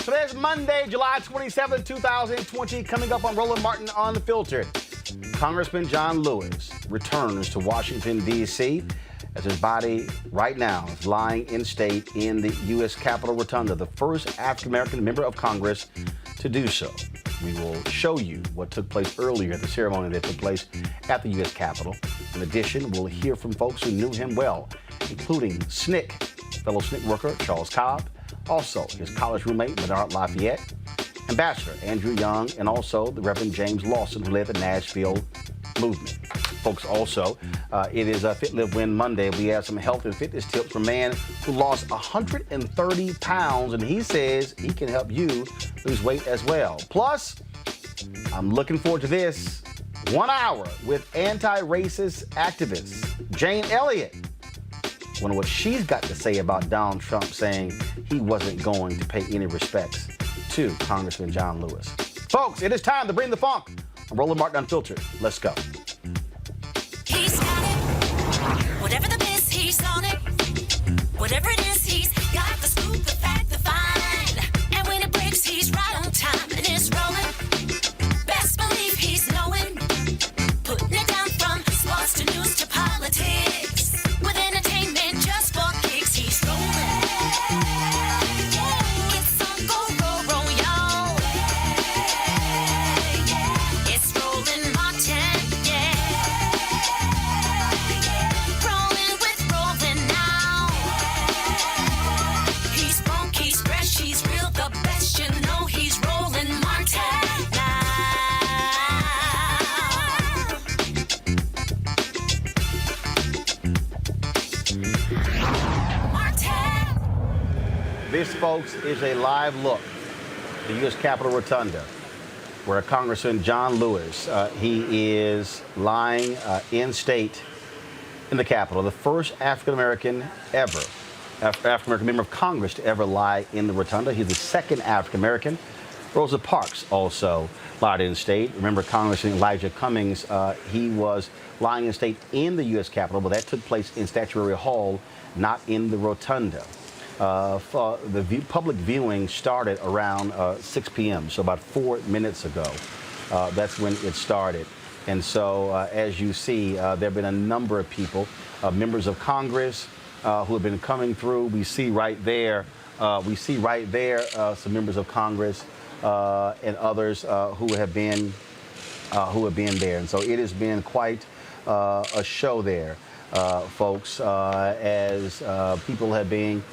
Today's Monday, July 27, 2020. Coming up on Roland Martin Unfiltered. Congressman John Lewis returns to Washington, D.C. as his body right now is lying in state in the U.S. Capitol Rotunda, the first African-American member of Congress to do so. We will show you what took place earlier at the ceremony that took place at the U.S. Capitol. In addition, we'll hear from folks who knew him well, including SNCC, fellow SNCC worker Charles Cobb, also his college roommate Bernard Lafayette, Ambassador Andrew Young, and also the Reverend James Lawson, who led the Nashville movement. Folks, also, it is a Fit, Live, Win Monday. We have some health and fitness tips from a man who lost 130 pounds, and he says he can help you lose weight as well. Plus, I'm looking forward to this. 1 hour with anti-racist activist Jane Elliott. Wonder what she's got to say about Donald Trump saying he wasn't going to pay any respects to Congressman John Lewis. Folks, it is time to bring the funk. I'm Roland Martin Unfiltered. Let's go. He's got it. Whatever the miss, he's on it. Whatever it is, he's got the scoop, the fact, the find. And when it breaks, he's right on time. And it's rolling. Best believe he's knowing. Putting it down from sports to news to politics. With entertainment just for kicks, he's rolling. It's on Go Roll, y'all. It's Roland Martin, yeah. Rolling with Roland now. He's funk, he's fresh, he's real, the best, you know he's Roland Martin now. Martin. This, folks, is a live look at the U.S. Capitol Rotunda, where Congressman John Lewis, he is lying in state in the Capitol, the first African-American ever, African-American member of Congress to ever lie in the Rotunda. He's the second African-American. Rosa Parks also lied in state. Remember, Congressman Elijah Cummings, he was lying in state in the U.S. Capitol, but that took place in Statuary Hall, not in the Rotunda. The public viewing started around 6 p.m., so about 4 minutes ago. That's when it started. And so, as you see, there have been a number of people, members of Congress, who have been coming through. We see right there, some members of Congress and others who have been there. And so it has been quite a show there, folks, as people have been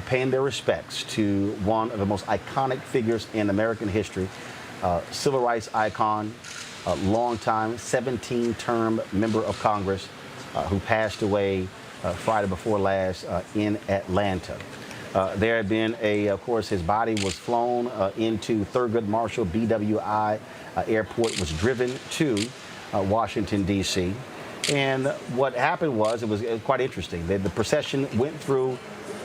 paying their respects to one of the most iconic figures in American history, civil rights icon, longtime 17-term member of Congress who passed away Friday before last in Atlanta. There had been of course, his body was flown into Thurgood Marshall BWI Airport, was driven to Washington, D.C. And what happened was, it was quite interesting. The procession went through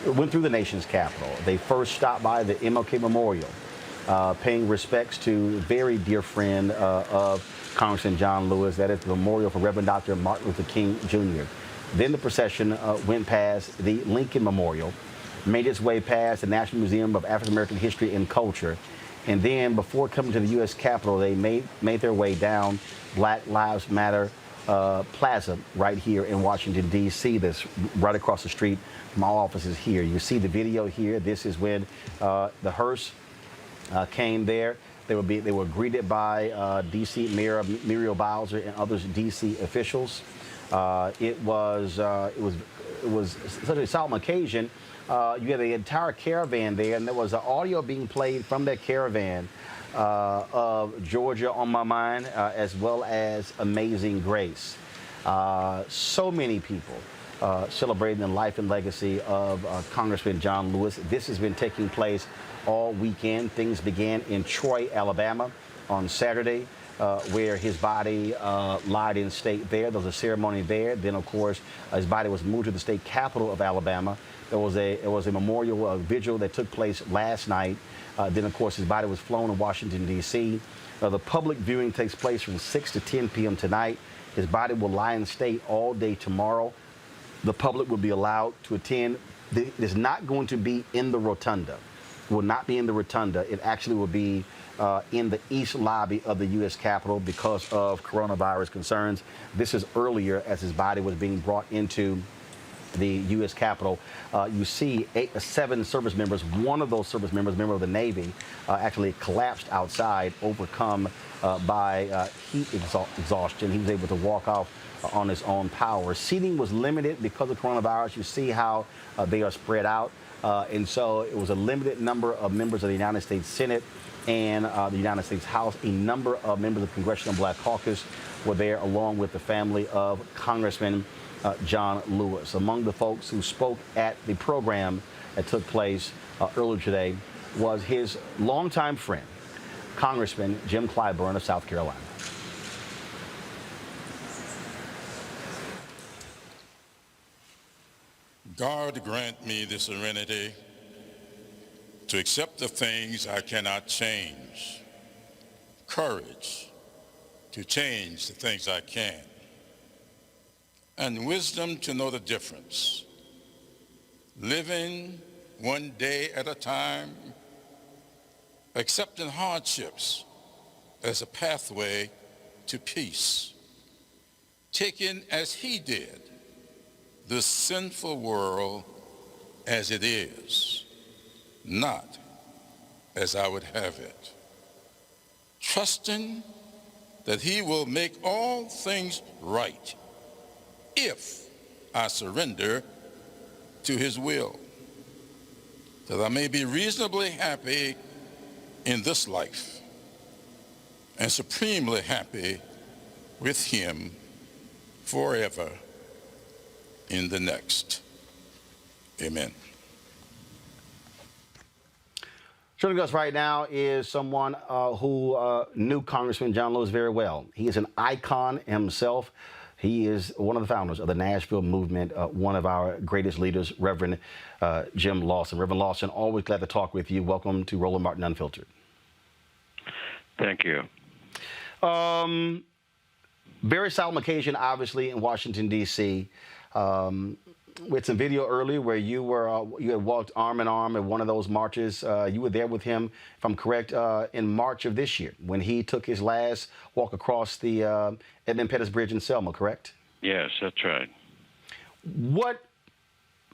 the nation's capital. They first stopped by the MLK Memorial, paying respects to a very dear friend of Congressman John Lewis. That is the memorial for Reverend Dr. Martin Luther King Jr. Then the procession went past the Lincoln Memorial, made its way past the National Museum of African American History and Culture, and then before coming to the U.S. Capitol, they made their way down Black Lives Matter Plaza right here in Washington, D.C. That's right across the street from our offices here. You see the video here. This is when the hearse came there. They were greeted by D.C. Mayor Muriel Bowser and others D.C. officials. It was such a solemn occasion. You had the entire caravan there, and there was audio being played from that caravan of Georgia on My Mind, as well as Amazing Grace. So many people celebrating the life and legacy of Congressman John Lewis. This has been taking place all weekend. Things began in Troy, Alabama on Saturday, where his body lied in state there. There was a ceremony there. Then, of course, his body was moved to the state capital of Alabama. There was a memorial vigil that took place last night. Then, of course, his body was flown to Washington, D.C. The public viewing takes place from 6 to 10 p.m. tonight. His body will lie in state all day tomorrow. The public will be allowed to attend. It is not going to be in the Rotunda. It will not be in the Rotunda. It actually will be in the east lobby of the U.S. Capitol because of coronavirus concerns. This is earlier as his body was being brought into the U.S. Capitol. You see 7 service members. One of those service members, a member of the Navy, actually collapsed outside, overcome by heat exhaustion. He was able to walk off on his own power. Seating was limited because of coronavirus. You see how they are spread out. And so it was a limited number of members of the United States Senate and the United States House. A number of members of the Congressional Black Caucus were there, along with the family of Congressman John Lewis. Among the folks who spoke at the program that took place earlier today was his longtime friend, Congressman Jim Clyburn of South Carolina. God grant me the serenity to accept the things I cannot change, courage to change the things I can, and wisdom to know the difference, living one day at a time, accepting hardships as a pathway to peace, taking as he did the sinful world as it is, not as I would have it, trusting that he will make all things right if I surrender to his will, that I may be reasonably happy in this life and supremely happy with him forever in the next. Amen. Joining us right now is someone who knew Congressman John Lewis very well. He is an icon himself. He is one of the founders of the Nashville movement, one of our greatest leaders, Reverend Jim Lawson. Reverend Lawson, always glad to talk with you. Welcome to Roland Martin Unfiltered. Thank you. Very solemn occasion, obviously, in Washington, D.C. We had some video earlier where you had walked arm in arm at one of those marches. You were there with him, if I'm correct, in March of this year when he took his last walk across the Edmund Pettus Bridge in Selma, correct? Yes, that's right. What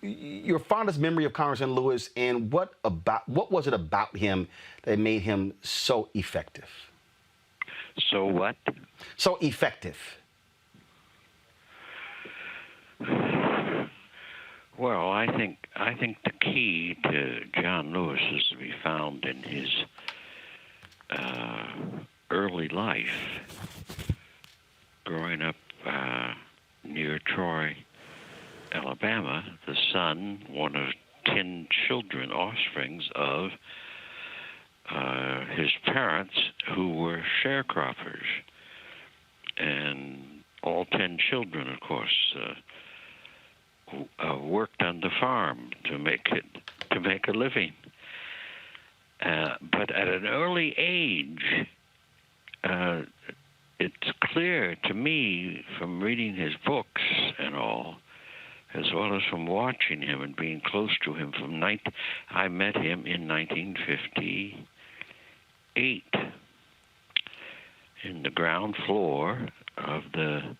your fondest memory of Congressman Lewis, and what was it about him that made him so effective? So what? So effective. Well, I think the key to John Lewis is to be found in his early life, growing up near Troy, Alabama, the son, one of 10 children, offsprings of his parents who were sharecroppers. And all 10 children, of course, worked on the farm to make a living. But at an early age, it's clear to me from reading his books and all, as well as from watching him and being close to him I met him in 1958 in the ground floor of the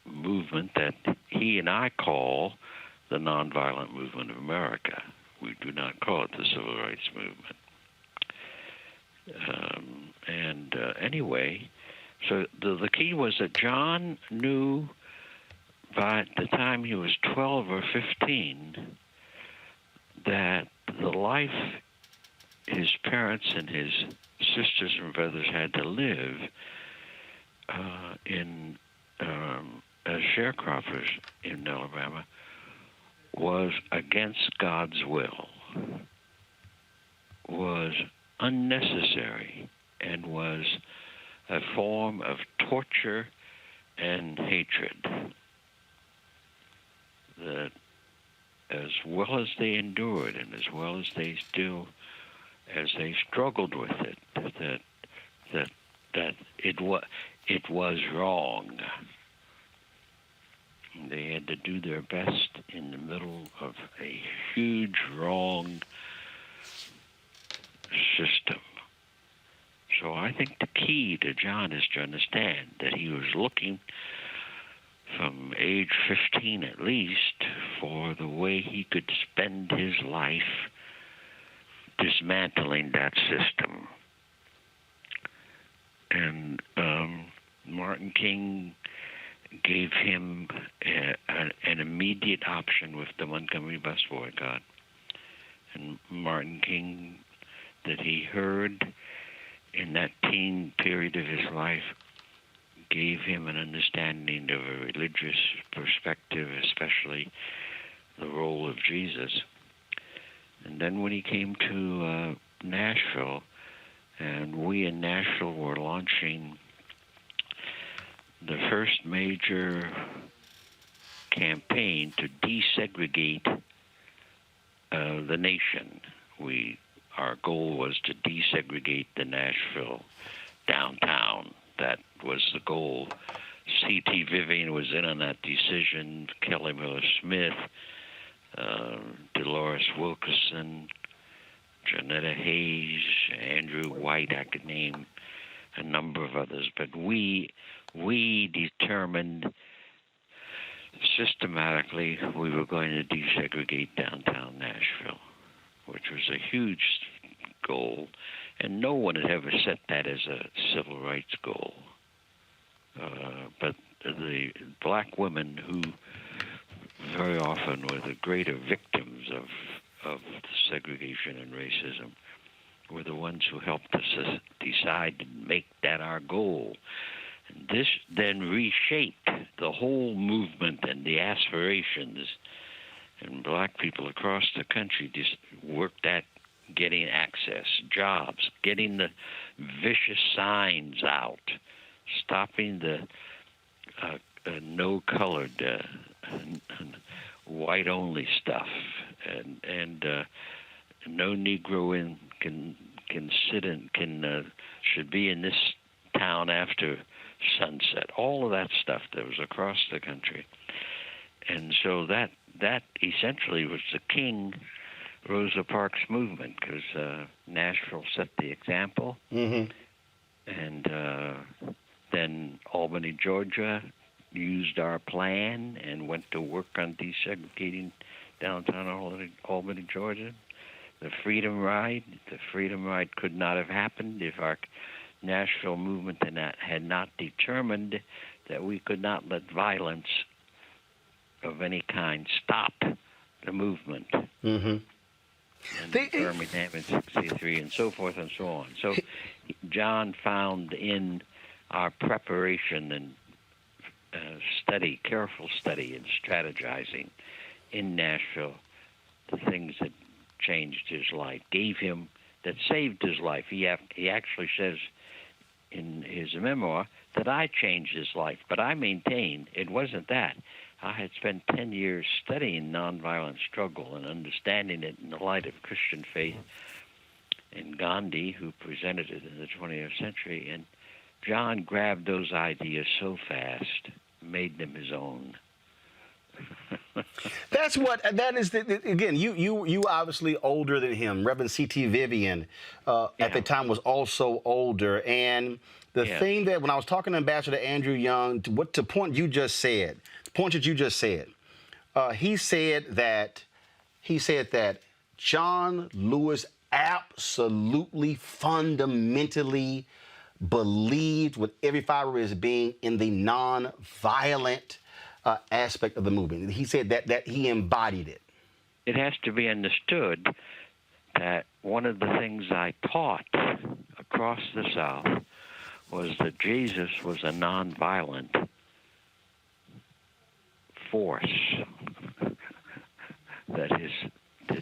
movement that he and I call the Nonviolent Movement of America. We do not call it the Civil Rights Movement. Anyway, so the key was that John knew by the time he was 12 or 15 that the life his parents and his sisters and brothers had to live as sharecroppers in Alabama was against God's will, was unnecessary, and was a form of torture and hatred. That as well as they endured and as well as they struggled with it, that it was wrong. They had to do their best in the middle of a huge wrong system. So I think the key to John is to understand that he was looking from age 15 at least for the way he could spend his life dismantling that system. And Martin King gave him an immediate option with the Montgomery bus boycott. And Martin King, that he heard in that teen period of his life, gave him an understanding of a religious perspective, especially the role of Jesus. And then when he came to Nashville, and we in Nashville were launching the first major campaign to desegregate the nation. our goal was to desegregate the Nashville downtown. That was the goal. C.T. Vivian was in on that decision, Kelly Miller Smith, Dolores Wilkerson, Janetta Hayes, Andrew White. I could name a number of others, but we determined systematically we were going to desegregate downtown Nashville, which was a huge goal, and no one had ever set that as a civil rights goal. But the black women, who very often were the greater victims of segregation and racism, were the ones who helped us decide to make that our goal. And this then reshaped the whole movement and the aspirations, and black people across the country just worked at getting access, jobs, getting the vicious signs out, stopping the no-colored, white-only stuff, and no Negro should be in this town after sunset. All of that stuff that was across the country, and so that essentially was the King Rosa Parks movement, because Nashville set the example, and then Albany, Georgia, used our plan and went to work on desegregating downtown Albany, Georgia. The Freedom Ride could not have happened if our Nashville movement had not determined that we could not let violence of any kind stop the movement. And Birmingham in '63 and so forth and so on. So John found in our preparation and careful study and strategizing in Nashville, the things that changed his life, that saved his life. He actually says in his memoir that I changed his life, but I maintain it wasn't that. I had spent 10 years studying nonviolent struggle and understanding it in the light of Christian faith and Gandhi, who presented it in the 20th century, and John grabbed those ideas so fast, made them his own. That is again, you obviously older than him. Reverend C.T. Vivian at the time was also older, and the thing that when I was talking to Ambassador Andrew Young, to point you just said, he said that John Lewis absolutely fundamentally believed with every fiber of his being in the non-violent aspect of the movement. He said that he embodied it. It has to be understood that one of the things I taught across the South was that Jesus was a nonviolent force. That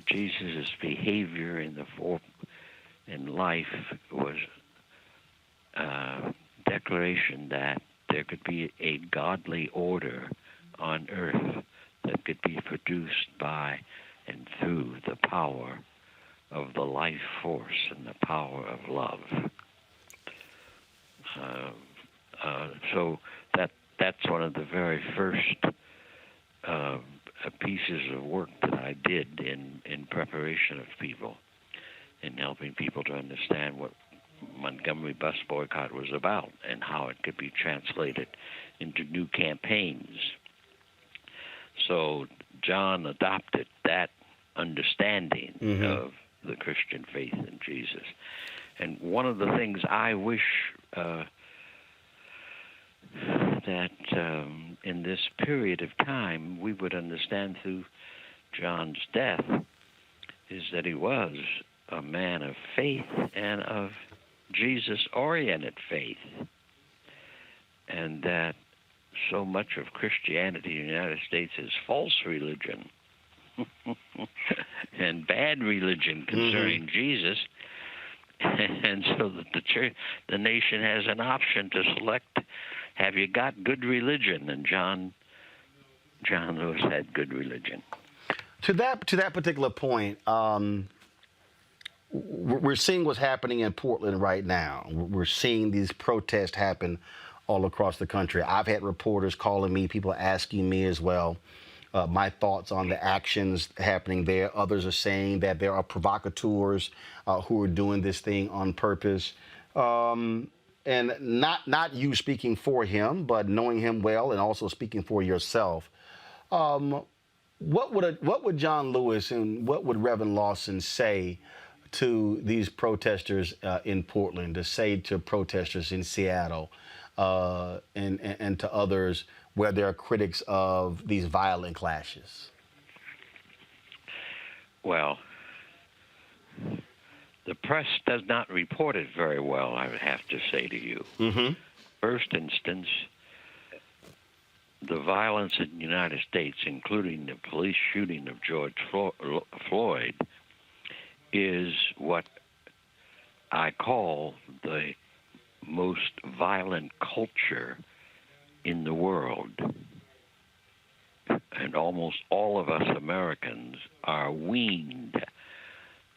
Jesus' behavior in life was a declaration that there could be a godly order on earth that could be produced by and through the power of the life force and the power of love. So that's one of the very first pieces of work that I did in preparation of people, in helping people to understand what Montgomery bus boycott was about and how it could be translated into new campaigns. So John adopted that understanding of the Christian faith in Jesus. And one of the things I wish that in this period of time we would understand through John's death is that he was a man of faith and of Jesus-oriented faith, and that so much of Christianity in the United States is false religion and bad religion concerning Jesus, and so that the nation has an option to select, have you got good religion? And John Lewis had good religion. To that particular point, we're seeing what's happening in Portland right now. We're seeing these protests happen all across the country. I've had reporters calling me, people asking me as well, my thoughts on the actions happening there. Others are saying that there are provocateurs who are doing this thing on purpose. And not you speaking for him, but knowing him well and also speaking for yourself. What would John Lewis and what would Reverend Lawson say to these protesters in Portland, to say to protesters in Seattle, and to others where there are critics of these violent clashes? Well, the press does not report it very well, I would have to say to you. Mm-hmm. First instance, the violence in the United States, including the police shooting of George Floyd, is what I call the most violent culture in the world. And almost all of us Americans are weaned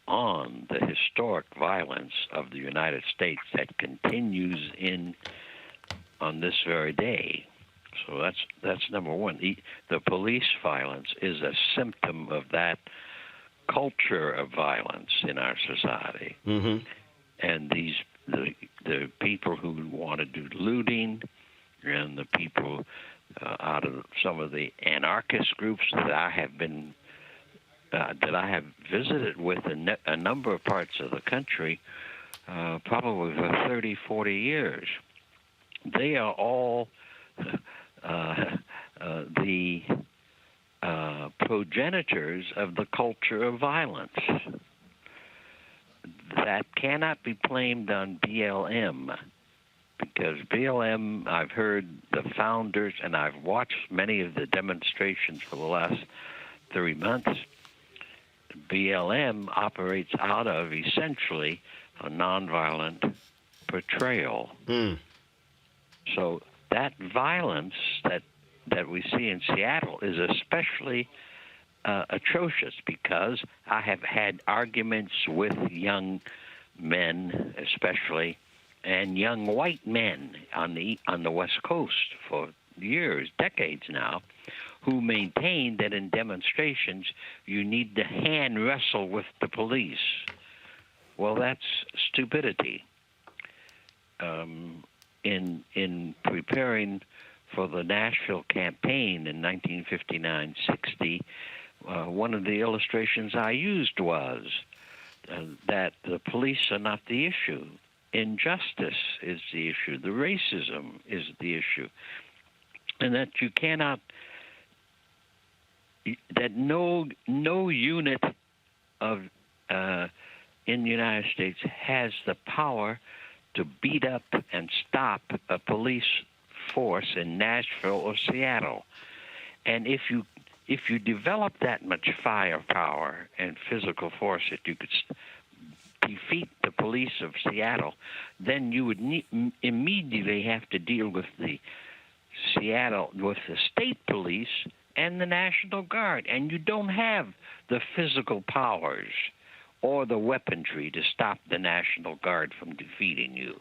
on the historic violence of the United States that continues on this very day. So that's number one. The police violence is a symptom of that culture of violence in our society. Mm-hmm. And the people who want to do looting, and the people out of some of the anarchist groups that I have visited with in a number of parts of the country, probably for 30, 40 years. They are all the progenitors of the culture of violence. That cannot be blamed on BLM, because BLM, I've heard the founders, and I've watched many of the demonstrations for the last 3 months. BLM operates out of essentially a nonviolent portrayal. Mm. So that violence that we see in Seattle is especially atrocious, because I have had arguments with young men, especially, and young white men on the West Coast for years, decades now, who maintain that in demonstrations you need to hand wrestle with the police. Well, that's stupidity. In preparing for the Nashville campaign in 1959-60, one of the illustrations I used was that the police are not the issue. Injustice is the issue. The racism is the issue. And that you cannot, that no unit of in the United States has the power to beat up and stop a police force in Nashville or Seattle. And if you develop that much firepower and physical force that you could defeat the police of Seattle, then you would immediately have to deal with the state police and the National Guard, and you don't have the physical powers or the weaponry to stop the National Guard from defeating you.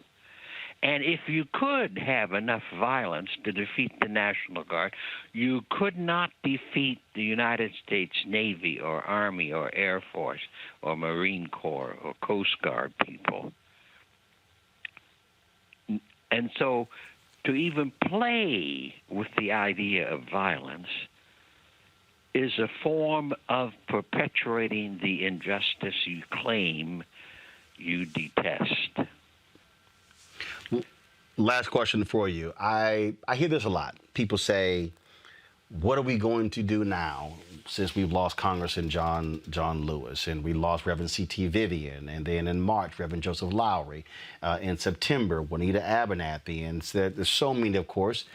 And if you could have enough violence to defeat the National Guard, you could not defeat the United States Navy or Army or Air Force or Marine Corps or Coast Guard people. And so to even play with the idea of violence is a form of perpetuating the injustice you claim you detest. Last question for you. I hear this a lot. People say, what are we going to do now since we've lost Congressman John Lewis, and we lost Reverend C.T. Vivian, and then in March, Reverend Joseph Lowry, in September, Juanita Abernathy, and there's so many, of course,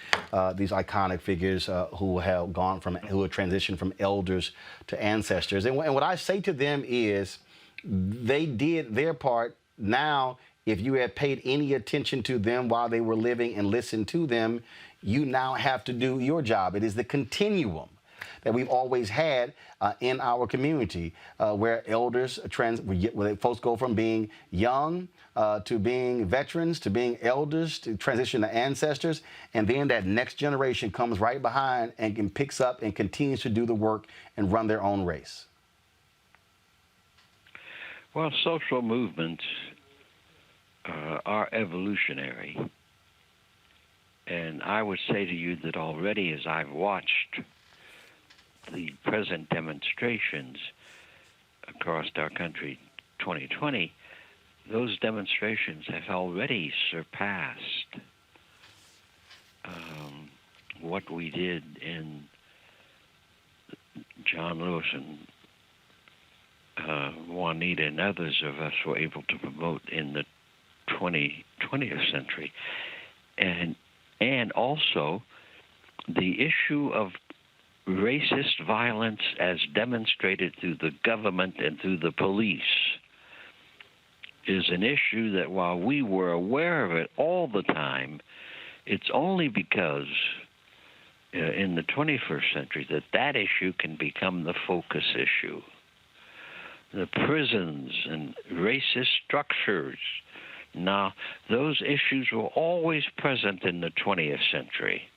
these iconic figures who have transitioned from elders to ancestors. And what I say to them is, they did their part. Now, if you had paid any attention to them while they were living and listened to them, you now have to do your job. It is the continuum that we've always had in our community, where elders where folks go from being young to being veterans, to being elders, to transition to ancestors, and then that next generation comes right behind and picks up and continues to do the work and run their own race. Well, social movements are evolutionary. And I would say to you that already, as I've watched the present demonstrations across our country 2020, those demonstrations have already surpassed what we did in John Lewis and Juanita and others of us were able to promote in the 20th century. And also the issue of racist violence as demonstrated through the government and through the police is an issue that while we were aware of it all the time, it's only because in the 21st century that issue can become the focus issue. The prisons and racist structures. Now, those issues were always present in the 20th century.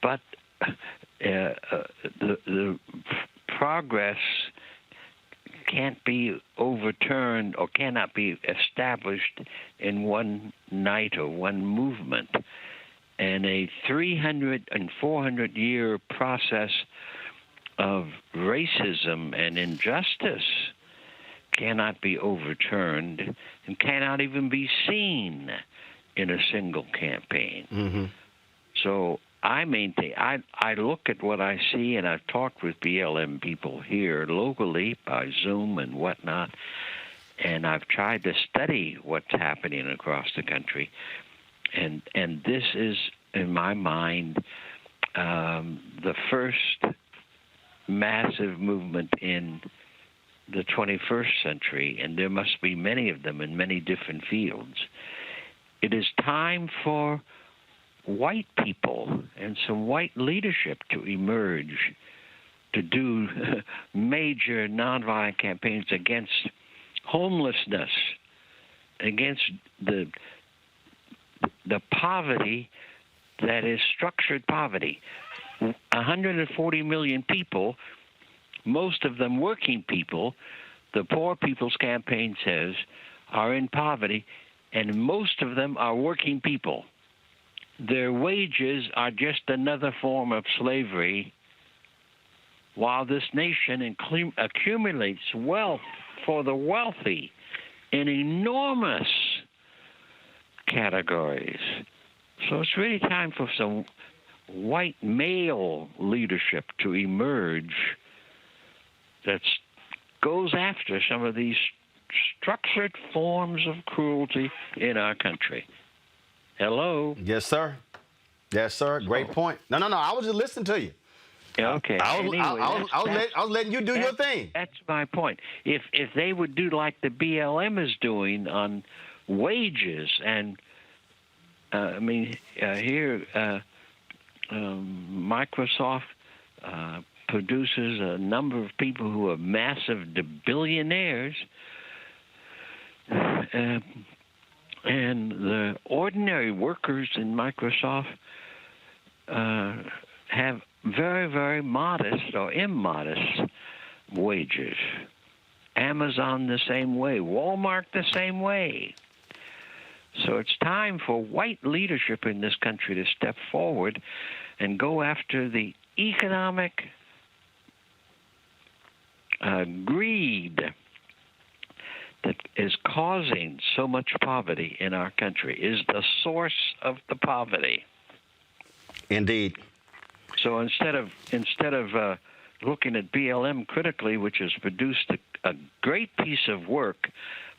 But the progress can't be overturned or cannot be established in one night or one movement. And a 300 and 400-year process of racism and injustice cannot be overturned and cannot even be seen in a single campaign. Mm-hmm. So I maintain, I look at what I see, and I've talked with BLM people here locally by Zoom and whatnot, and I've tried to study what's happening across the country. And this is, in my mind, the first massive movement in the 21st century, and there must be many of them in many different fields. It is time for white people and some white leadership to emerge to do major nonviolent campaigns against homelessness, against the poverty that is structured poverty. 140 million people, most of them working people, the Poor People's Campaign says, are in poverty, and most of them are working people. Their wages are just another form of slavery, while this nation accumulates wealth for the wealthy in enormous categories. So it's really time for some white male leadership to emerge that goes after some of these structured forms of cruelty in our country. Hello? Yes, sir. Yes, sir. Great point. No. I was just listening to you. Okay. I was letting you do your thing. That's my point. If they would do like the BLM is doing on wages, and here Microsoft produces a number of people who are massive billionaires, and the ordinary workers in Microsoft have very, very modest or immodest wages. Amazon the same way. Walmart the same way. So it's time for white leadership in this country to step forward and go after the economic greed that is causing so much poverty in our country, is the source of the poverty. Indeed. So instead of looking at BLM critically, which has produced a great piece of work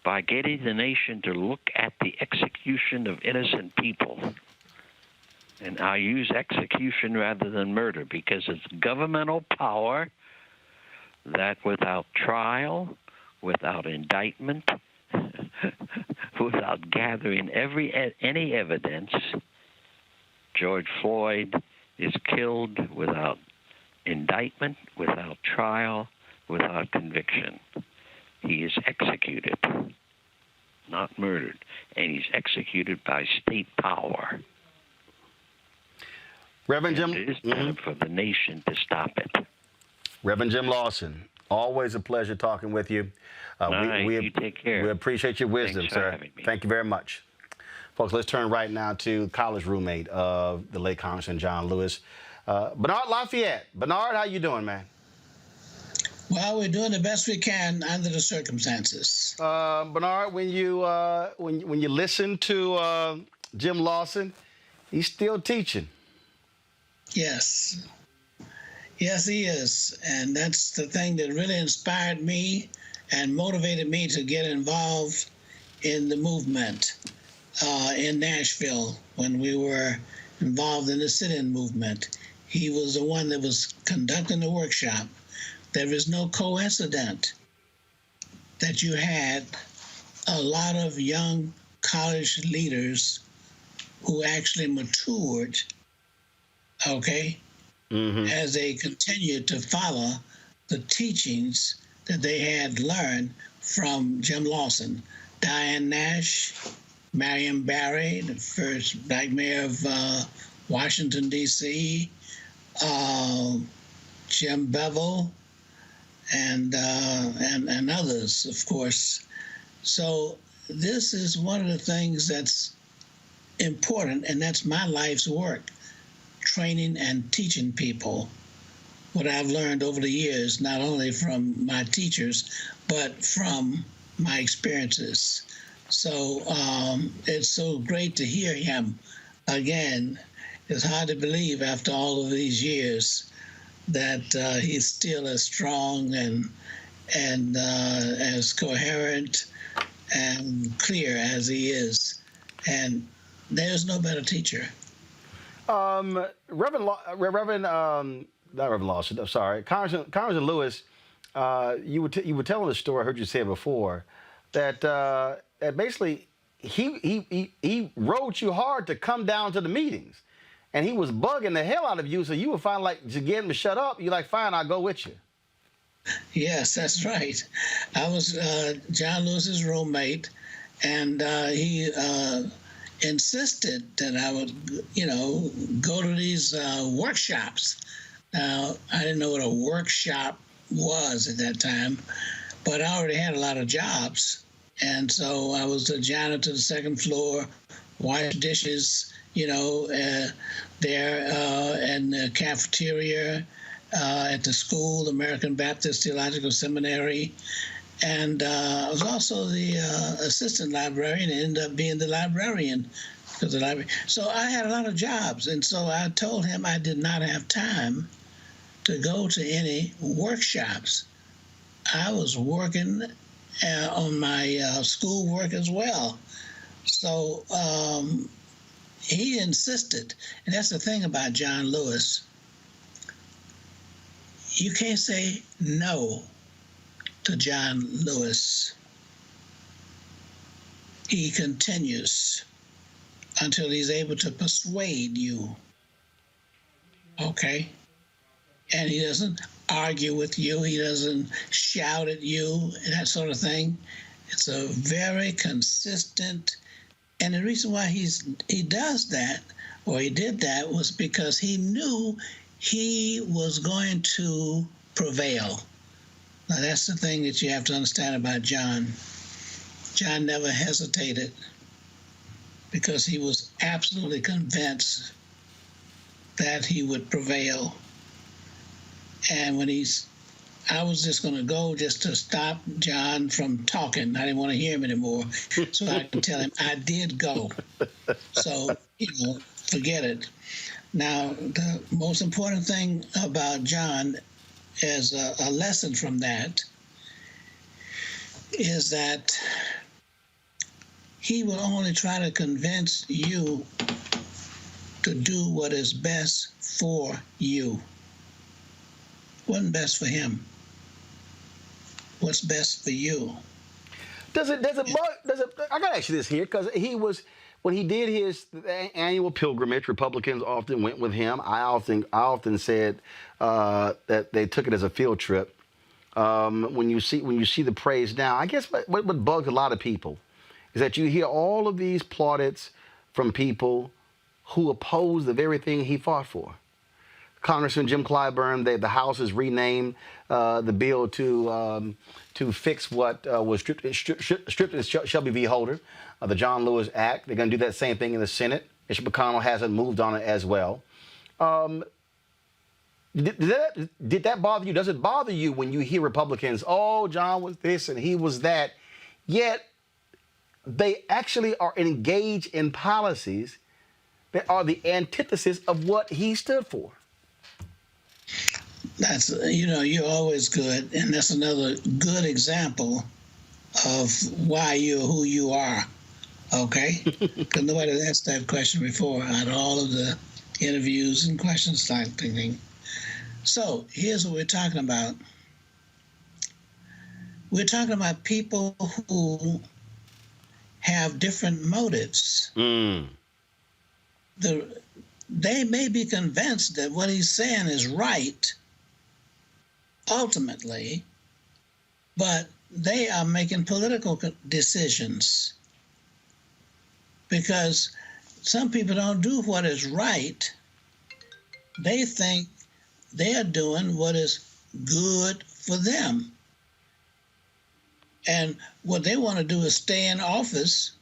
by getting the nation to look at the execution of innocent people, and I use execution rather than murder because it's governmental power that without trial, without indictment, without gathering any evidence, George Floyd is killed without indictment, without trial, without conviction. He is executed, not murdered, and he's executed by state power. Reverend Jim, it is time for the nation to stop it. Reverend Jim Lawson, always a pleasure talking with you. You take care. We appreciate your wisdom, Thanks for sir. having me. Thank you very much. Folks, let's turn right now to college roommate of the late Congressman John Lewis, Bernard Lafayette. Bernard, how you doing, man? Well, we're doing the best we can under the circumstances. Bernard, when you listen to Jim Lawson, he's still teaching. Yes. Yes, he is. And that's the thing that really inspired me and motivated me to get involved in the movement in Nashville when we were involved in the sit-in movement. He was the one that was conducting the workshop. There is no coincidence that you had a lot of young college leaders who actually matured, as they continued to follow the teachings that they had learned from Jim Lawson. Diane Nash, Marion Barry, the first black mayor of Washington, D.C., Jim Bevel, and others, of course. So this is one of the things that's important, and that's my life's work, training and teaching people what I've learned over the years, not only from my teachers, but from my experiences. So it's so great to hear him again. It's hard to believe after all of these years that he's still as strong and as coherent and clear as he is. And there's no better teacher. Congressman Lewis, you were telling a story, I heard you say it before, that basically he rode you hard to come down to the meetings. And he was bugging the hell out of you, so you would find, like, to get him to shut up, you're like, fine, I'll go with you. Yes, that's right. I was John Lewis's roommate, and he insisted that I would, go to these workshops. Now, I didn't know what a workshop was at that time, but I already had a lot of jobs. And so I was a janitor to the second floor, wash dishes, there in the cafeteria at the school, the American Baptist Theological Seminary. And I was also the assistant librarian and ended up being the librarian of the library. So I had a lot of jobs. And so I told him I did not have time to go to any workshops. I was working on my school work as well. So he insisted, and that's the thing about John Lewis. You can't say no to John Lewis. He continues until he's able to persuade you. Okay? And he doesn't argue with you. He doesn't shout at you and that sort of thing. It's a very consistent. And the reason why he does that, or he did that, was because he knew he was going to prevail. Now, that's the thing that you have to understand about John. John never hesitated because he was absolutely convinced that he would prevail. And when I was just going to go just to stop John from talking. I didn't want to hear him anymore. So I could tell him I did go. So, forget it. Now, the most important thing about John as a lesson from that is that he will only try to convince you to do what is best for you. Wasn't best for him. What's best for you? I gotta ask you this here, because when he did his annual pilgrimage, Republicans often went with him. I often said that they took it as a field trip. When you see the praise now, I guess what bugs a lot of people is that you hear all of these plaudits from people who oppose the very thing he fought for. Congressman Jim Clyburn, the House has renamed the bill to fix what was stripped as Shelby v. Holder, the John Lewis Act. They're going to do that same thing in the Senate. Mitch McConnell hasn't moved on it as well. Did that bother you? Does it bother you when you hear Republicans, oh, John was this and he was that, yet they actually are engaged in policies that are the antithesis of what he stood for? That's, you're always good. And that's another good example of why you're who you are. Okay? Because nobody asked that question before out of all of the interviews and questions type thing. So here's what we're talking about. We're talking about people who have different motives. They may be convinced that what he's saying is right, ultimately, but they are making political decisions because some people don't do what is right. They think they're doing what is good for them. And what they want to do is stay in office,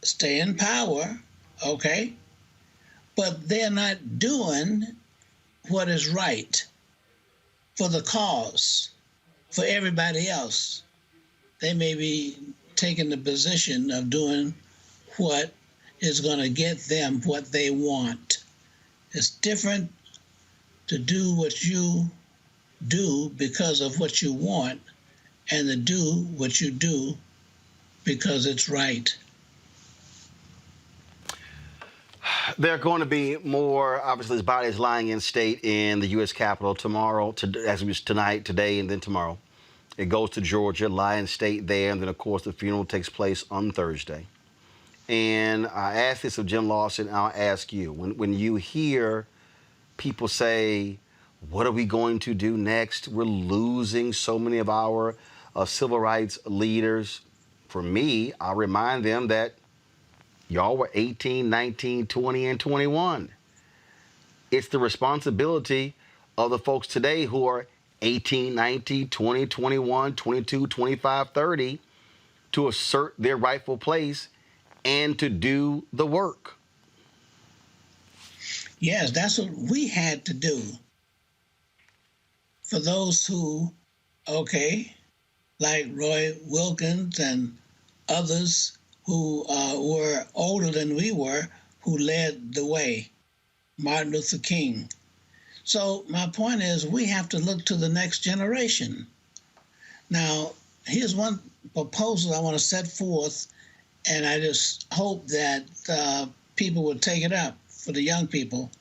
stay in power, okay? But they're not doing what is right for the cause, for everybody else. They may be taking the position of doing what is going to get them what they want. It's different to do what you do because of what you want and to do what you do because it's right. There are going to be more, obviously, his body is lying in state in the U.S. Capitol tomorrow, as it was tonight, today, and then tomorrow. It goes to Georgia, lie in state there, and then, of course, the funeral takes place on Thursday. And I asked this of Jim Lawson, and I'll ask you. When you hear people say, what are we going to do next? We're losing so many of our civil rights leaders. For me, I remind them that y'all were 18, 19, 20, and 21. It's the responsibility of the folks today who are 18, 19, 20, 21, 22, 25, 30 to assert their rightful place and to do the work. Yes, that's what we had to do. For those who, like Roy Wilkins and others who were older than we were, who led the way, Martin Luther King. So my point is we have to look to the next generation. Now, here's one proposal I want to set forth, and I just hope that people will take it up for the young people.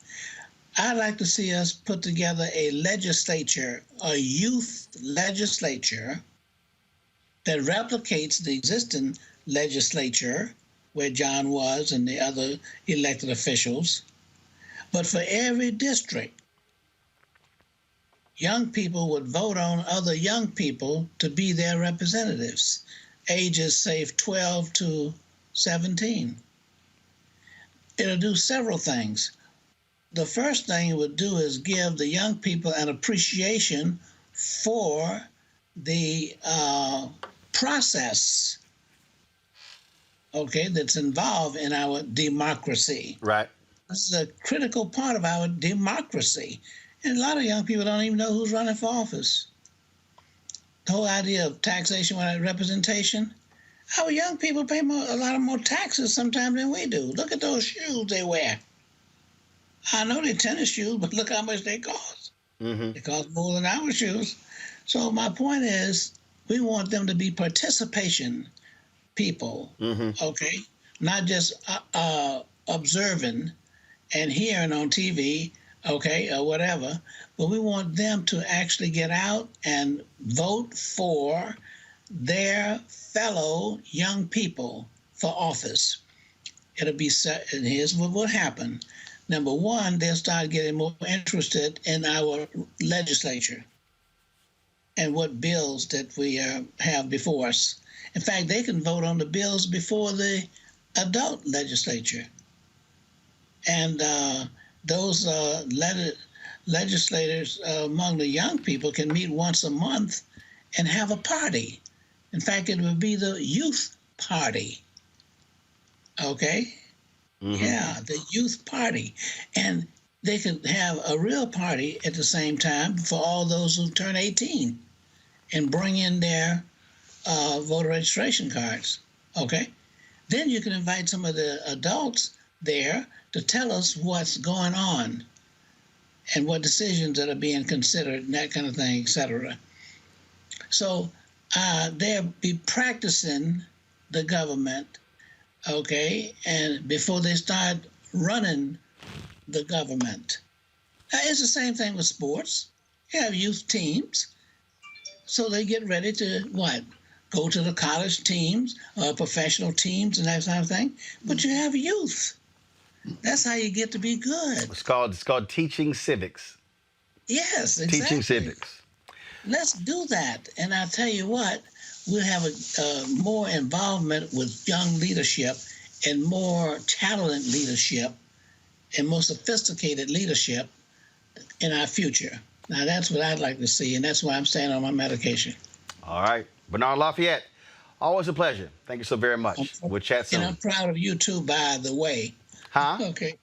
I'd like to see us put together a legislature, a youth legislature that replicates the existing legislature where John was and the other elected officials. But for every district, young people would vote on other young people to be their representatives, ages, say, 12 to 17. It'll do several things. The first thing it would do is give the young people an appreciation for the process, that's involved in our democracy. Right. This is a critical part of our democracy. And a lot of young people don't even know who's running for office. The whole idea of taxation without representation, our young people pay a lot more taxes sometimes than we do. Look at those shoes they wear. I know they're tennis shoes, but look how much they cost. Mm-hmm. They cost more than our shoes. So my point is, we want them to be participation people, not just observing and hearing on TV, or whatever, but we want them to actually get out and vote for their fellow young people for office. it'll be set, and here's what will happen. Number one, they'll start getting more interested in our legislature and what bills that we have before us. In fact, they can vote on the bills before the adult legislature. And those legislators among the young people can meet once a month and have a party. In fact, it would be the youth party. Okay? Mm-hmm. Yeah, the youth party. And they could have a real party at the same time for all those who turn 18 and bring in their voter registration cards. Okay? Then you can invite some of the adults there to tell us what's going on and what decisions that are being considered and that kind of thing, etc. So they'll be practicing the government, okay, and before they start running the government. It's the same thing with sports. You have youth teams, so they get ready to what? Go to the college teams, professional teams, and that kind of thing. But you have youth. That's how you get to be good. It's called teaching civics. Yes, exactly. Teaching civics. Let's do that. And I'll tell you what, we'll have more involvement with young leadership and more talented leadership and more sophisticated leadership in our future. Now, that's what I'd like to see, and that's why I'm staying on my medication. All right. Bernard Lafayette, always a pleasure. Thank you so very much. We'll chat soon. And I'm proud of you, too, by the way. Huh? Okay.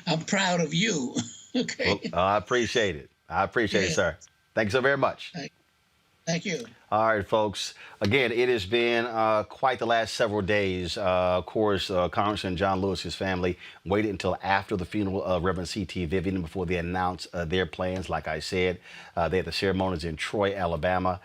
I'm proud of you. Okay. Well, I appreciate it. I appreciate it, sir. Thank you so very much. Thank you. All right, folks. Again, it has been quite the last several days. Of course, Congressman John Lewis, his family, waited until after the funeral of Reverend C.T. Vivian before they announced their plans. Like I said, they had the ceremonies in Troy, Alabama,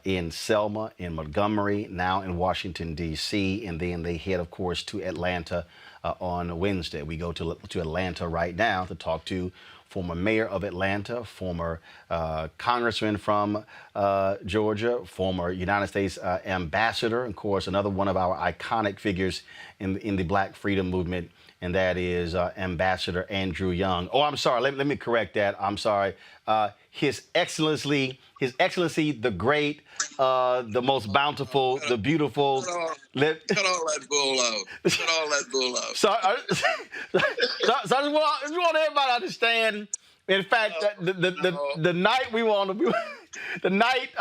in Selma, in Montgomery, now in Washington, D.C., and then they head, of course, to Atlanta on Wednesday. We go to Atlanta right now to talk to former mayor of Atlanta, former congressman from Georgia, former United States ambassador, of course, another one of our iconic figures in the Black freedom movement, and that is Ambassador Andrew Young. Oh, I'm sorry. Let me correct that. I'm sorry. His Excellency, the great, the most bountiful, the beautiful. Cut all that bull out. Cut all that bull out. So I just want everybody to understand. In fact, the night we were on the night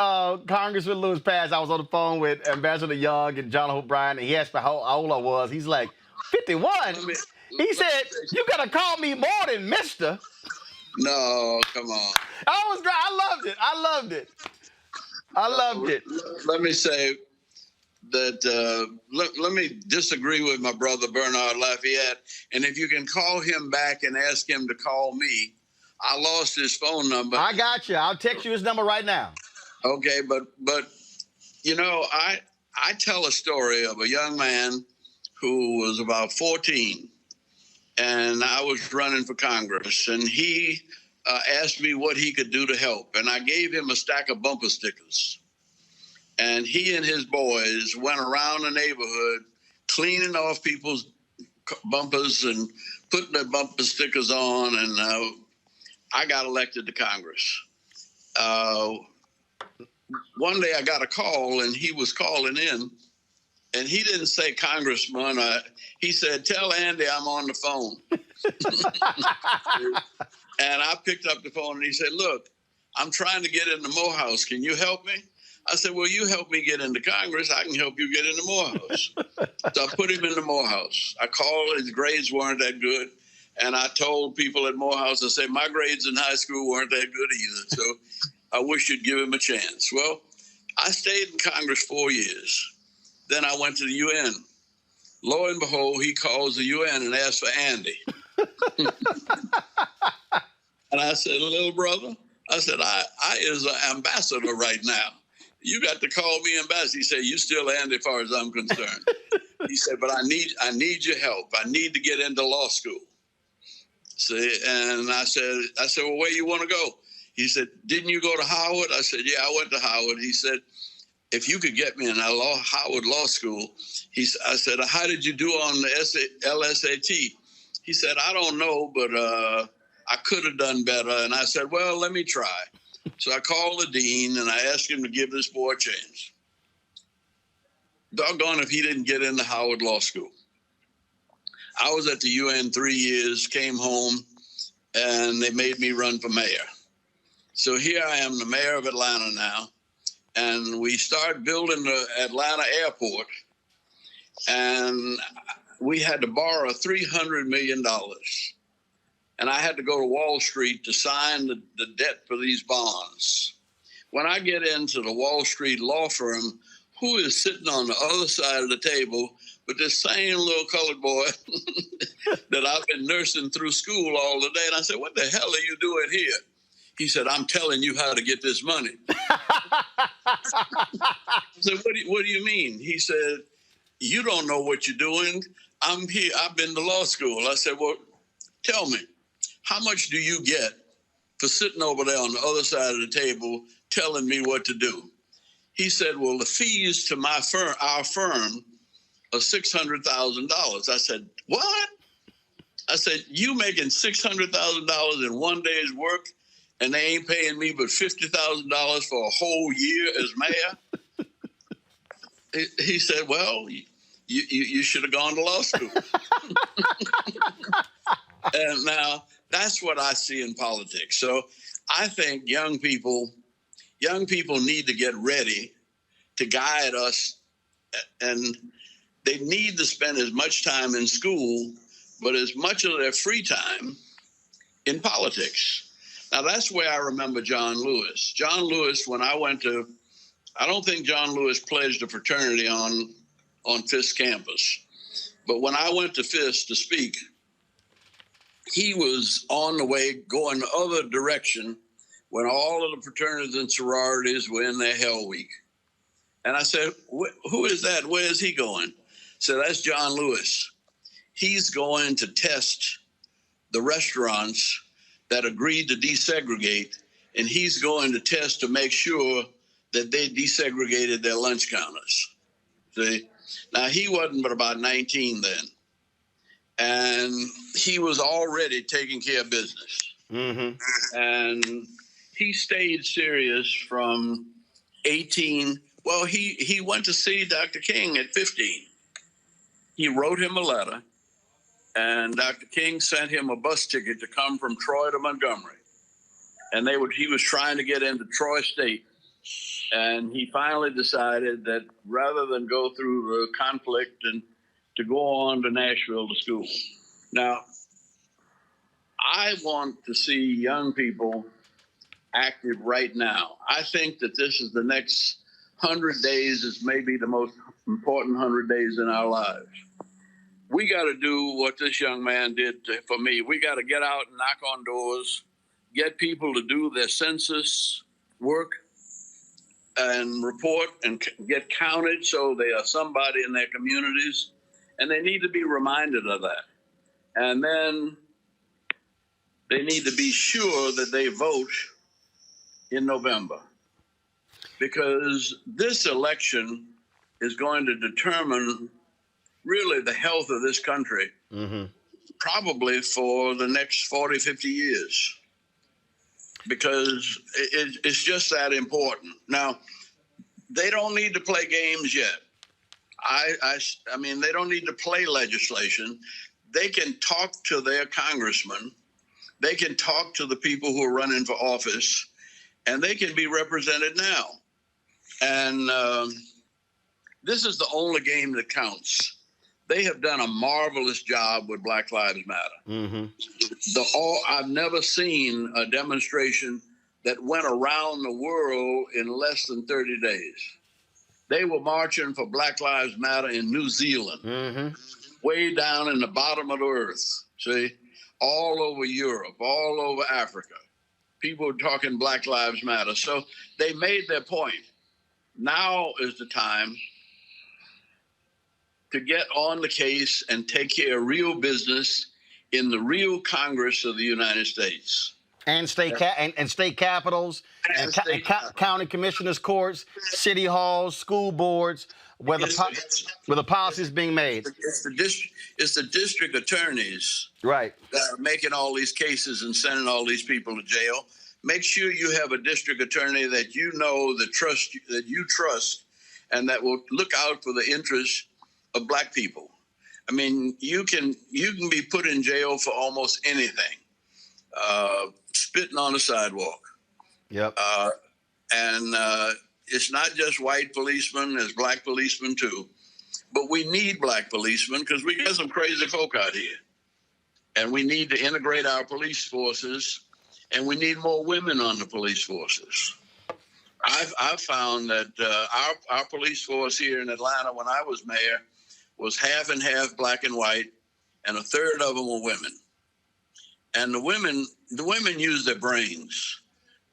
Congressman Lewis passed, I was on the phone with Ambassador Young and John O'Brien, and he asked me how old I was. He's like, 51. He said, "You gotta call me more than Mister." No, come on. I was great. I loved it. Let me say that let me disagree with my brother Bernard Lafayette, and if you can call him back and ask him to call me. I lost his phone number. I got you. I'll text you his number right now. Okay, but you know, I tell a story of a young man who was about 14, and I was running for Congress, and he asked me what he could do to help, and I gave him a stack of bumper stickers. And he and his boys went around the neighborhood cleaning off people's bumpers and putting their bumper stickers on, and I got elected to Congress. One day I got a call, and he was calling in, and he didn't say Congressman. He said, "Tell Andy I'm on the phone." And I picked up the phone, and he said, "Look, I'm trying to get into Morehouse. Can you help me?" I said, "Well, you help me get into Congress, I can help you get into Morehouse." So I put him into Morehouse. I called, his grades weren't that good. And I told people at Morehouse, I said, my grades in high school weren't that good either. So I wish you'd give him a chance. Well, I stayed in Congress 4 years. Then I went to the UN. Lo and behold, he calls the UN and asks for Andy. And I said, little brother, I said, I is an ambassador right now. You got to call me ambassador. He said, you still Andy as far as I'm concerned. He said, but I need your help. I need to get into law school. See, and I said, well, where you want to go? He said, didn't you go to Howard? I said, yeah, I went to Howard. He said, if you could get me in Howard Law School, I said, how did you do on the LSAT? He said, I don't know, but I could have done better. And I said, well, let me try. So I called the dean and I asked him to give this boy a chance. Doggone if he didn't get into Howard Law School. I was at the UN 3 years, came home, and they made me run for mayor. So here I am, the mayor of Atlanta now, and we started building the Atlanta airport, and we had to borrow $300 million. And I had to go to Wall Street to sign the debt for these bonds. When I get into the Wall Street law firm, who is sitting on the other side of the table with this same little colored boy that I've been nursing through school all the day? And I said, what the hell are you doing here? He said, I'm telling you how to get this money. I said, what do you mean? He said, you don't know what you're doing. I'm here. I've been to law school. I said, well, tell me, how much do you get for sitting over there on the other side of the table telling me what to do? He said, well, the fees to our firm are $600,000. I said, what? I said, you making $600,000 in one day's work and they ain't paying me but $50,000 for a whole year as mayor? He said, well, you should have gone to law school. And now that's what I see in politics. So I think young people need to get ready to guide us, and they need to spend as much time in school, but as much of their free time in politics. Now, that's where I remember John Lewis. John Lewis, when I don't think John Lewis pledged a fraternity on Fisk campus. But when I went to Fisk to speak, he was on the way going the other direction when all of the fraternities and sororities were in their hell week. And I said, who is that? Where is he going? So that's John Lewis. He's going to test the restaurants that agreed to desegregate, and he's going to test to make sure that they desegregated their lunch counters. See? Now, he wasn't but about 19 then, and he was already taking care of business. Mm-hmm. And he stayed serious from 18. Well, he went to see Dr. King at 15. He wrote him a letter, and Dr. King sent him a bus ticket to come from Troy to Montgomery. And he was trying to get into Troy State. And he finally decided that rather than go through the conflict and to go on to Nashville to school. Now, I want to see young people active right now. I think that this is the next 100 days is maybe the most important 100 days in our lives. We got to do what this young man did for me. We got to get out and knock on doors, get people to do their census work and report and get counted so they are somebody in their communities. And they need to be reminded of that. And then they need to be sure that they vote in November, because this election is going to determine really the health of this country, mm-hmm. probably for the next 40, 50 years, because it's just that important. Now, they don't need to play games yet. I mean, they don't need to play legislation. They can talk to their congressman. They can talk to the people who are running for office, and they can be represented now. And this is the only game that counts. They have done a marvelous job with Black Lives Matter. Mm-hmm. I've never seen a demonstration that went around the world in less than 30 days. They were marching for Black Lives Matter in New Zealand, mm-hmm. way down in the bottom of the earth, see, all over Europe, all over Africa. People were talking Black Lives Matter. So they made their point. Now is the time to get on the case and take care of real business in the real Congress of the United States. And state capitals and, And state capitals. county commissioners' courts, city halls, school boards, where the policy is being made. It's the district attorneys Right. that are making all these cases and sending all these people to jail. Make sure you have a district attorney that you know that you trust, and that will look out for the interests of black people. I mean, you can be put in jail for almost anything. Spitting on the sidewalk. Yep. And it's not just white policemen, there's black policemen too. But we need black policemen because we got some crazy folk out here. And we need to integrate our police forces, and we need more women on the police forces. I've found that our police force here in Atlanta, when I was mayor, was half and half black and white, and a third of them were women. And the women use their brains.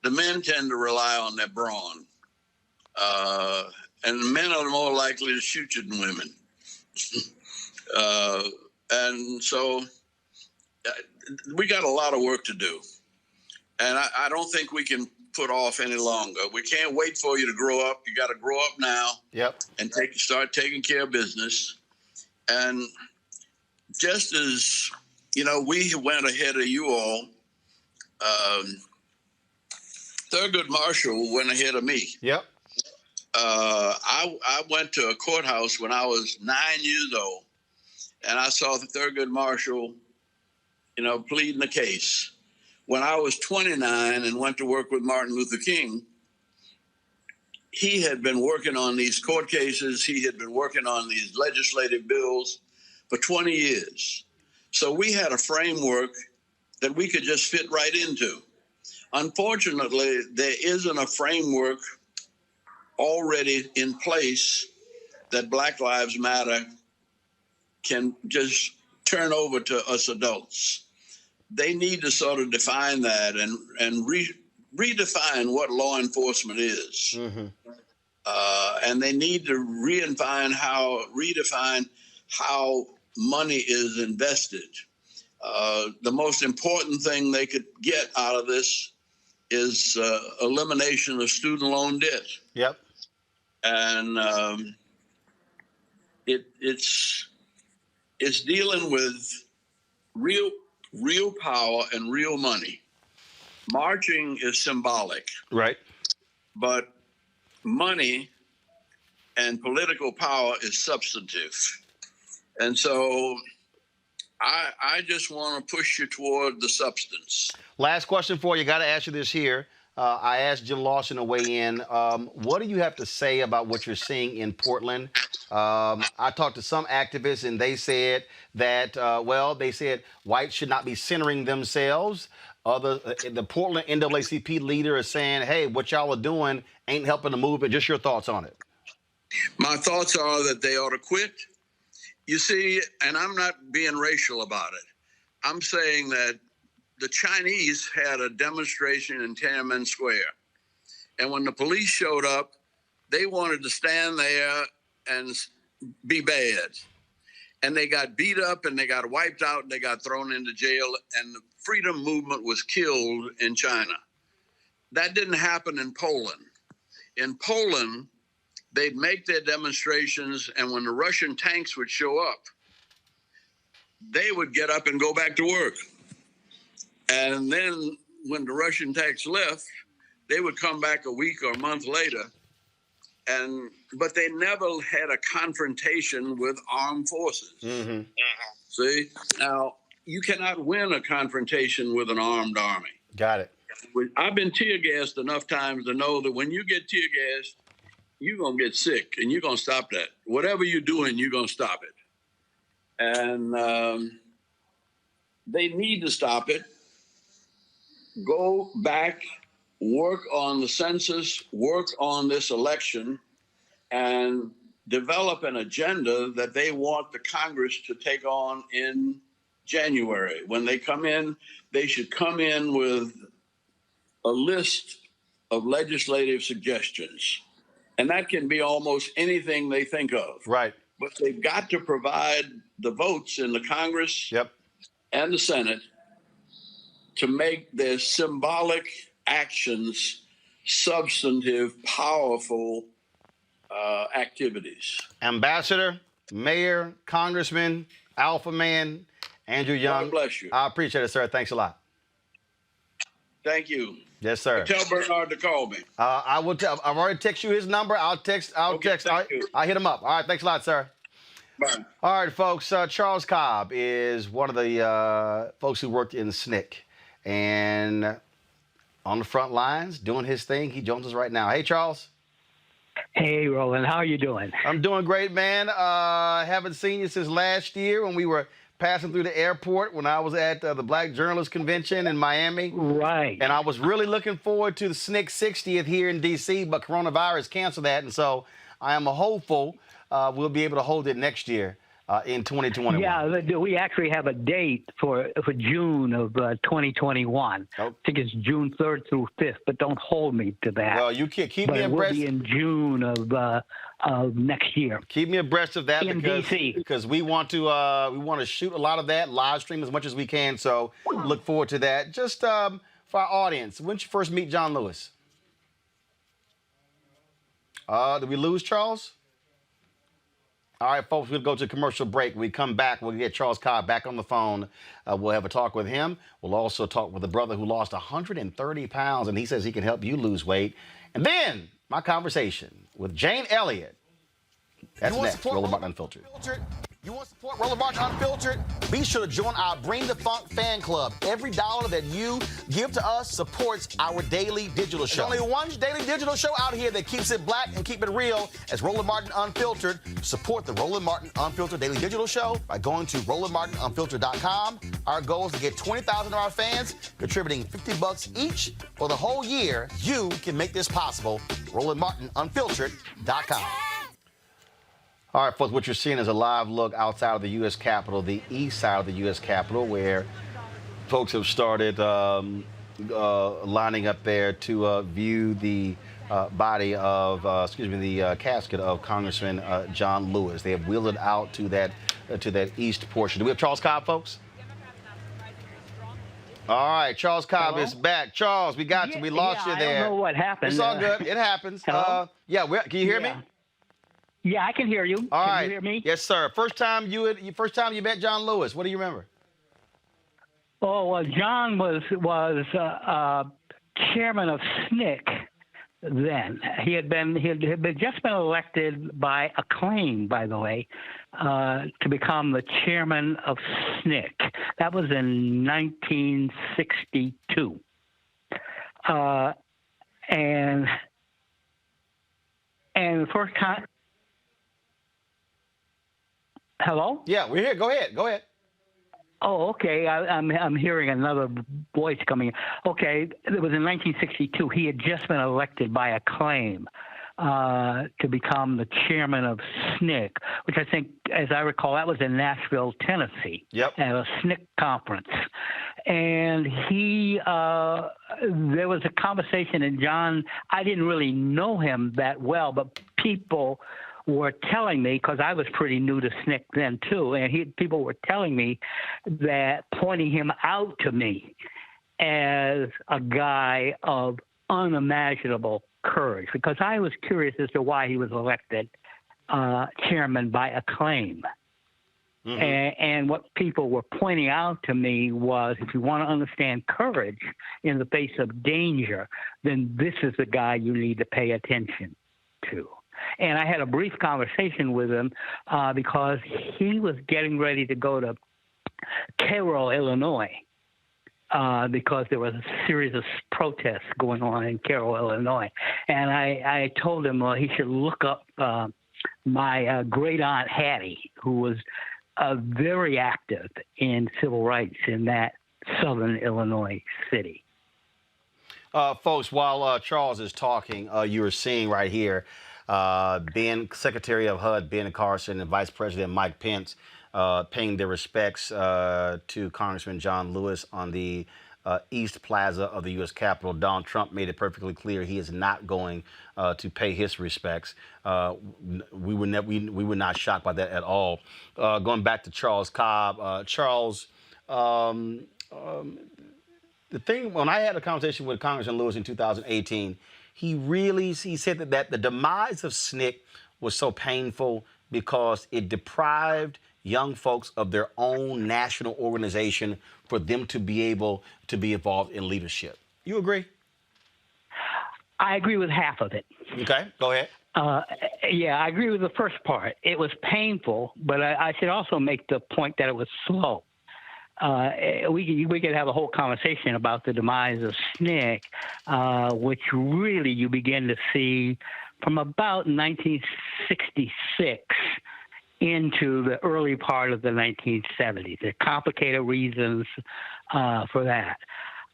The men tend to rely on their brawn. And the men are more likely to shoot you than women. And so we got a lot of work to do. And I don't think we can put off any longer. We can't wait for you to grow up. You got to grow up now. Yep. And start taking care of business. And just as, we went ahead of you all, Thurgood Marshall went ahead of me. Yep. I went to a courthouse when I was 9 years old, and I saw Thurgood Marshall, pleading the case. When I was 29 and went to work with Martin Luther King, he had been working on these court cases. He had been working on these legislative bills for 20 years. So we had a framework that we could just fit right into. Unfortunately, there isn't a framework already in place that Black Lives Matter can just turn over to us adults. They need to sort of define that and redefine what law enforcement is. Mm-hmm. And they need to redefine how money is invested. The most important thing they could get out of this is elimination of student loan debt. Yep. And it's dealing with real power and real money. Marching is symbolic. Right. But money and political power is substantive. And so I just want to push you toward the substance. Last question for you. Got to ask you this here. I asked Jim Lawson to weigh in. What do you have to say about what you're seeing in Portland? I talked to some activists, and they said that, they said whites should not be centering themselves. The Portland NAACP leader is saying, hey, what y'all are doing ain't helping the movement. Just your thoughts on it. My thoughts are that they ought to quit. You see, and I'm not being racial about it. I'm saying that the Chinese had a demonstration in Tiananmen Square. And when the police showed up, they wanted to stand there and be bad. And they got beat up and they got wiped out and they got thrown into jail, and the freedom movement was killed in China. That didn't happen in Poland. In Poland, they'd make their demonstrations, and when the Russian tanks would show up, they would get up and go back to work. And then when the Russian tanks left, they would come back a week or a month later. But they never had a confrontation with armed forces. Mm-hmm. See? Now, you cannot win a confrontation with an armed army. Got it. I've been tear gassed enough times to know that when you get tear gassed, you're going to get sick, and you're going to stop that. Whatever you're doing, you're going to stop it. And they need to stop it. Go back, work on the census, work on this election, and develop an agenda that they want the Congress to take on in January. When they come in, they should come in with a list of legislative suggestions. And that can be almost anything they think of. Right. But they've got to provide the votes in the Congress yep. and the Senate to make their symbolic actions substantive, powerful activities. Ambassador, Mayor, Congressman, Alpha Man, Andrew Young. God bless you. I appreciate it, sir. Thanks a lot. Thank you. Yes, sir. Tell Bernard to call me. I will tell. I've already texted you his number. I'll text. Okay, thank you. I'll hit him up. All right. Thanks a lot, sir. Bye. All right, folks. Charles Cobb is one of the folks who worked in SNCC and on the front lines doing his thing. He joins us right now. Hey, Charles. Hey, Roland. How are you doing? I'm doing great, man. Haven't seen you since last year when we were passing through the airport when I was at the Black Journalist Convention in Miami. Right. And I was really looking forward to the SNCC 60th here in D.C., but coronavirus canceled that. And so I am hopeful we'll be able to hold it next year in 2021. Yeah, we actually have a date for June of 2021. Oh. I think it's June 3rd through 5th, but don't hold me to that. Well, you keep but me it will abreast. be in June of next year. Keep me abreast of that In DC. because we want to shoot a lot of that, live stream as much as we can. So look forward to that. Just for our audience, when did you first meet John Lewis? Did we lose Charles? All right, folks, we'll go to a commercial break. When we come back, we'll get Charles Cobb back on the phone. We'll have a talk with him. We'll also talk with a brother who lost 130 pounds, and he says he can help you lose weight. And then my conversation with Jane Elliott. That's next. Roland Martin Unfiltered. You want to support Roland Martin Unfiltered? Be sure to join our Bring the Funk fan club. Every dollar that you give to us supports our daily digital show. There's only one daily digital show out here that keeps it black and keep it real as Roland Martin Unfiltered. Support the Roland Martin Unfiltered daily digital show by going to RolandMartinUnfiltered.com. Our goal is to get 20,000 of our fans contributing $50 each for the whole year. You can make this possible. RolandMartinUnfiltered.com. All right, folks, what you're seeing is a live look outside of the U.S. Capitol, the east side of the U.S. Capitol, where folks have started lining up there to view the body of, the casket of Congressman John Lewis. They have wheeled it out to that east portion. Do we have Charles Cobb, folks? All right, Charles Cobb is back. Charles, we got you. We lost you there. I don't know what happened. It's all good. It happens. Hello? Can you hear me? Yeah, I can hear you. All right. Can you hear me? Yes, sir. First time you met John Lewis. What do you remember? Oh, well, John was chairman of SNCC then. He had just been elected by acclaim, by the way, to become the chairman of SNCC. That was in 1962. And the first time. Hello? Yeah, we're here. Go ahead. Oh, okay. I'm hearing another voice coming. Okay, it was in 1962. He had just been elected by acclaim to become the chairman of SNCC, which I think, as I recall, that was in Nashville, Tennessee, Yep. at a SNCC conference. And there was a conversation, and John, I didn't really know him that well, but people were telling me, because I was pretty new to SNCC then too, and people were telling me that, pointing him out to me as a guy of unimaginable courage, because I was curious as to why he was elected chairman by acclaim. Mm-hmm. And what people were pointing out to me was, if you want to understand courage in the face of danger, then this is the guy you need to pay attention to. And I had a brief conversation with him because he was getting ready to go to Cairo, Illinois, because there was a series of protests going on in Cairo, Illinois. And I told him he should look up my great aunt Hattie, who was very active in civil rights in that southern Illinois city. Folks, while Charles is talking, you are seeing right here Secretary of HUD Ben Carson and Vice President Mike Pence paying their respects to Congressman John Lewis on the East Plaza of the U.S. Capitol. Donald Trump made it perfectly clear he is not going to pay his respects. We were not shocked by that at all. Going back to Charles Cobb, Charles, the thing, when I had a conversation with Congressman Lewis in 2018, he said that the demise of SNCC was so painful because it deprived young folks of their own national organization for them to be able to be involved in leadership. You agree? I agree with half of it. Okay, go ahead. Yeah, I agree with the first part. It was painful, but I should also make the point that it was slow. We could have a whole conversation about the demise of SNCC, which really you begin to see from about 1966 into the early part of the 1970s. There are complicated reasons for that.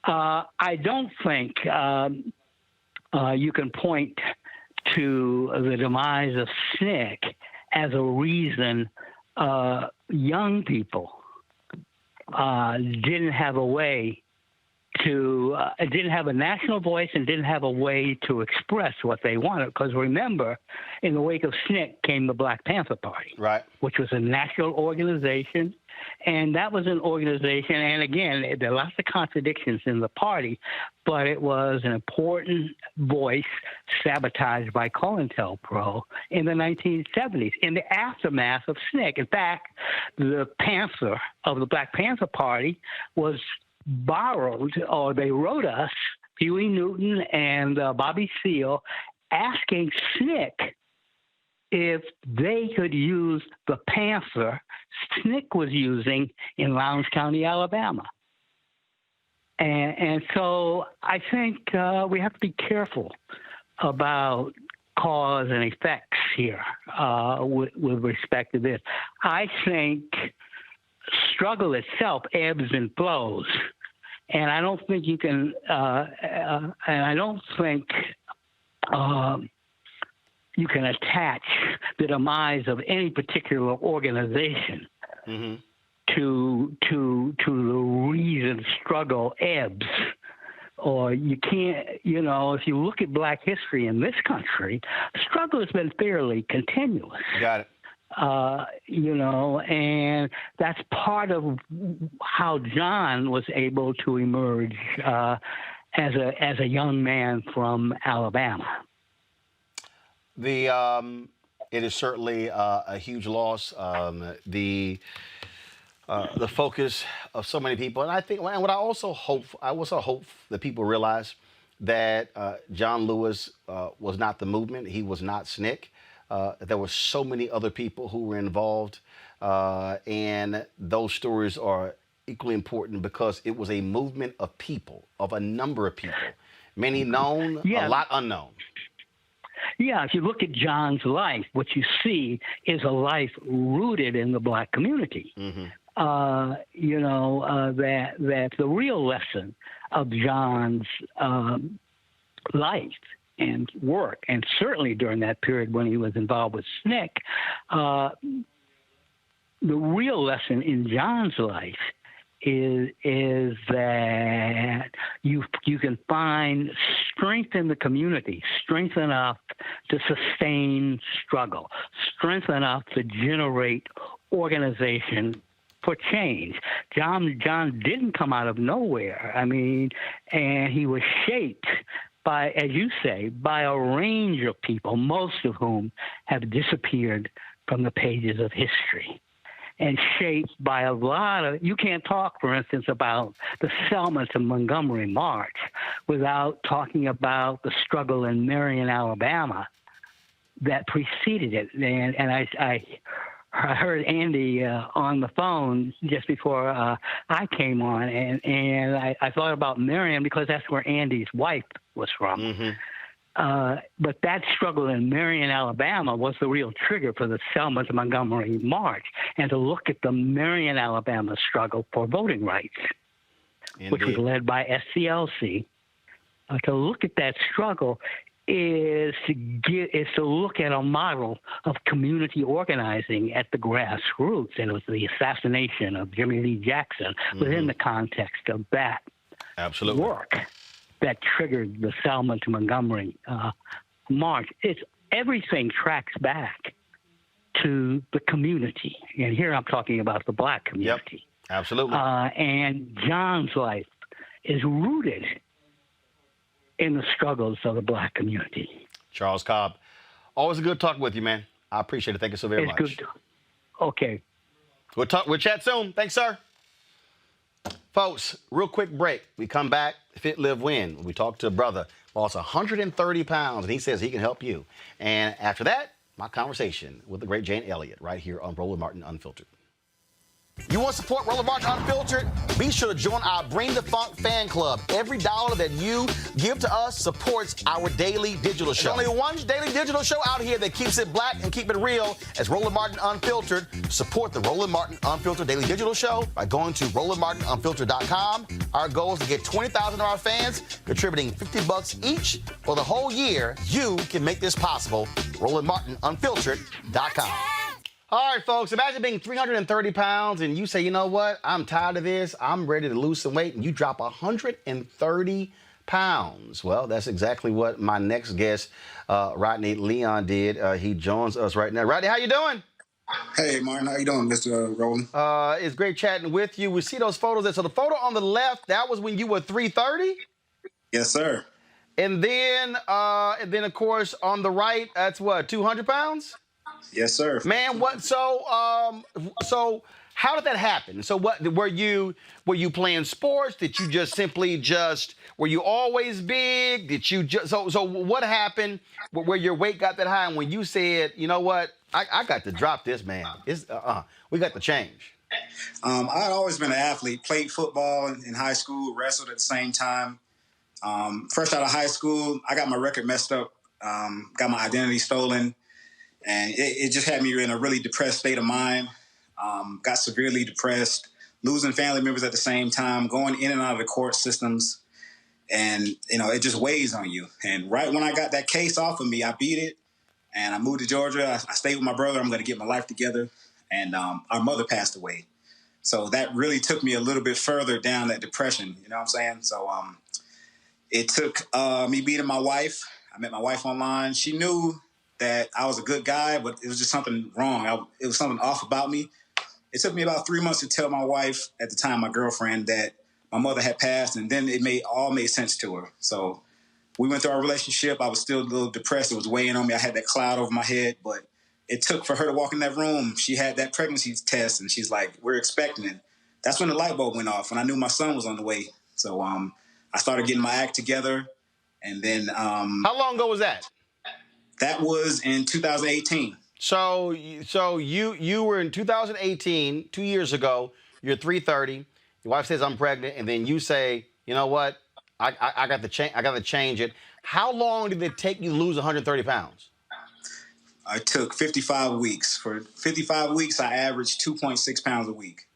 I don't think you can point to the demise of SNCC as a reason young people didn't have a way to, didn't have a national voice and didn't have a way to express what they wanted. Because remember, in the wake of SNCC came the Black Panther Party, Right. which was a national organization. And that was an organization, and again, there are lots of contradictions in the party, but it was an important voice sabotaged by COINTELPRO in the 1970s, in the aftermath of SNCC. In fact, the Panther of the Black Panther Party was borrowed, or they wrote us, Huey Newton and Bobby Seale, asking SNCC if they could use the Panther SNCC was using in Lowndes County, Alabama. And so I think we have to be careful about cause and effects here with respect to this. I think struggle itself ebbs and flows. And I don't think you can, and I don't think you can attach the demise of any particular organization to the reason struggle ebbs. Or you can't, if you look at Black history in this country, struggle has been fairly continuous. Got it. And that's part of how John was able to emerge as a young man from Alabama. It is certainly a huge loss. The focus of so many people, and I think, and what I also hope that people realize that John Lewis was not the movement. He was not SNCC. There were so many other people who were involved, and those stories are equally important because it was a movement of people, of a number of people, many known, a lot unknown. Yeah, if you look at John's life, what you see is a life rooted in the Black community. That the real lesson of John's life and work, and certainly during that period when he was involved with SNCC, the real lesson in John's life is that you can find strength in the community, strength enough to sustain struggle, strength enough to generate organization for change. John didn't come out of nowhere. And he was shaped by, as you say, by a range of people, most of whom have disappeared from the pages of history, and shaped by a lot of, you can't talk, for instance, about the Selma to Montgomery March without talking about the struggle in Marion, Alabama that preceded it. And I heard Andy on the phone just before I came on, and I thought about Marion because that's where Andy's wife was from. But that struggle in Marion, Alabama was the real trigger for the Selma to Montgomery March, and to look at the Marion, Alabama struggle for voting rights, which was led by SCLC. To look at that struggle is to look at a model of community organizing at the grassroots, and it was the assassination of Jimmy Lee Jackson within the context of that work that triggered the Selma to Montgomery March. Everything tracks back to the community, and here I'm talking about the Black community. Yep, absolutely. And John's life is rooted in the struggles of the black community. Charles Cobb, always a good talking with you, man. I appreciate it. Thank you so very much. Good. Okay. We'll chat soon. Thanks, sir. Folks, real quick break. We come back, Fit, Live, Win. We talk to a brother, lost 130 pounds, and he says he can help you. And after that, my conversation with the great Jane Elliott right here on Roland Martin Unfiltered. You want to support Roland Martin Unfiltered? Be sure to join our Bring the Funk fan club. Every dollar that you give to us supports our daily digital show. There's only one daily digital show out here that keeps it black and keep it real as Roland Martin Unfiltered. Support the Roland Martin Unfiltered daily digital show by going to RolandMartinUnfiltered.com. Our goal is to get 20,000 of our fans contributing $50 each for the whole year. You can make this possible. RolandMartinUnfiltered.com. All right, folks, imagine being 330 pounds and you say, you know what, I'm tired of this, I'm ready to lose some weight, and you drop 130 pounds. Well, that's exactly what my next guest, Rodney Lenon, did. He joins us right now. Rodney, how you doing? Hey, Martin, how you doing, Mr. Roland? It's great chatting with you. We see those photos there. So the photo on the left, that was when you were 330? Yes, sir. And then, of course, on the right, that's what, 200 pounds? Yes, sir. Man, what? So how did that happen? So what? Were you playing sports? Did you just simply were you always big? Did you just so what happened where your weight got that high? And when you said, you know what, I got to drop this, man. It's we got to change. I'd always been an athlete. Played football in high school. Wrestled at the same time. Fresh out of high school, I got my record messed up. Got my identity stolen. And it just had me in a really depressed state of mind. Got severely depressed, losing family members at the same time, going in and out of the court systems. And, it just weighs on you. And right when I got that case off of me, I beat it. And I moved to Georgia. I stayed with my brother. I'm going to get my life together. And our mother passed away. So that really took me a little bit further down that depression. You know what I'm saying? So it took me beating my wife. I met my wife online. She knew that I was a good guy, but it was just something wrong. It was something off about me. It took me about 3 months to tell my wife, at the time my girlfriend, that my mother had passed, and then it all made sense to her. So we went through our relationship. I was still a little depressed. It was weighing on me. I had that cloud over my head, but it took for her to walk in that room. She had that pregnancy test, and she's like, we're expecting it. That's when the light bulb went off, and I knew my son was on the way. So I started getting my act together, and then... How long ago was that? That was in 2018. So you were in 2018, 2 years ago. You're 330. Your wife says I'm pregnant, and then you say, you know what? I got to change. I got to change it. How long did it take you to lose 130 pounds? It took 55 weeks. For 55 weeks, I averaged 2.6 pounds a week.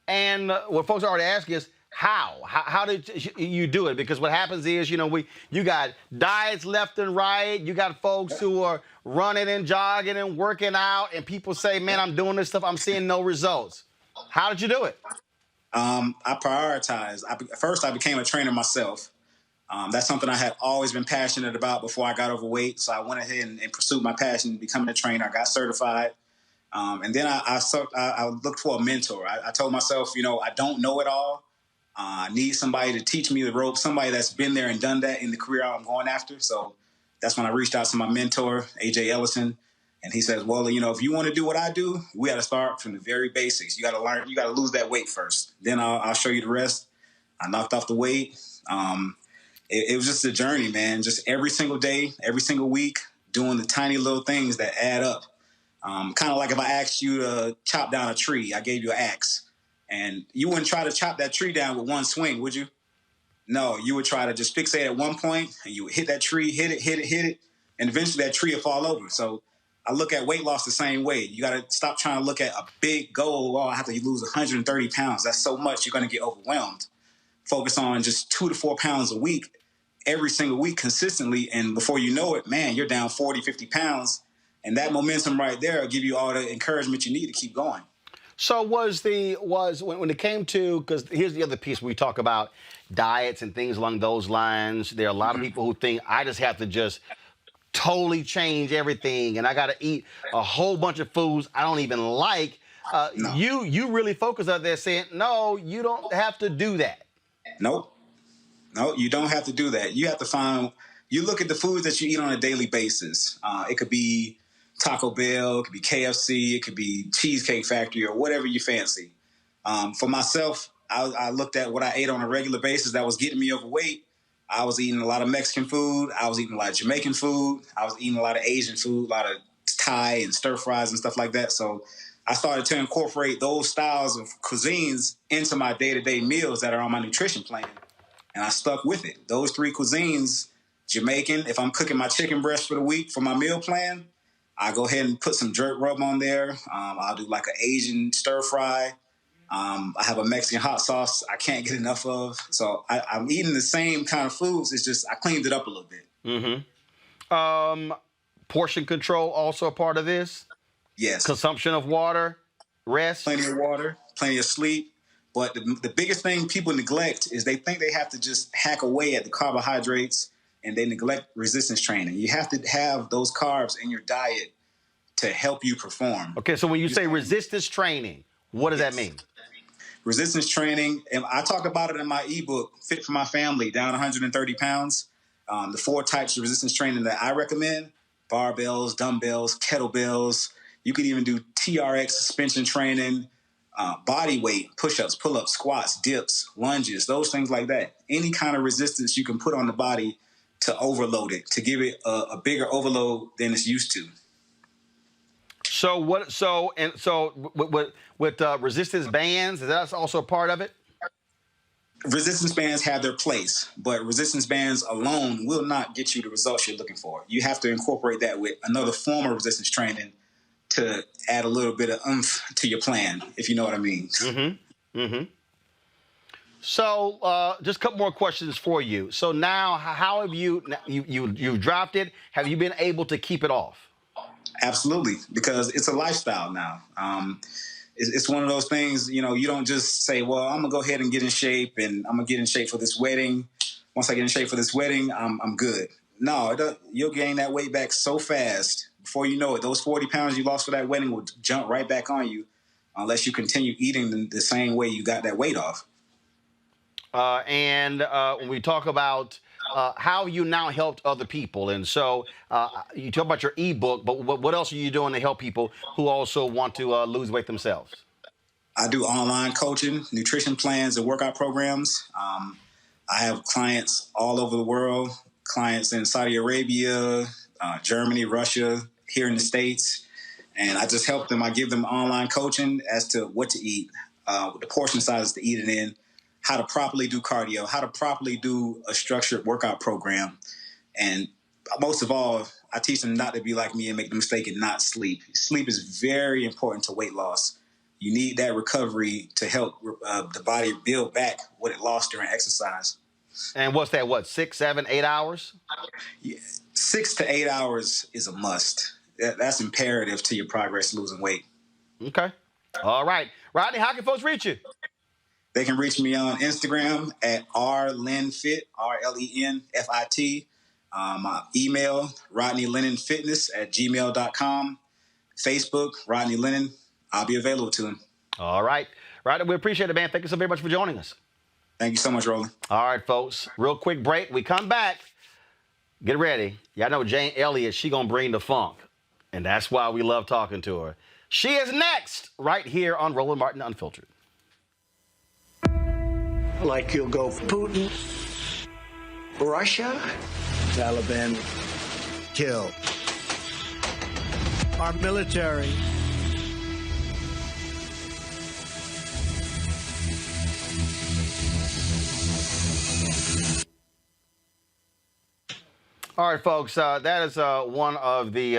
And what folks are already asking is, how did you do it? Because what happens is, you got diets left and right. You got folks who are running and jogging and working out, and people say, man, I'm doing this stuff, I'm seeing no results. How did you do it? I prioritized. First, I became a trainer myself. That's something I had always been passionate about before I got overweight. So I went ahead and pursued my passion, becoming a trainer. I got certified. And then I looked for a mentor. I told myself, I don't know it all. I need somebody to teach me the ropes, somebody that's been there and done that in the career I'm going after. So that's when I reached out to my mentor, A.J. Ellison. And he says, well, if you want to do what I do, we got to start from the very basics. You got to learn. You got to lose that weight first. Then I'll show you the rest. I knocked off the weight. It was just a journey, man. Just every single day, every single week, doing the tiny little things that add up. Kind of like if I asked you to chop down a tree, I gave you an axe. And you wouldn't try to chop that tree down with one swing, would you? No, you would try to just fixate at one point, and you would hit that tree, hit it, and eventually that tree will fall over. So I look at weight loss the same way. You got to stop trying to look at a big goal. Oh, I have to lose 130 pounds. That's so much. You're going to get overwhelmed. Focus on just 2 to 4 pounds a week, every single week consistently. And before you know it, man, you're down 40, 50 pounds. And that momentum right there will give you all the encouragement you need to keep going. So when it came to, because here's the other piece, we talk about diets and things along those lines. There are a lot of people who think I just have to just totally change everything and I got to eat a whole bunch of foods I don't even like. No. You really focus on that saying, no, you don't have to do that. Nope. No, you don't have to do that. You have to you look at the foods that you eat on a daily basis. It could be Taco Bell, it could be KFC, it could be Cheesecake Factory, or whatever you fancy. For myself, I looked at what I ate on a regular basis that was getting me overweight. I was eating a lot of Mexican food. I was eating a lot of Jamaican food. I was eating a lot of Asian food, a lot of Thai and stir fries and stuff like that. So I started to incorporate those styles of cuisines into my day-to-day meals that are on my nutrition plan. And I stuck with it. Those three cuisines, Jamaican, if I'm cooking my chicken breast for the week for my meal plan, I go ahead and put some jerk rub on there. I'll do like an Asian stir fry. I have a Mexican hot sauce I can't get enough of. So I'm eating the same kind of foods. It's just I cleaned it up a little bit. Portion control also a part of this? Yes. Consumption of water, rest? Plenty of water, plenty of sleep. But the biggest thing people neglect is they think they have to just hack away at the carbohydrates, and they neglect resistance training. You have to have those carbs in your diet to help you perform. Okay, so when you say resistance training, what does that mean? Resistance training, and I talk about it in my ebook, Fit for My Family, Down 130 Pounds. The 4 types of resistance training that I recommend: barbells, dumbbells, kettlebells. You can even do TRX suspension training, body weight, push-ups, pull-ups, squats, dips, lunges, those things like that. Any kind of resistance you can put on the body to overload it, to give it a bigger overload than it's used to. So with resistance bands, is that also a part of it? Resistance bands have their place, but resistance bands alone will not get you the results you're looking for. You have to incorporate that with another form of resistance training to add a little bit of oomph to your plan, if you know what I mean. So just a couple more questions for you. So now, how have you've dropped it? Have you been able to keep it off? Absolutely, because it's a lifestyle now. It's one of those things, you don't just say, well, I'm going to go ahead and get in shape, and I'm going to get in shape for this wedding. Once I get in shape for this wedding, I'm good. No, you'll gain that weight back so fast. Before you know it, those 40 pounds you lost for that wedding will jump right back on you unless you continue eating the same way you got that weight off. And when we talk about how you now helped other people, and so you talk about your ebook, but what else are you doing to help people who also want to lose weight themselves? I do online coaching, nutrition plans, and workout programs. I have clients all over the world, clients in Saudi Arabia, Germany, Russia, here in the States. And I just help them. I give them online coaching as to what to eat, the portion sizes to eat it in, how to properly do cardio, how to properly do a structured workout program. And most of all, I teach them not to be like me and make the mistake and not sleep. Sleep is very important to weight loss. You need that recovery to help the body build back what it lost during exercise. And what's that, 6, 7, 8 hours? Yeah, 6 to 8 hours is a must. That's imperative to your progress losing weight. Okay. All right. Rodney, how can folks reach you? They can reach me on Instagram at rlenfit, RLENFIT. My email, rodneylennonfitness@gmail.com. Facebook, Rodney Lenon. I'll be available to him. All right. Rodney, we appreciate it, man. Thank you so very much for joining us. Thank you so much, Roland. All right, folks. Real quick break. We come back. Get ready. Y'all know Jane Elliott, she going to bring the funk. And that's why we love talking to her. She is next right here on Roland Martin Unfiltered. Like you'll go Putin, Russia, Taliban, kill our military. All right, folks, that is one of the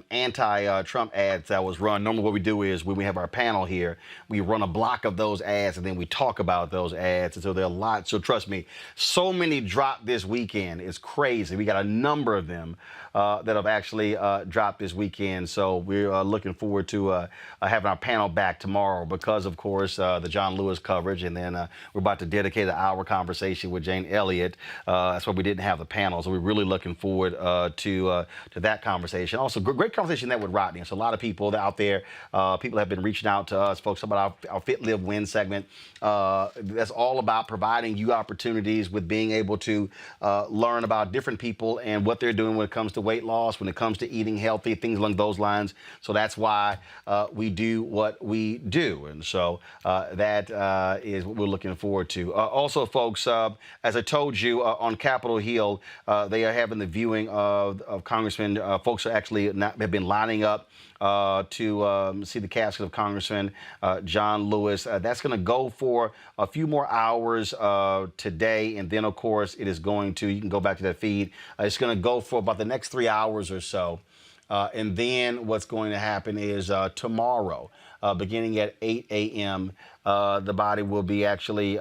anti-Trump ads that was run. Normally what we do is when we have our panel here, we run a block of those ads and then we talk about those ads. And so there are a lot. So trust me, so many dropped this weekend. It's crazy. We got a number of them that have actually dropped this weekend. So we're looking forward to having our panel back tomorrow because, of course, the John Lewis coverage. And then we're about to dedicate an hour conversation with Jane Elliott. That's why we didn't have the panel. So So we're really looking forward to that conversation. Also, great conversation there with Rodney. So a lot of people out there, people have been reaching out to us, folks, about our Fit, Live, Win segment. That's all about providing you opportunities with being able to learn about different people and what they're doing when it comes to weight loss, when it comes to eating healthy, things along those lines. So that's why we do what we do. And so that is what we're looking forward to. Also, folks, as I told you, on Capitol Hill, they are having the viewing of Congressman. Folks are actually have been lining up to see the casket of Congressman John Lewis. That's going to go for a few more hours today. And then, of course, it is going to, you can go back to that feed. It's going to go for about the next 3 hours or so. And then what's going to happen is tomorrow, beginning at 8 a.m., the body will be actually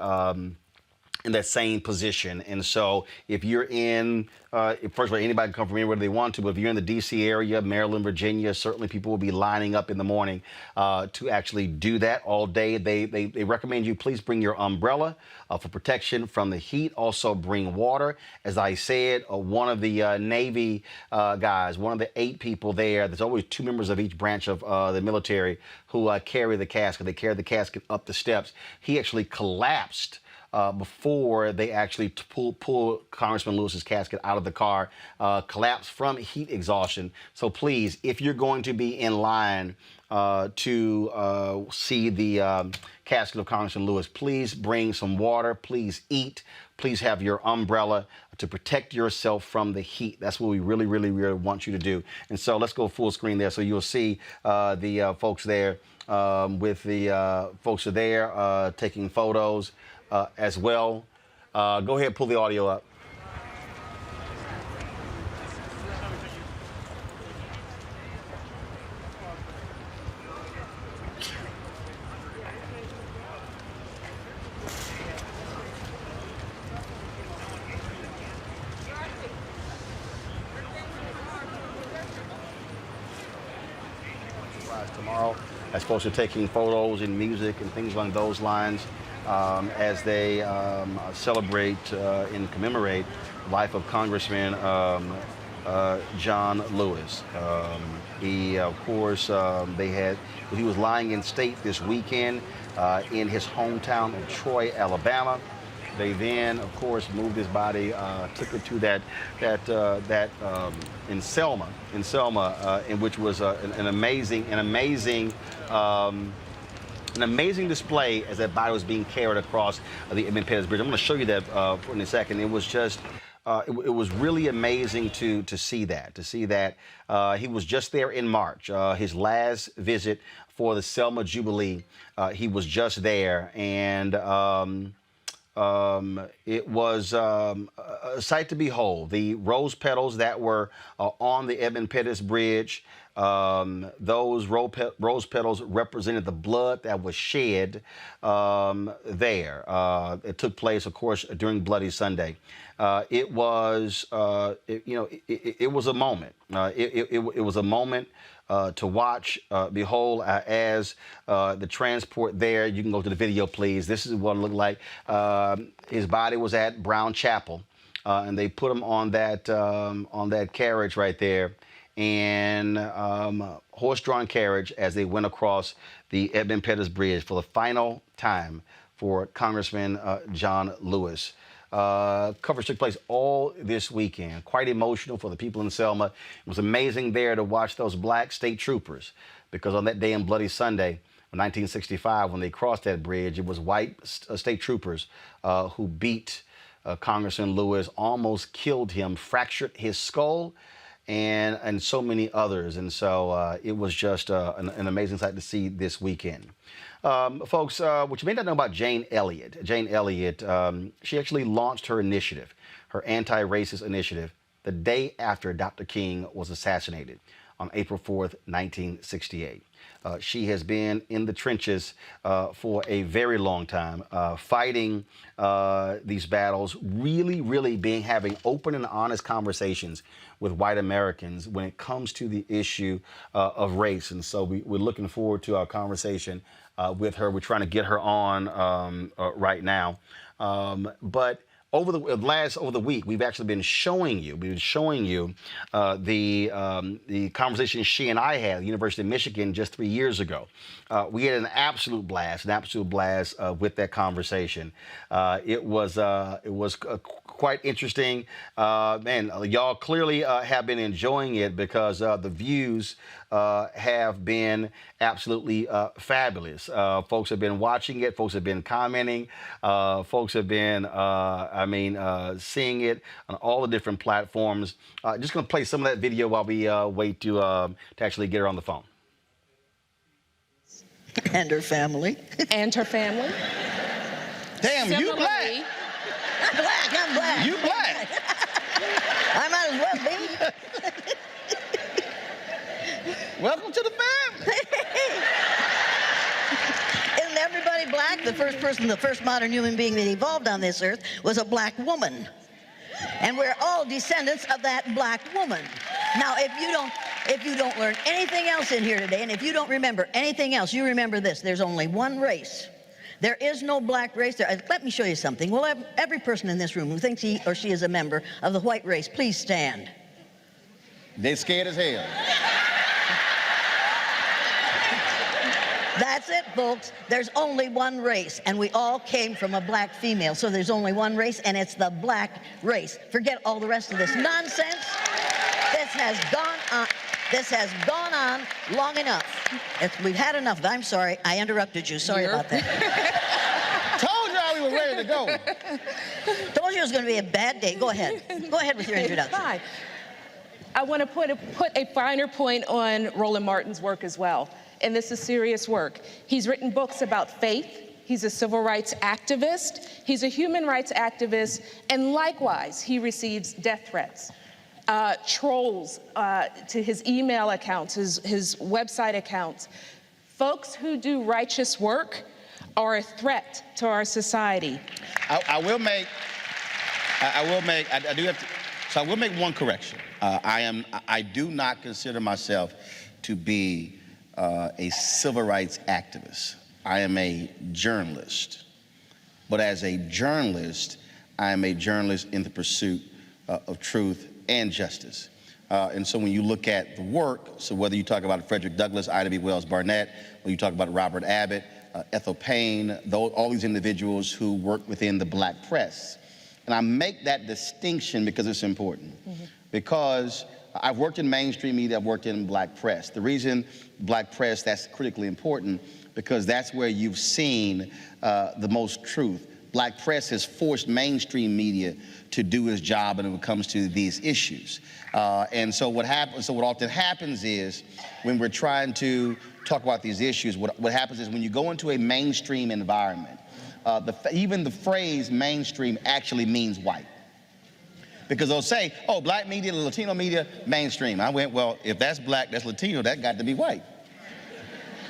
in that same position. And so if you're in, first of all, anybody can come from anywhere they want to, but if you're in the D.C. area, Maryland, Virginia, certainly people will be lining up in the morning to actually do that all day. They recommend you please bring your umbrella for protection from the heat. Also bring water. As I said, one of the Navy guys, one of the 8 people there, there's always 2 members of each branch of the military who carry the casket. They carry the casket up the steps. He actually collapsed before they actually pull Congressman Lewis's casket out of the car, collapsed from heat exhaustion. So please, if you're going to be in line to see the casket of Congressman Lewis, please bring some water, please eat, please have your umbrella to protect yourself from the heat. That's what we really, really, really want you to do. And so let's go full screen there so you'll see the folks there with the folks are there taking photos. As well. Go ahead and pull the audio up. Tomorrow, as folks are taking photos and music and things along those lines. As they celebrate and commemorate the life of Congressman John Lewis. He, of course, he was lying in state this weekend in his hometown of Troy, Alabama. They then, of course, moved his body, took it to that in Selma, in which was an amazing display as that body was being carried across the Edmund Pettus Bridge. I'm going to show you that in a second. It was just, it was really amazing to see that. He was just there in March, his last visit for the Selma Jubilee. He was just there, and it was a sight to behold. The rose petals that were on the Edmund Pettus Bridge, those rose petals represented the blood that was shed there. It took place, of course, during Bloody Sunday. It was, it was a moment. It was a moment to watch, behold, as the transport there. You can go to the video, please. This is what it looked like. His body was at Brown Chapel, and they put him on that carriage right there, and horse-drawn carriage as they went across the Edmund Pettus Bridge for the final time for Congressman John Lewis. Coverage took place all this weekend. Quite emotional for the people in Selma. It was amazing there to watch those black state troopers, because on that day in Bloody Sunday, 1965, when they crossed that bridge, it was white state troopers who beat Congressman Lewis, almost killed him, fractured his skull, and so many others. And so it was just an amazing sight to see this weekend. Folks, what you may not know about Jane Elliott. Jane Elliott, she actually launched her initiative, her anti-racist initiative, the day after Dr. King was assassinated on April 4th, 1968. She has been in the trenches for a very long time, fighting these battles, really having open and honest conversations with white Americans when it comes to the issue of race. And so we're looking forward to our conversation with her. We're trying to get her on right now. But over the week, we've actually been showing you. The conversation she and I had at the University of Michigan just 3 years ago. We had an absolute blast with that conversation. It was quite interesting. Man, y'all clearly have been enjoying it because the views have been absolutely fabulous. Folks have been watching it. Folks have been commenting. Folks have been, seeing it on all the different platforms. Just going to play some of that video while we wait to actually get her on the phone. And her family. And her family. Damn, you black. I'm black. You black. I might as well be. Welcome to the family. Isn't everybody black? The first modern human being that evolved on this earth was a black woman. And we're all descendants of that black woman. Now, if you don't learn anything else in here today, and if you don't remember anything else, you remember this: there's only one race. There is no black race. Let me show you something. Well, every person in this room who thinks he or she is a member of the white race, please stand. They scared as hell. That's it, folks. There's only one race, and we all came from a black female. So there's only one race, and it's the black race. Forget all the rest of this nonsense. This has gone on long enough. We've had enough. I'm sorry. I interrupted you. Sorry about that. Told y'all we were ready to go. Told you it was going to be a bad day. Go ahead. Go ahead with your introduction. Hi. I want to put a finer point on Roland Martin's work as well. And this is serious work. He's written books about faith. He's a civil rights activist. He's a human rights activist. And likewise, he receives death threats, trolls to his email accounts, his website accounts. Folks who do righteous work are a threat to our society. I will make one correction. I do not consider myself to be a civil rights activist. I am a journalist. But as a journalist, I am a journalist in the pursuit of truth and justice. And so when you look at the work, so whether you talk about Frederick Douglass, Ida B. Wells Barnett, when you talk about Robert Abbott, Ethel Payne, all these individuals who work within the black press. And I make that distinction because it's important. Mm-hmm. Because I've worked in mainstream media, I've worked in black press. The reason black press, that's critically important, because that's where you've seen the most truth. Black press has forced mainstream media to do its job when it comes to these issues. And so what often happens is when we're trying to talk about these issues, what happens is when you go into a mainstream environment, even the phrase mainstream actually means white. Because they'll say, oh, black media, Latino media, mainstream. I went, well, if that's black, that's Latino, that got to be white.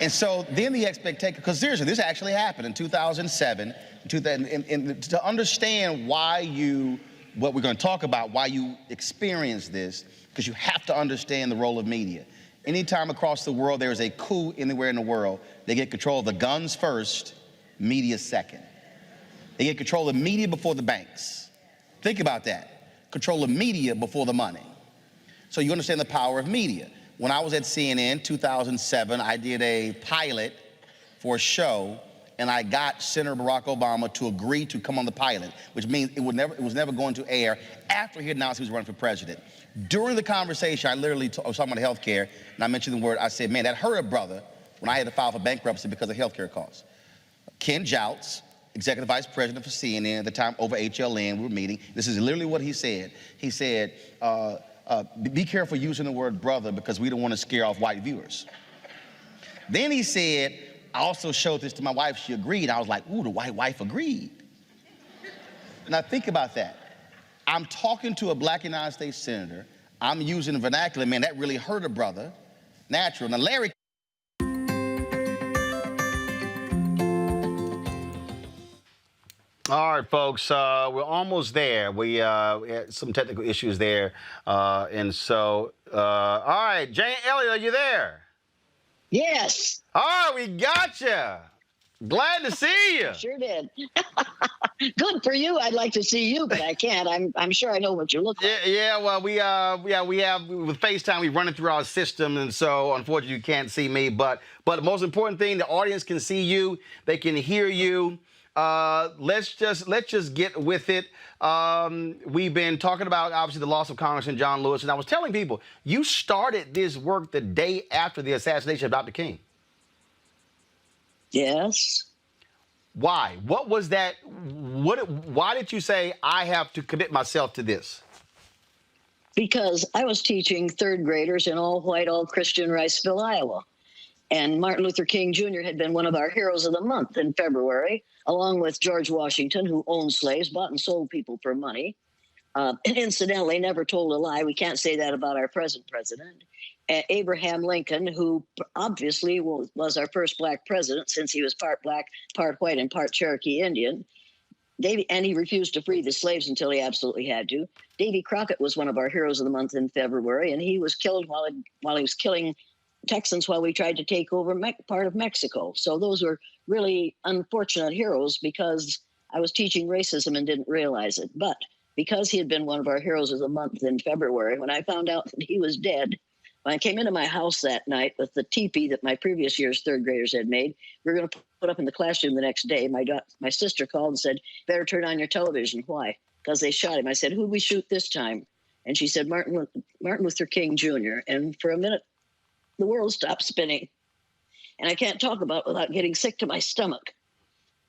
And so then the expectation, because seriously, this actually happened in 2007, and to understand what we're going to talk about, why you experience this, because you have to understand the role of media. Anytime across the world there is a coup anywhere in the world, they get control of the guns first, media second. They get control of media before the banks. Think about that. Control of media before the money. So you understand the power of media. When I was at CNN 2007, I did a pilot for a show, and I got Senator Barack Obama to agree to come on the pilot, which means it was never going to air after he announced he was running for president. During the conversation, I was talking about health care, and I mentioned the word, I said, man, that hurt a brother when I had to file for bankruptcy because of health care costs. Ken Jouts, Executive Vice President for CNN at the time, over HLN, we were meeting. This is literally what he said. He said, be careful using the word brother because we don't want to scare off white viewers. Then he said, I also showed this to my wife, she agreed. I was like, ooh, the white wife agreed. Now think about that. I'm talking to a black United States senator. I'm using the vernacular, man, that really hurt a brother. Natural. Now Larry. All right, folks, we're almost there. We had some technical issues there. All right, Jane Elliott, are you there? Yes. All right, we got you. Glad to see you. Sure did. Good for you. I'd like to see you, but I can't. I'm sure I know what you look like. Yeah. Well, we have with FaceTime. We run it through our system, and so unfortunately you can't see me. But the most important thing, the audience can see you. They can hear you. Let's just get with it. We've been talking about obviously the loss of Congressman John Lewis, and I was telling people you started this work the day after the assassination of Dr. King. Yes. Why? What was that? Why did you say I have to commit myself to this? Because I was teaching third graders in all white, all Christian Riceville, Iowa. And Martin Luther King Jr. had been one of our heroes of the month in February, along with George Washington, who owned slaves, bought and sold people for money. And incidentally, never told a lie. We can't say that about our present president. Abraham Lincoln, who obviously was our first black president since he was part black, part white, and part Cherokee Indian. And he refused to free the slaves until he absolutely had to. Davy Crockett was one of our heroes of the month in February, and he was killed while he was killing Texans while we tried to take over part of Mexico. So those were really unfortunate heroes because I was teaching racism and didn't realize it. But because he had been one of our heroes of the month in February, when I found out that he was dead, when I came into my house that night with the teepee that my previous year's third graders had made, we were going to put up in the classroom the next day. My sister called and said, "Better turn on your television." Why? Because they shot him. I said, "Who'd we shoot this time?" And she said, Martin Luther King Jr. And for a minute, the world stopped spinning. And I can't talk about it without getting sick to my stomach.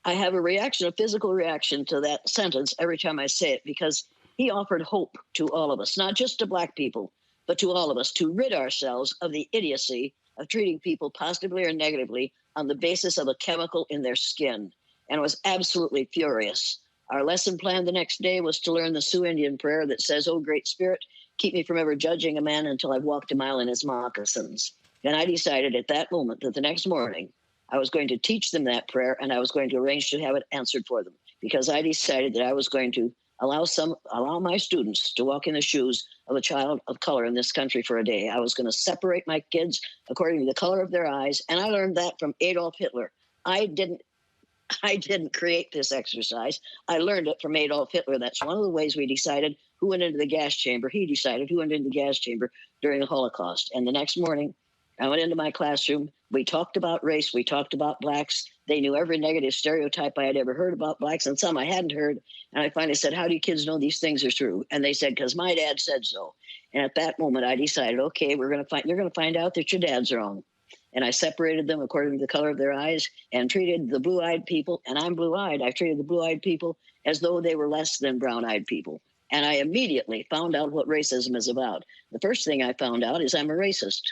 I have a physical reaction to that sentence every time I say it, because he offered hope to all of us, not just to black people, but to all of us, to rid ourselves of the idiocy of treating people positively or negatively on the basis of a chemical in their skin. And I was absolutely furious. Our lesson plan the next day was to learn the Sioux Indian prayer that says, "Oh, Great Spirit, keep me from ever judging a man until I've walked a mile in his moccasins." And I decided at that moment that the next morning I was going to teach them that prayer, and I was going to arrange to have it answered for them, because I decided that I was going to allow my students to walk in the shoes of a child of color in this country for a day. I was going to separate my kids according to the color of their eyes, and I learned that from Adolf Hitler. I didn't create this exercise. I learned it from Adolf Hitler. That's one of the ways we decided who went into the gas chamber. He decided who went into the gas chamber during the Holocaust. And the next morning, I went into my classroom. We talked about race. We talked about blacks. They knew every negative stereotype I had ever heard about blacks, and some I hadn't heard. And I finally said, "How do you kids know these things are true?" And they said, "Because my dad said so." And at that moment, I decided, okay, you're going to find out that your dad's wrong. And I separated them according to the color of their eyes and treated the blue-eyed people, and I'm blue-eyed, I treated the blue-eyed people as though they were less than brown-eyed people. And I immediately found out what racism is about. The first thing I found out is I'm a racist.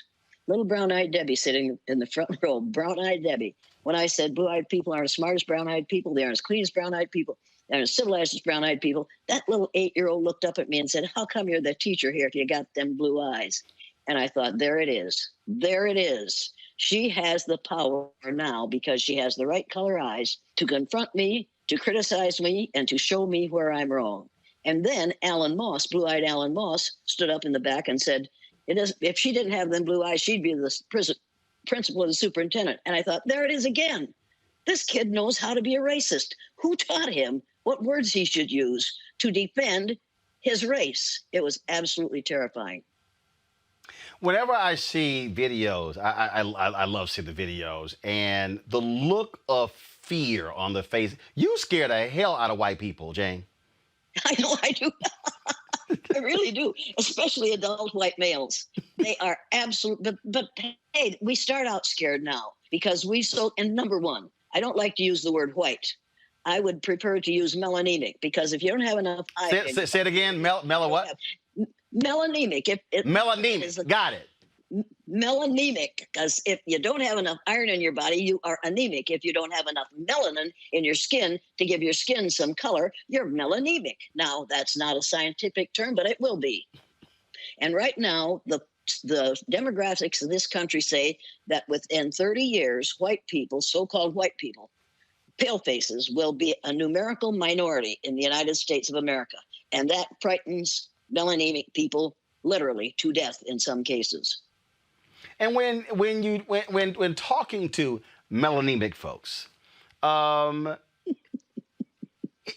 Little brown-eyed Debbie sitting in the front row, brown-eyed Debbie. When I said blue-eyed people aren't as smart as brown-eyed people, they aren't as clean as brown-eyed people, they're as civilized as brown-eyed people, that little 8-year-old looked up at me and said, "How come you're the teacher here if you got them blue eyes?" And I thought, there it is. There it is. She has the power now, because she has the right color eyes, to confront me, to criticize me, and to show me where I'm wrong. And then Alan Moss, blue-eyed Alan Moss, stood up in the back and said, if she didn't have them blue eyes, she'd be the principal or the superintendent. And I thought, there it is again. This kid knows how to be a racist. Who taught him what words he should use to defend his race? It was absolutely terrifying. Whenever I see videos, I love seeing the videos, and the look of fear on the face. You scare the hell out of white people, Jane. I know I do. I really do, especially adult white males. They are absolute. But hey, we start out scared now because and number one, I don't like to use the word white. I would prefer to use melanemic, because if you don't have enough iron. Say it again. Mela what? Melanemic. Melanemic. Got it. Melanemic, because if you don't have enough iron in your body, you are anemic. If you don't have enough melanin in your skin to give your skin some color, you're melanemic. Now, that's not a scientific term, but it will be. And right now, the demographics of this country say that within 30 years, white people, so-called white people, pale faces, will be a numerical minority in the United States of America. And that frightens melanemic people literally to death in some cases. And when talking to melanemic folks, Um,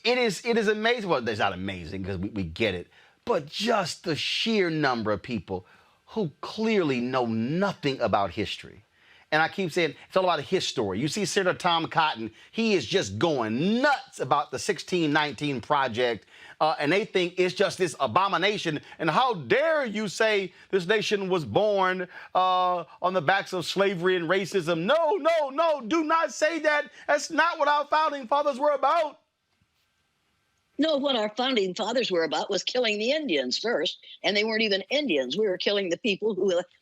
it is amazing. Well, it's not amazing because we get it, but just the sheer number of people who clearly know nothing about history. And I keep saying it's all about his story. You see Senator Tom Cotton, he is just going nuts about the 1619 Project, and they think it's just this abomination. And how dare you say this nation was born on the backs of slavery and racism? No, no, no, do not say that. That's not what our founding fathers were about. No, what our founding fathers were about was killing the Indians first, and they weren't even Indians. We were killing the people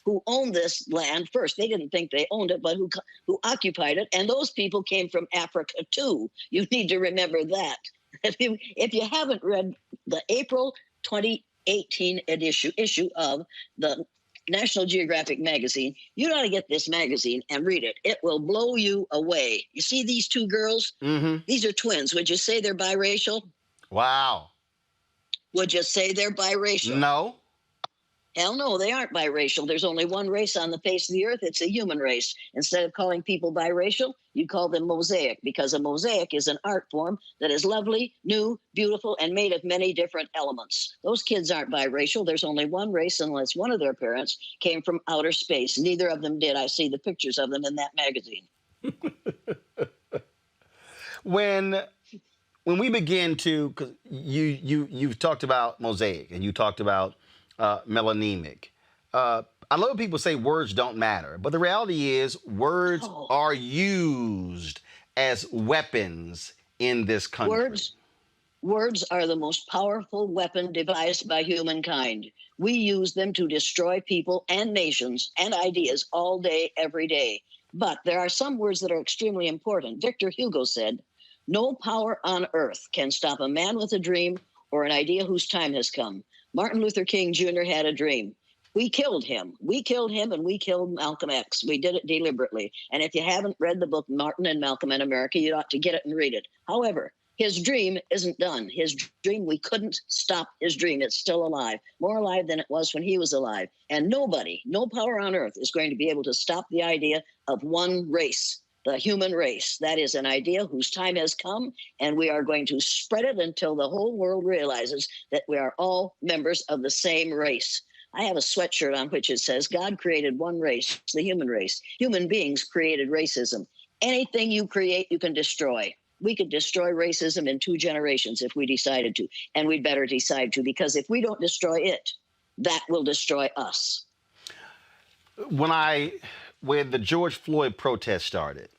who owned this land first. They didn't think they owned it, but who occupied it, and those people came from Africa too. You need to remember that. If you haven't read the April 2018 issue of the National Geographic magazine, you ought to get this magazine and read it. It will blow you away. You see these two girls? Mm-hmm. These are twins. Would you say they're biracial? Wow. Would you say they're biracial? No. Hell no, they aren't biracial. There's only one race on the face of the earth. It's a human race. Instead of calling people biracial, you call them mosaic, because a mosaic is an art form that is lovely, new, beautiful, and made of many different elements. Those kids aren't biracial. There's only one race unless one of their parents came from outer space. Neither of them did. I see the pictures of them in that magazine. When we begin to, because you've talked about mosaic and you talked about melanemic. I love when people say words don't matter, but the reality is words are used as weapons in this country. Words are the most powerful weapon devised by humankind. We use them to destroy people and nations and ideas all day, every day. But there are some words that are extremely important. Victor Hugo said, "No power on earth can stop a man with a dream or an idea whose time has come." Martin Luther King Jr. had a dream. We killed him. We killed him, and we killed Malcolm X. We did it deliberately. And if you haven't read the book Martin and Malcolm in America, you ought to get it and read it. However, his dream isn't done. His dream, we couldn't stop his dream. It's still alive, more alive than it was when he was alive. And nobody, no power on earth is going to be able to stop the idea of one race. The human race. That is an idea whose time has come, and we are going to spread it until the whole world realizes that we are all members of the same race. I have a sweatshirt on which it says, God created one race, the human race. Human beings created racism. Anything you create, you can destroy. We could destroy racism in 2 generations if we decided to, and we'd better decide to, because if we don't destroy it, that will destroy us. When the George Floyd protest started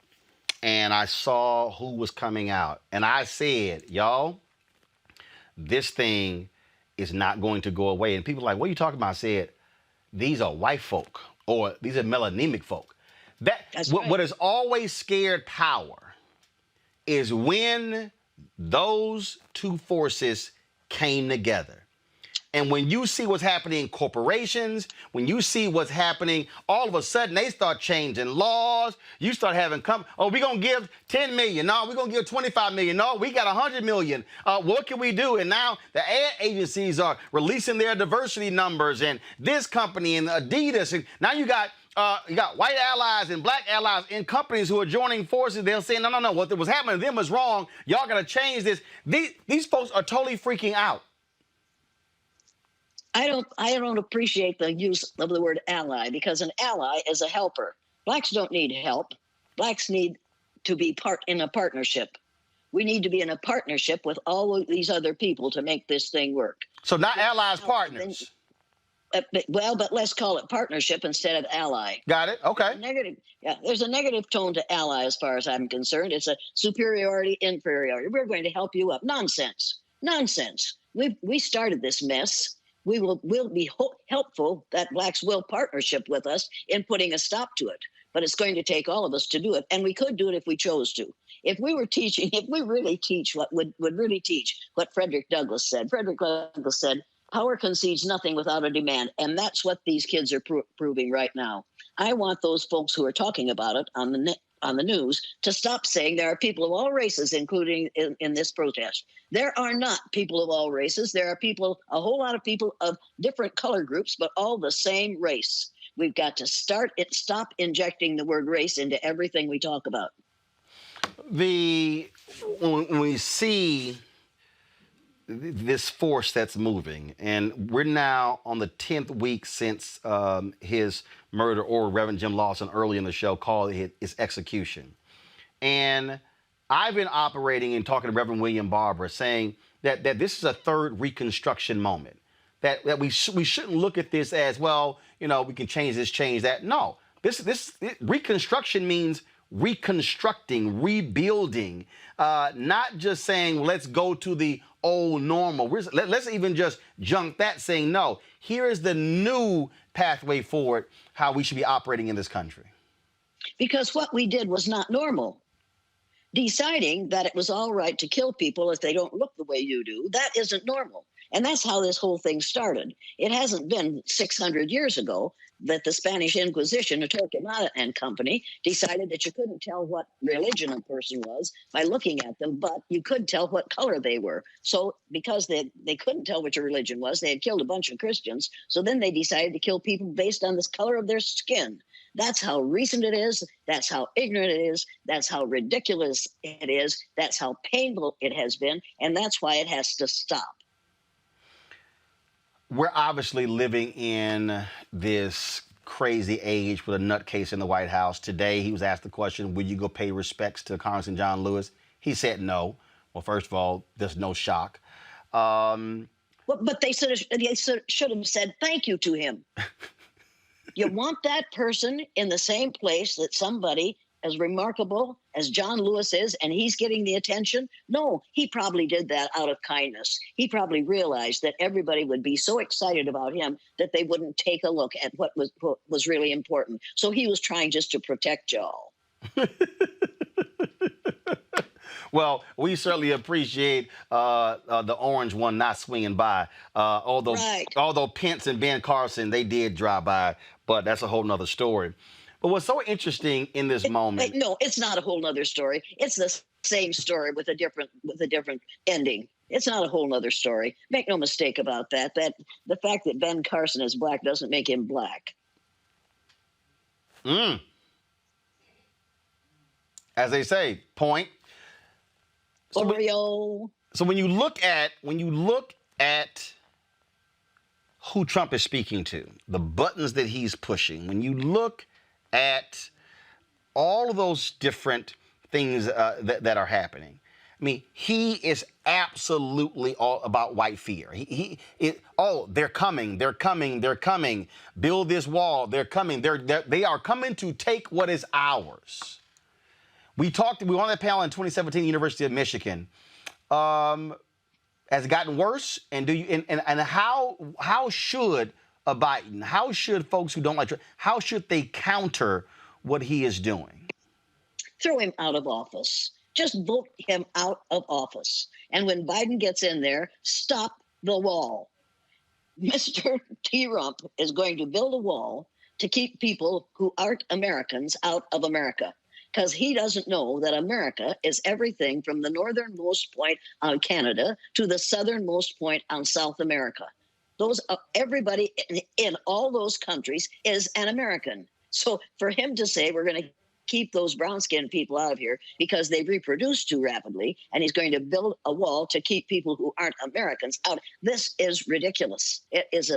and I saw who was coming out, and I said, y'all, this thing is not going to go away. And people are like, what are you talking about? I said, these are white folk, or these are melanemic folk. That's right. What has always scared power is when those two forces came together. And when you see what's happening in corporations, when you see what's happening, all of a sudden they start changing laws. You start having we're going to give 10 million. No, we're going to give 25 million. No, we got 100 million. What can we do? And now the ad agencies are releasing their diversity numbers, and this company and Adidas. And now you got white allies and black allies in companies who are joining forces. They'll say, no, what was happening to them was wrong. Y'all got to change this. These folks are totally freaking out. I don't appreciate the use of the word ally, because an ally is a helper. Blacks don't need help. Blacks need to be in a partnership. We need to be in a partnership with all of these other people to make this thing work. So not allies, partners. But let's call it partnership instead of ally. Got it. Okay. There's a negative tone to ally as far as I'm concerned. It's a superiority, inferiority. We're going to help you up. Nonsense. We started this mess. We'll be helpful that blacks will partnership with us in putting a stop to it. But it's going to take all of us to do it. And we could do it if we chose to. If we really teach what Frederick Douglass said. Frederick Douglass said, power concedes nothing without a demand. And that's what these kids are proving right now. I want those folks who are talking about it on the news to stop saying there are people of all races, including in this protest. There are not people of all races. There are a whole lot of people of different color groups, but all the same race. We've got to stop injecting the word race into everything we talk about. When we see this force that's moving, and we're now on the 10th week since his murder, or Reverend Jim Lawson early in the show called it his execution. And I've been operating and talking to Reverend William Barber, saying that this is a third Reconstruction moment. That we shouldn't look at this as, well, you know, we can change this, change that. No, Reconstruction means reconstructing, rebuilding, not just saying let's go to the old normal. Let's even just junk that, saying no, here is the new pathway forward, how we should be operating in this country. Because what we did was not normal. Deciding that it was all right to kill people if they don't look the way you do, that isn't normal. And that's how this whole thing started. It hasn't been 600 years ago that the Spanish Inquisition, Torquemada and company, decided that you couldn't tell what religion a person was by looking at them, but you could tell what color they were. So because they couldn't tell what your religion was, they had killed a bunch of Christians. So then they decided to kill people based on this color of their skin. That's how recent it is. That's how ignorant it is. That's how ridiculous it is. That's how painful it has been. And that's why it has to stop. We're obviously living in this crazy age with a nutcase in the White House. Today, he was asked the question, will you go pay respects to Congressman John Lewis? He said no. Well, first of all, there's no shock. But they should have said thank you to him. You want that person in the same place that somebody as remarkable as John Lewis is, and he's getting the attention? No, he probably did that out of kindness. He probably realized that everybody would be so excited about him that they wouldn't take a look at what was really important. So he was trying just to protect y'all. Well, we certainly appreciate the orange one not swinging by. Although Pence and Ben Carson, they did drive by, but that's a whole nother story. But what's so interesting in this moment? No, it's not a whole nother story. It's the same story with a different ending. It's not a whole nother story. Make no mistake about that. That the fact that Ben Carson is black doesn't make him black. As they say, point. So when you look at who Trump is speaking to, the buttons that he's pushing, when you look at all of those different things that are happening, I mean, he is absolutely all about white fear. They're coming, they're coming, they're coming. Build this wall, they're coming. They are coming to take what is ours. We were on that panel in 2017, University of Michigan. Has it gotten worse? And how should a Biden, how should folks who don't like Trump, how should they counter what he is doing? Throw him out of office. Just vote him out of office. And when Biden gets in there, stop the wall. Mr. T-Rump is going to build a wall to keep people who aren't Americans out of America. Because he doesn't know that America is everything from the northernmost point on Canada to the southernmost point on South America. Everybody in all those countries is an American. So for him to say we're going to keep those brown-skinned people out of here because they reproduce too rapidly, and he's going to build a wall to keep people who aren't Americans out, this is ridiculous. It is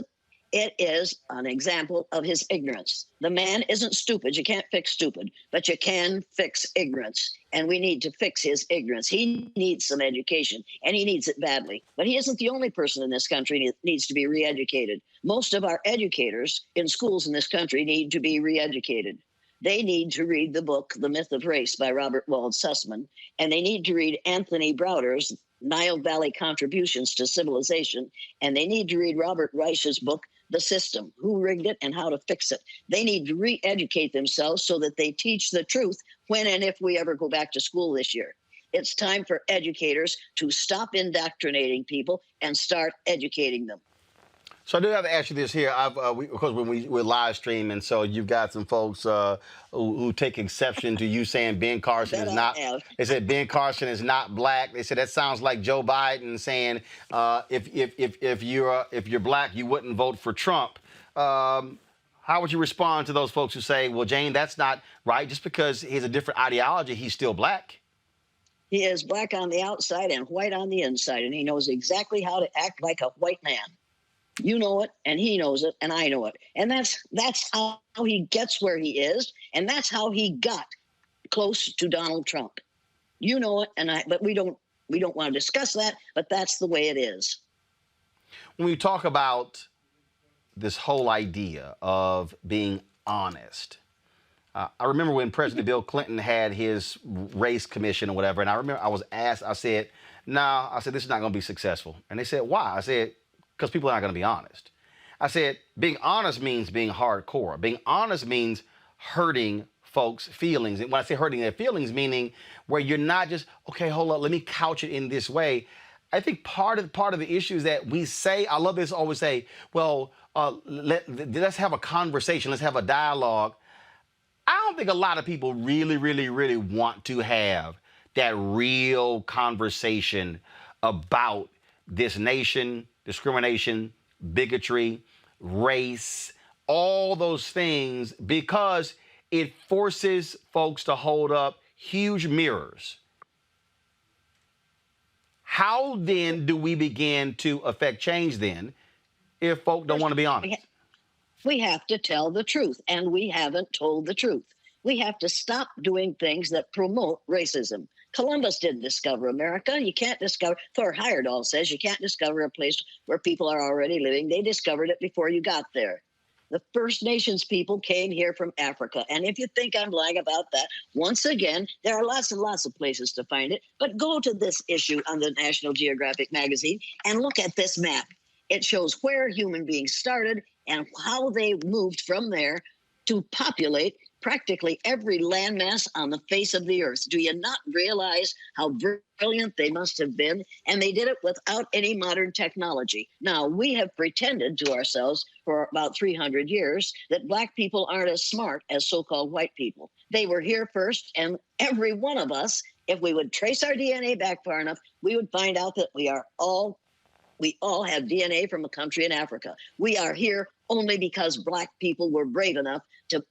an example of his ignorance. The man isn't stupid. You can't fix stupid, but you can fix ignorance. And we need to fix his ignorance. He needs some education, and he needs it badly. But he isn't the only person in this country that needs to be re-educated. Most of our educators in schools in this country need to be re-educated. They need to read the book, The Myth of Race by Robert Wald Sussman, and they need to read Anthony Browder's Nile Valley Contributions to Civilization, and they need to read Robert Reich's book, The System, Who Rigged It and How to Fix It. They need to re-educate themselves so that they teach the truth when and if we ever go back to school this year. It's time for educators to stop indoctrinating people and start educating them. So I do have to ask you this here, because when we're live streaming, so you've got some folks who take exception to you saying Ben Carson is not. They said Ben Carson is not black. They said that sounds like Joe Biden saying if you're black, you wouldn't vote for Trump. How would you respond to those folks who say, well, Jane, that's not right. Just because he has a different ideology, he's still black? He is black on the outside and white on the inside, and he knows exactly how to act like a white man. You know it, and he knows it, and I know it. And that's how he gets where he is, and that's how he got close to Donald Trump. You know it, but we don't want to discuss that, but that's the way it is. When we talk about this whole idea of being honest, I remember when President Bill Clinton had his race commission or whatever, and I remember I was asked, I said, this is not going to be successful. And they said, why? I said, because people are not going to be honest. I said, being honest means being hardcore. Being honest means hurting folks' feelings. And when I say hurting their feelings, meaning where you're not just, okay, hold up, let me couch it in this way. I think part of the issue is that we say, I love this, always say, well, let's have a conversation, let's have a dialogue. I don't think a lot of people really, really, really want to have that real conversation about this nation, discrimination, bigotry, race, all those things, because it forces folks to hold up huge mirrors. How then do we begin to affect change then if folk don't want to be honest? We have to tell the truth, and we haven't told the truth. We have to stop doing things that promote racism. Columbus didn't discover America. You can't discover, Thor Heyerdahl says you can't discover a place where people are already living. They discovered it before you got there. The First Nations people came here from Africa. And if you think I'm lying about that, once again, there are lots and lots of places to find it. But go to this issue on the National Geographic magazine and look at this map. It shows where human beings started and how they moved from there to populate practically every landmass on the face of the earth. Do you not realize how brilliant they must have been? And they did it without any modern technology. Now, we have pretended to ourselves for about 300 years that black people aren't as smart as so-called white people. They were here first, and every one of us, if we would trace our DNA back far enough, we would find out that we all have DNA from a country in Africa. We are here only because black people were brave enough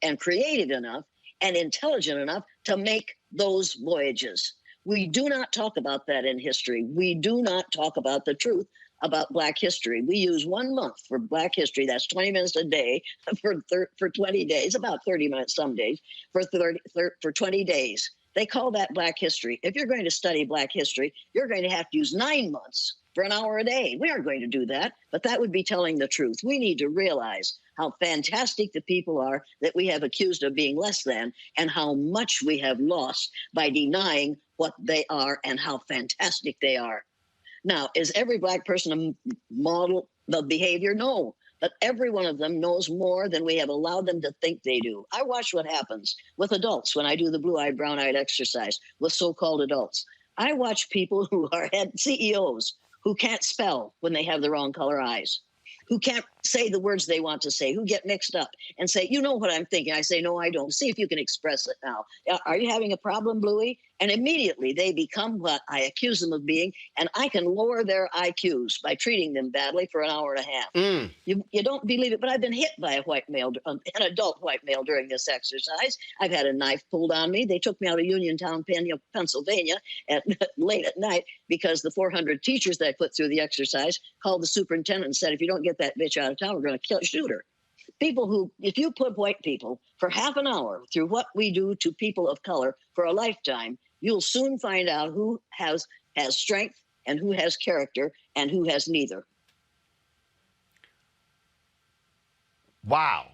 and creative enough and intelligent enough to make those voyages. We do not talk about that in history. We do not talk about the truth about black history. We use 1 month for black history. That's 20 minutes a day for 20 days, about 30 minutes some days, for 20 days. They call that black history. If you're going to study black history, you're going to have to use 9 months for an hour a day. We aren't going to do that, but that would be telling the truth. We need to realize how fantastic the people are that we have accused of being less than, and how much we have lost by denying what they are and how fantastic they are. Now, is every black person a model of behavior? No, but every one of them knows more than we have allowed them to think they do. I watch what happens with adults when I do the blue-eyed, brown-eyed exercise with so-called adults. I watch people who are head CEOs who can't spell when they have the wrong color eyes, who can't say the words they want to say, who get mixed up and say, you know what I'm thinking. I say, no, I don't. See if you can express it now. Are you having a problem, Bluey? And immediately they become what I accuse them of being, and I can lower their IQs by treating them badly for an hour and a half. You don't believe it, but I've been hit by a white male, an adult white male during this exercise. I've had a knife pulled on me. They took me out of Uniontown, Pennsylvania late at night because the 400 teachers that I put through the exercise called the superintendent and said, if you don't get that bitch out of town, we're going to shoot her. People who, if you put white people for half an hour through what we do to people of color for a lifetime, you'll soon find out who has strength and who has character and who has neither. Wow.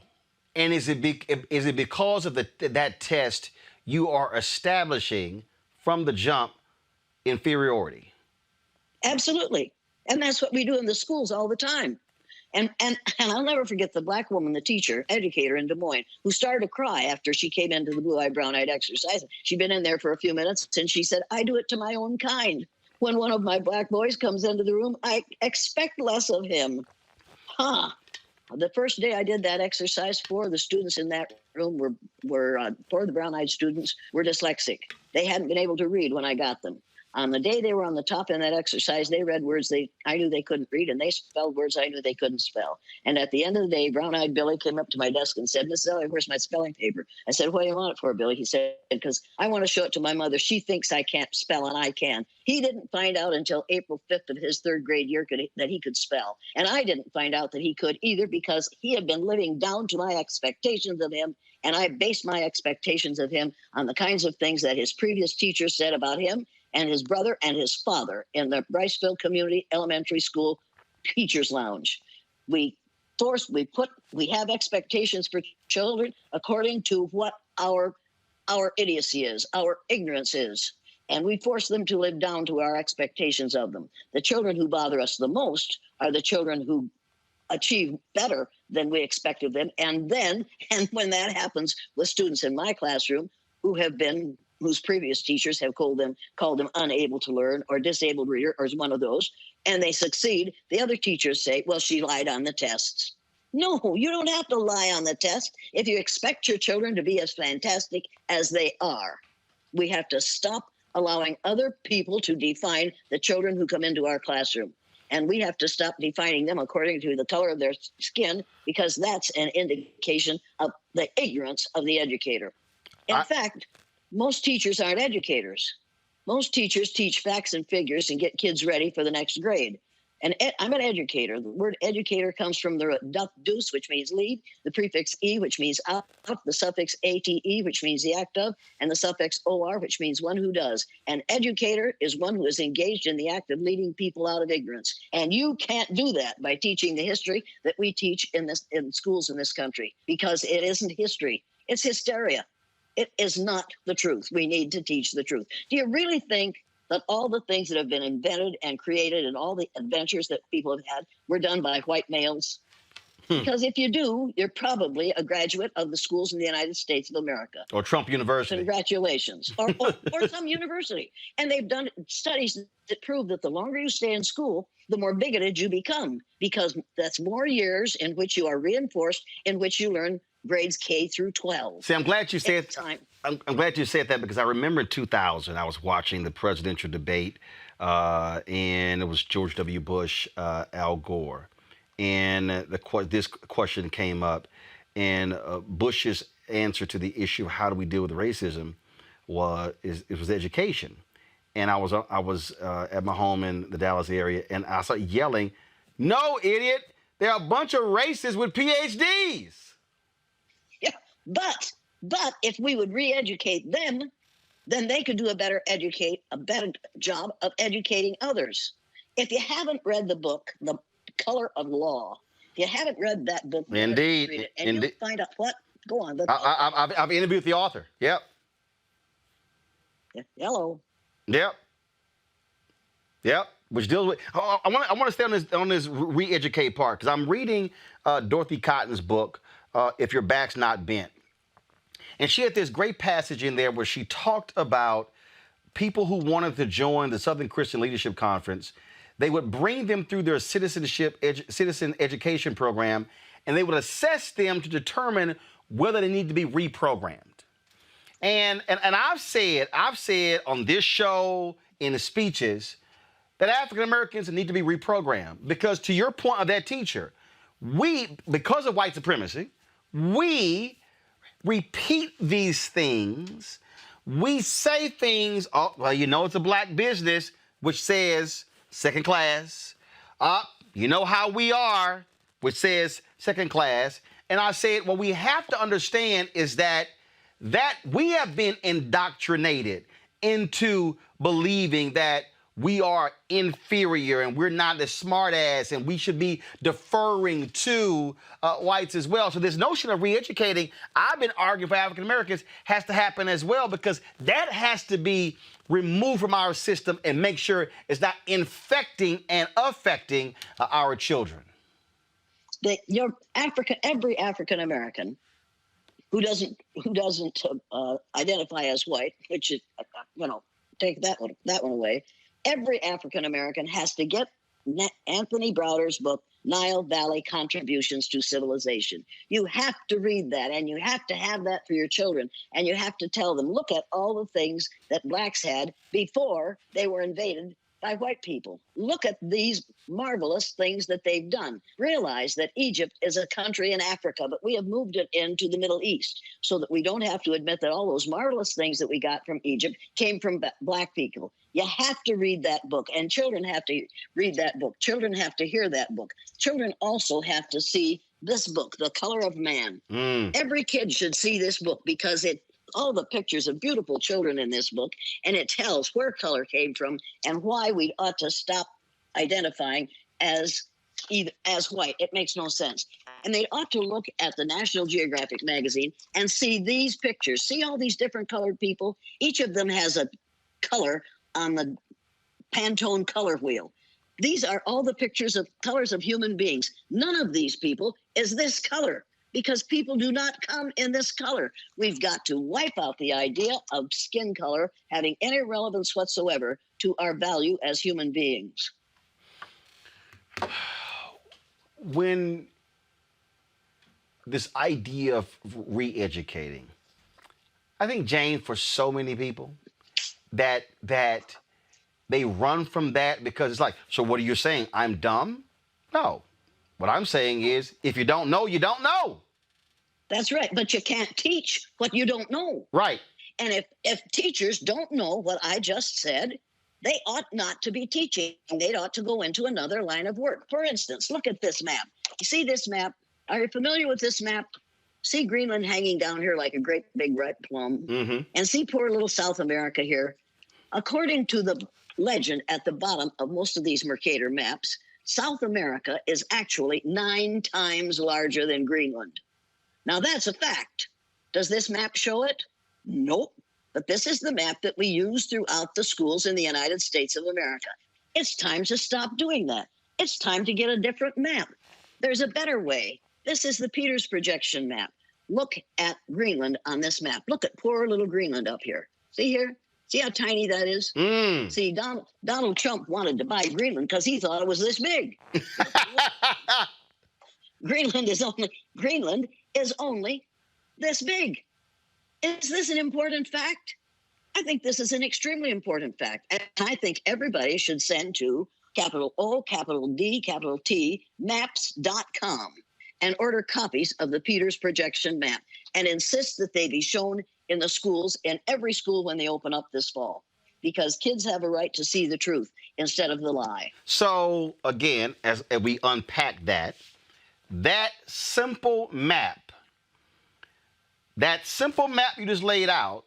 And is it because of that test you are establishing from the jump inferiority? Absolutely. And that's what we do in the schools all the time. And I'll never forget the black woman, the teacher, educator in Des Moines, who started to cry after she came into the blue-eyed, brown-eyed exercise. She'd been in there for a few minutes, and she said, I do it to my own kind. When one of my black boys comes into the room, I expect less of him. The first day I did that exercise, 4 of the students in that room were 4 of the brown-eyed students were dyslexic. They hadn't been able to read when I got them. On the day they were on the top in that exercise, they read words I knew they couldn't read, and they spelled words I knew they couldn't spell. And at the end of the day, brown-eyed Billy came up to my desk and said, "Mrs. Elliott, where's my spelling paper?" I said, "What do you want it for, Billy?" He said, "Because I want to show it to my mother. She thinks I can't spell, and I can." He didn't find out until April 5th of his third grade year that he could spell. And I didn't find out that he could either, because he had been living down to my expectations of him. And I based my expectations of him on the kinds of things that his previous teachers said about him and his brother and his father in the Briceville Community Elementary School Teachers Lounge. We have expectations for children according to what our idiocy is, our ignorance is. And we force them to live down to our expectations of them. The children who bother us the most are the children who achieve better than we expect of them. And when that happens with students in my classroom whose previous teachers have called them unable to learn or disabled reader or one of those, and they succeed, the other teachers say, "Well, she lied on the tests." No, you don't have to lie on the test if you expect your children to be as fantastic as they are. We have to stop allowing other people to define the children who come into our classroom. And we have to stop defining them according to the color of their skin, because that's an indication of the ignorance of the educator. In fact, most teachers aren't educators. Most teachers teach facts and figures and get kids ready for the next grade. And I'm an educator. The word educator comes from the root dus, which means lead, the prefix e, which means out, the suffix ate, which means the act of, and the suffix or, which means one who does. An educator is one who is engaged in the act of leading people out of ignorance. And you can't do that by teaching the history that we teach in schools in this country, because it isn't history. It's hysteria. It is not the truth. We need to teach the truth. Do you really think that all the things that have been invented and created and all the adventures that people have had were done by white males? Because if you do, you're probably a graduate of the schools in the United States of America. Or Trump University. Congratulations. Or some university. And they've done studies that prove that the longer you stay in school, the more bigoted you become, because that's more years in which you are reinforced, in which you learn grades K through 12. See, I'm glad you said I'm glad you said that, because I remember in 2000 I was watching the presidential debate, and it was George W. Bush, Al Gore, and this question came up, and Bush's answer to the issue of how do we deal with racism was education. And I was at my home in the Dallas area, and I started yelling, "No, idiot! There are a bunch of racists with PhDs." Yeah, but if we would re-educate them, then they could do a better job of educating others. If you haven't read the book, The Color of Law, if you haven't read that book, Indeed, read it, and you'll find out what. Go on. I've interviewed the author. Yep. Hello. Yep. Which deals with. I want to stay on this re-educate part, because I'm reading Dorothy Cotton's book, If Your Back's Not Bent. And she had this great passage in there where she talked about people who wanted to join the Southern Christian Leadership Conference. They would bring them through their citizen education program, and they would assess them to determine whether they need to be reprogrammed. And I've said on this show, in the speeches, that African Americans need to be reprogrammed, because to your point of that teacher, because of white supremacy, we repeat these things. We say things, it's a black business, which says second class. You know how we are, which says second class. And I said, what we have to understand is that we have been indoctrinated into believing that we are inferior and we're not as smart as, and we should be deferring to whites as well. So this notion of re-educating, I've been arguing for African Americans, has to happen as well, because that has to be removed from our system and make sure it's not infecting and affecting our children. Every African American who doesn't identify as white, which is, take that one away. Every African American has to get Anthony Browder's book, Nile Valley Contributions to Civilization. You have to read that, and you have to have that for your children, and you have to tell them, look at all the things that blacks had before they were invaded by white people. Look at these marvelous things that they've done. Realize that Egypt is a country in Africa, but we have moved it into the Middle East so that we don't have to admit that all those marvelous things that we got from Egypt came from black people. You have to read that book, and children have to read that book. Children have to hear that book. Children also have to see this book, The Color of Man. Every kid should see this book because all the pictures of beautiful children in this book, and it tells where color came from and why we ought to stop identifying as white. It makes no sense. And they ought to look at the National Geographic magazine and see these pictures. See all these different colored people? Each of them has a color on the Pantone color wheel. These are all the pictures of colors of human beings. None of these people is this color, because people do not come in this color. We've got to wipe out the idea of skin color having any relevance whatsoever to our value as human beings. When this idea of re-educating, I think, Jane, for so many people, that they run from that because it's like, so what are you saying? I'm dumb? No. What I'm saying is, if you don't know, you don't know. That's right. But you can't teach what you don't know. Right. And if teachers don't know what I just said, they ought not to be teaching. They ought to go into another line of work. For instance, look at this map. You see this map? Are you familiar with this map? See Greenland hanging down here like a great big red plum. Mm-hmm. And see poor little South America here. According to the legend at the bottom of most of these Mercator maps, South America is actually 9 times larger than Greenland. Now, that's a fact. Does this map show it? Nope. But this is the map that we use throughout the schools in the United States of America. It's time to stop doing that. It's time to get a different map. There's a better way. This is the Peters projection map. Look at Greenland on this map. Look at poor little Greenland up here. See here? See how tiny that is? See, Donald Trump wanted to buy Greenland because he thought it was this big. Greenland is only this big. Is this an important fact? I think this is an extremely important fact. And I think everybody should send to capital O, capital D, capital T, maps.com and order copies of the Peters projection map and insist that they be shown in the schools, in every school when they open up this fall, because kids have a right to see the truth instead of the lie. So, again, as we unpack that simple map you just laid out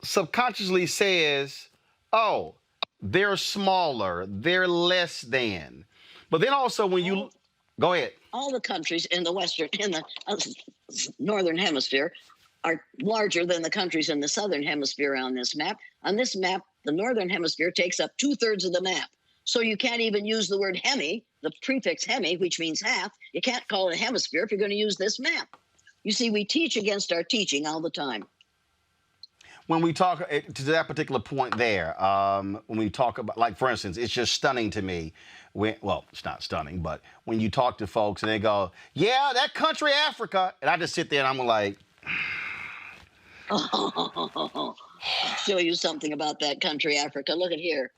subconsciously says, oh, they're smaller, they're less than. But then also when you... Go ahead. All the countries in the northern hemisphere are larger than the countries in the southern hemisphere on this map. On this map, the northern hemisphere takes up 2/3 of the map. So you can't even use the word hemi, the prefix hemi, which means half. You can't call it a hemisphere if you're going to use this map. You see, we teach against our teaching all the time. When we talk to that particular point there, when we talk about, like, for instance, it's just stunning to me. Well, it's not stunning, but when you talk to folks and they go, yeah, that country Africa, and I just sit there and I'm like... I'll show you something about that country Africa. Look at here.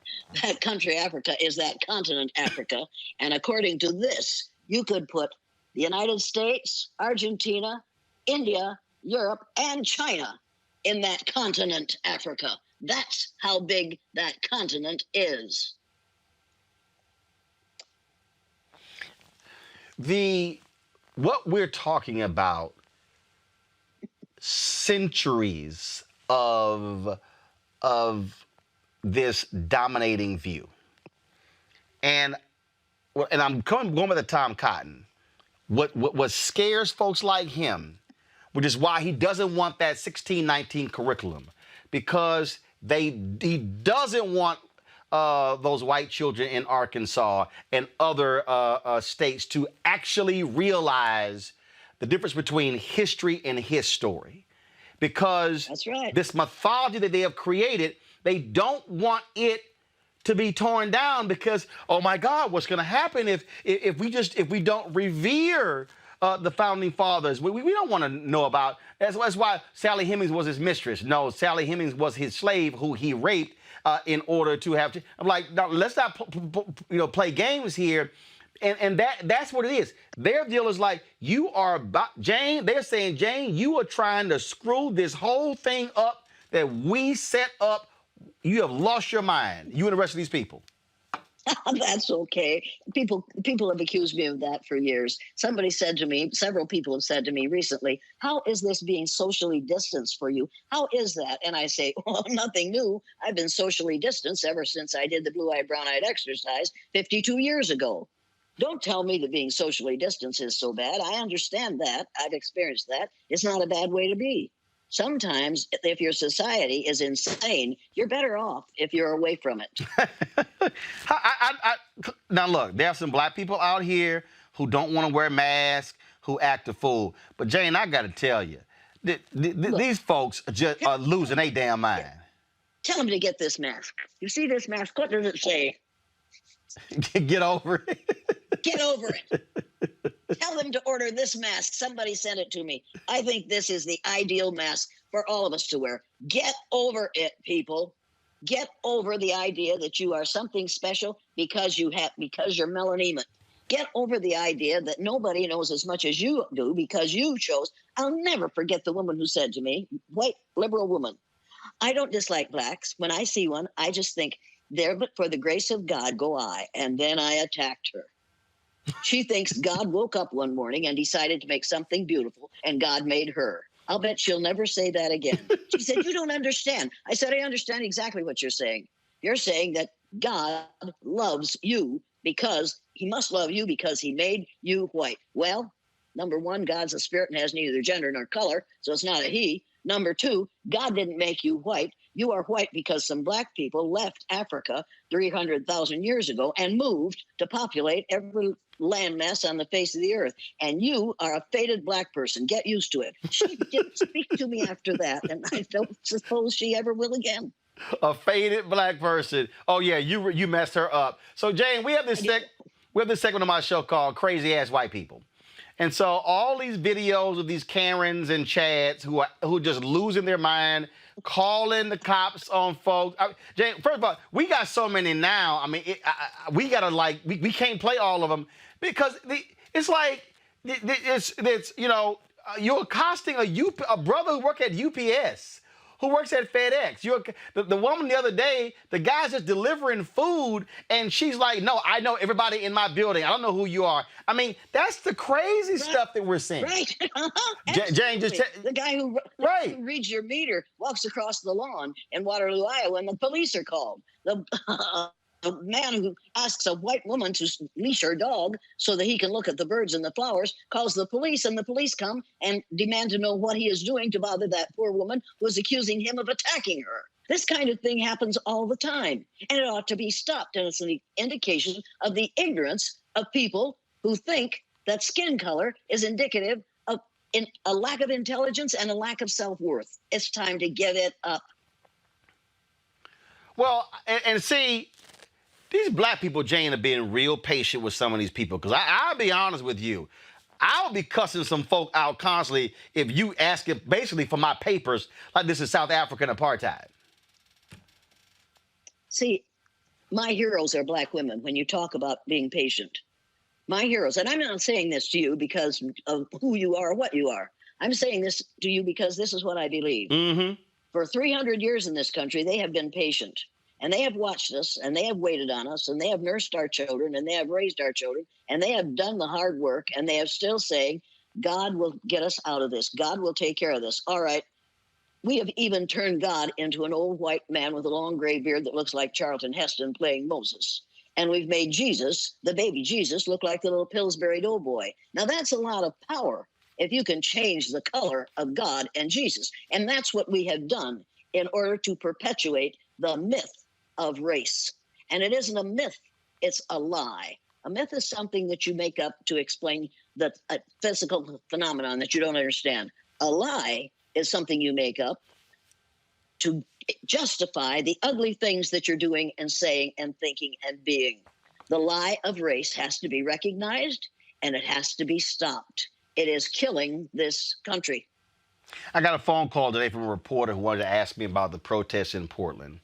That country Africa is that continent Africa. And according to this, you could put the United States, Argentina, India, Europe, and China in that continent Africa. That's how big that continent is. What we're talking about, centuries of this dominating view. And I'm going with the Tom Cotton. What scares folks like him, which is why he doesn't want that 1619 curriculum, because he doesn't want those white children in Arkansas and other states to actually realize the difference between history and his story. Because that's right. This mythology that they have created, they don't want it to be torn down because, oh my God, what's going to happen if we don't revere the founding fathers? We don't want to know about. That's why Sally Hemings was his mistress. No, Sally Hemings was his slave who he raped in order to have. I'm like, no, let's not play games here. And that's what it is. Their deal is like, you are about, Jane, they're saying, Jane, you are trying to screw this whole thing up that we set up. You have lost your mind, you and the rest of these people. That's okay. People have accused me of that for years. Somebody said to me, several people have said to me recently, how is this being socially distanced for you? How is that? And I say, well, nothing new. I've been socially distanced ever since I did the blue-eyed, brown-eyed exercise 52 years ago. Don't tell me that being socially distanced is so bad. I understand that. I've experienced that. It's not a bad way to be. Sometimes, if your society is insane, you're better off if you're away from it. Now, look, there are some black people out here who don't want to wear masks, who act a fool. But, Jane, I got to tell you, these folks just are losing their damn mind. Tell them to get this mask. You see this mask? What does it say? Get over it. Get over it. Tell them to order this mask. Somebody sent it to me. I think this is the ideal mask for all of us to wear. Get over it, people. Get over the idea that you are something special because you're melanemic. Get over the idea that nobody knows as much as you do because you chose. I'll never forget the woman who said to me, white liberal woman, I don't dislike blacks. When I see one, I just think, there but for the grace of God go I. And then I attacked her. She thinks God woke up one morning and decided to make something beautiful, and God made her. I'll bet she'll never say that again. She said, you don't understand. I said, I understand exactly what you're saying. You're saying that God loves you because he must love you because he made you white. Well, number one, God's a spirit and has neither gender nor color, so it's not a he. Number two, God didn't make you white. You are white because some black people left Africa 300,000 years ago and moved to populate every landmass on the face of the earth. And you are a faded black person. Get used to it. She didn't speak to me after that, and I don't suppose she ever will again. A faded black person. Oh, yeah, you messed her up. So, Jane, we have this segment on my show called Crazy Ass White People. And so all these videos of these Karens and Chads who are just losing their mind, calling the cops on folks. Jane, first of all, we got so many now. I mean, we got to we can't play all of them because it's like, it's you're accosting a brother who works at UPS, who works at FedEx. The woman the other day, the guy's just delivering food, and she's like, no, I know everybody in my building. I don't know who you are. I mean, that's the crazy stuff that we're seeing. Right. Jane, just the guy who reads your meter walks across the lawn in Waterloo, Iowa, and the police are called. The man who asks a white woman to leash her dog so that he can look at the birds and the flowers calls the police, and the police come and demand to know what he is doing to bother that poor woman who is accusing him of attacking her. This kind of thing happens all the time, and it ought to be stopped. And it's an indication of the ignorance of people who think that skin color is indicative of a lack of intelligence and a lack of self-worth. It's time to give it up. Well, and see, these black people, Jane, are being real patient with some of these people. Because I'll be honest with you, I'll be cussing some folk out constantly if you ask it basically for my papers like this is South African apartheid. See, my heroes are black women when you talk about being patient. My heroes, and I'm not saying this to you because of who you are or what you are. I'm saying this to you because this is what I believe. Mm-hmm. For 300 years in this country, they have been patient. And they have watched us, and they have waited on us, and they have nursed our children, and they have raised our children, and they have done the hard work, and they are still saying, God will get us out of this. God will take care of this. All right. We have even turned God into an old white man with a long gray beard that looks like Charlton Heston playing Moses. And we've made Jesus, the baby Jesus, look like the little Pillsbury Doughboy. Now, that's a lot of power if you can change the color of God and Jesus. And that's what we have done in order to perpetuate the myth of race. And it isn't a myth, it's a lie. A myth is something that you make up to explain a physical phenomenon that you don't understand. A lie is something you make up to justify the ugly things that you're doing and saying and thinking and being. The lie of race has to be recognized, and it has to be stopped. It is killing this country. I got a phone call today from a reporter who wanted to ask me about the protests in Portland.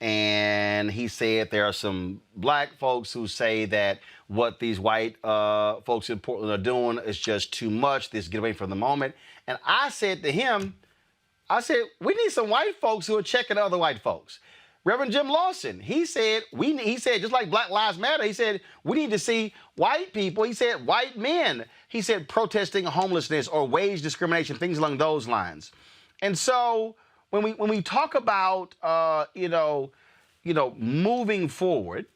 And he said there are some black folks who say that what these white folks in Portland are doing is just too much. This get away from the moment. And I said to him, I said, we need some white folks who are checking other white folks. Reverend Jim Lawson, he said, just like Black Lives Matter, he said, we need to see white people, he said, white men, he said, protesting homelessness or wage discrimination, things along those lines. And so when we talk about, moving forward,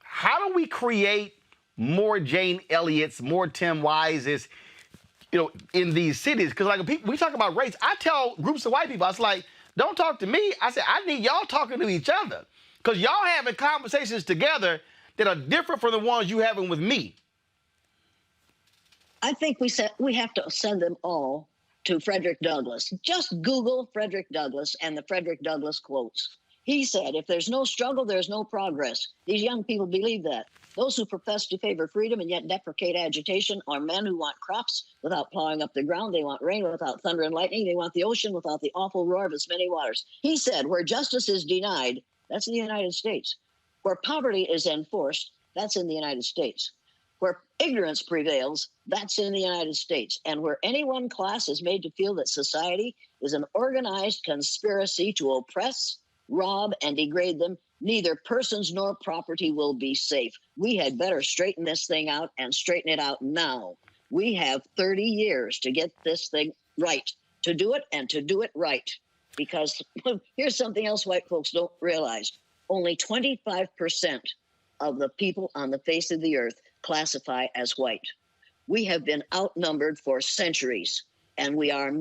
how do we create more Jane Elliott's, more Tim Wise's, in these cities? Because like we talk about race, I tell groups of white people, I was like, don't talk to me. I said, I need y'all talking to each other because y'all having conversations together that are different from the ones you having with me. I think we have to send them all to Frederick Douglass. Just Google Frederick Douglass and the Frederick Douglass quotes. He said, if there's no struggle, there's no progress. These young people believe that. Those who profess to favor freedom and yet deprecate agitation are men who want crops without plowing up the ground. They want rain without thunder and lightning. They want the ocean without the awful roar of its many waters. He said, where justice is denied, that's in the United States. Where poverty is enforced, that's in the United States. Where ignorance prevails, that's in the United States. And where any one class is made to feel that society is an organized conspiracy to oppress, rob, and degrade them, neither persons nor property will be safe. We had better straighten this thing out and straighten it out now. We have 30 years to get this thing right, to do it and to do it right. Because here's something else white folks don't realize. Only 25% of the people on the face of the earth classify as white. We have been outnumbered for centuries, and we are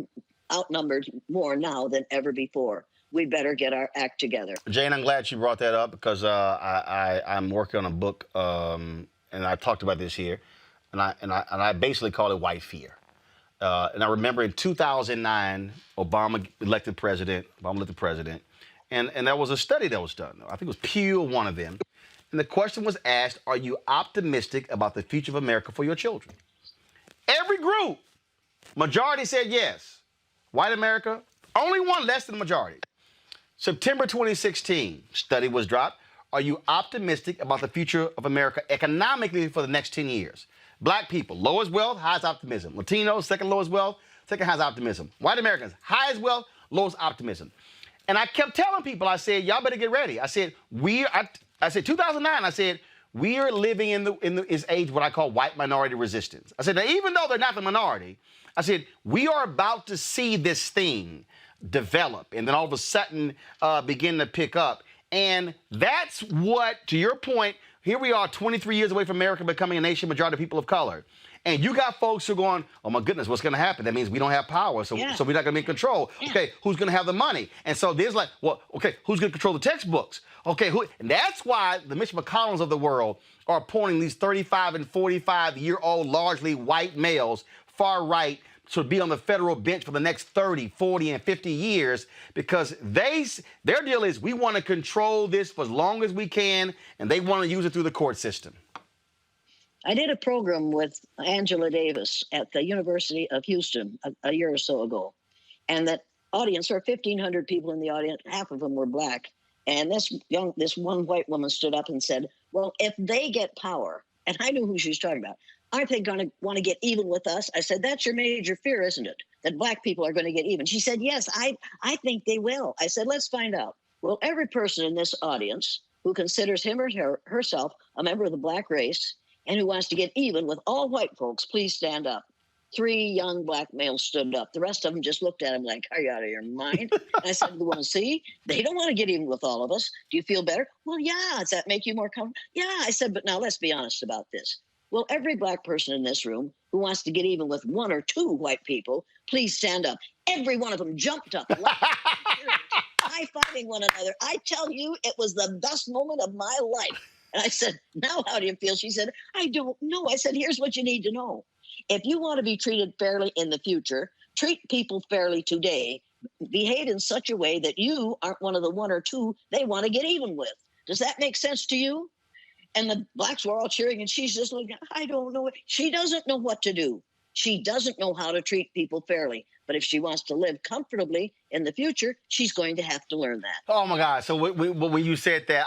outnumbered more now than ever before. We better get our act together. Jane, I'm glad you brought that up because I'm working on a book, and I talked about this here, and I basically call it white fear. And I remember in 2009, Obama elected president, and there was a study that was done. I think it was Pew, one of them. And the question was asked, are you optimistic about the future of America for your children? Every group, majority said yes. White America, only one less than the majority. September 2016, study was dropped. Are you optimistic about the future of America economically for the next 10 years? Black people, lowest wealth, highest optimism. Latinos, second lowest wealth, second highest optimism. White Americans, highest wealth, lowest optimism. And I kept telling people, I said, y'all better get ready. I said, 2009, I said, we are living in this age what I call white minority resistance. I said, now, even though they're not the minority, I said, we are about to see this thing develop and then all of a sudden begin to pick up. And that's what, to your point, here we are 23 years away from America becoming a nation majority of people of color. And you got folks who are going, oh my goodness, what's going to happen? That means we don't have power, so we're not going to be in control. Yeah. Okay, who's going to have the money? And so there's like, well, okay, who's going to control the textbooks? Okay, and that's why the Mitch McConnells of the world are appointing these 35 and 45-year-old, largely white males, far right, to be on the federal bench for the next 30, 40, and 50 years because their deal is we want to control this for as long as we can, and they want to use it through the court system. I did a program with Angela Davis at the University of Houston a year or so ago. And that audience, there were 1,500 people in the audience, half of them were black. And this one white woman stood up and said, well, if they get power, and I knew who she was talking about, aren't they going to want to get even with us? I said, that's your major fear, isn't it? That black people are going to get even. She said, yes, I think they will. I said, let's find out. Well, every person in this audience who considers him or herself a member of the black race and who wants to get even with all white folks, please stand up. 3 young black males stood up. The rest of them just looked at him like, are you out of your mind? And I said to the woman, see, they don't want to get even with all of us. Do you feel better? Well, yeah. Does that make you more comfortable? Yeah. I said, but now let's be honest about this. Well, every black person in this room who wants to get even with 1 or 2 white people, please stand up. Every one of them jumped up, high-fiving one another. I tell you, it was the best moment of my life. And I said, now how do you feel? She said, I don't know. I said, here's what you need to know. If you want to be treated fairly in the future, treat people fairly today behave in such a way that you aren't one of the one or two they want to get even with. Does that make sense to you? And the blacks were all cheering, and she's just looking, I don't know. She doesn't know what to do. She doesn't know how to treat people fairly. But if she wants to live comfortably in the future, she's going to have to learn that. Oh my God! So when you said that,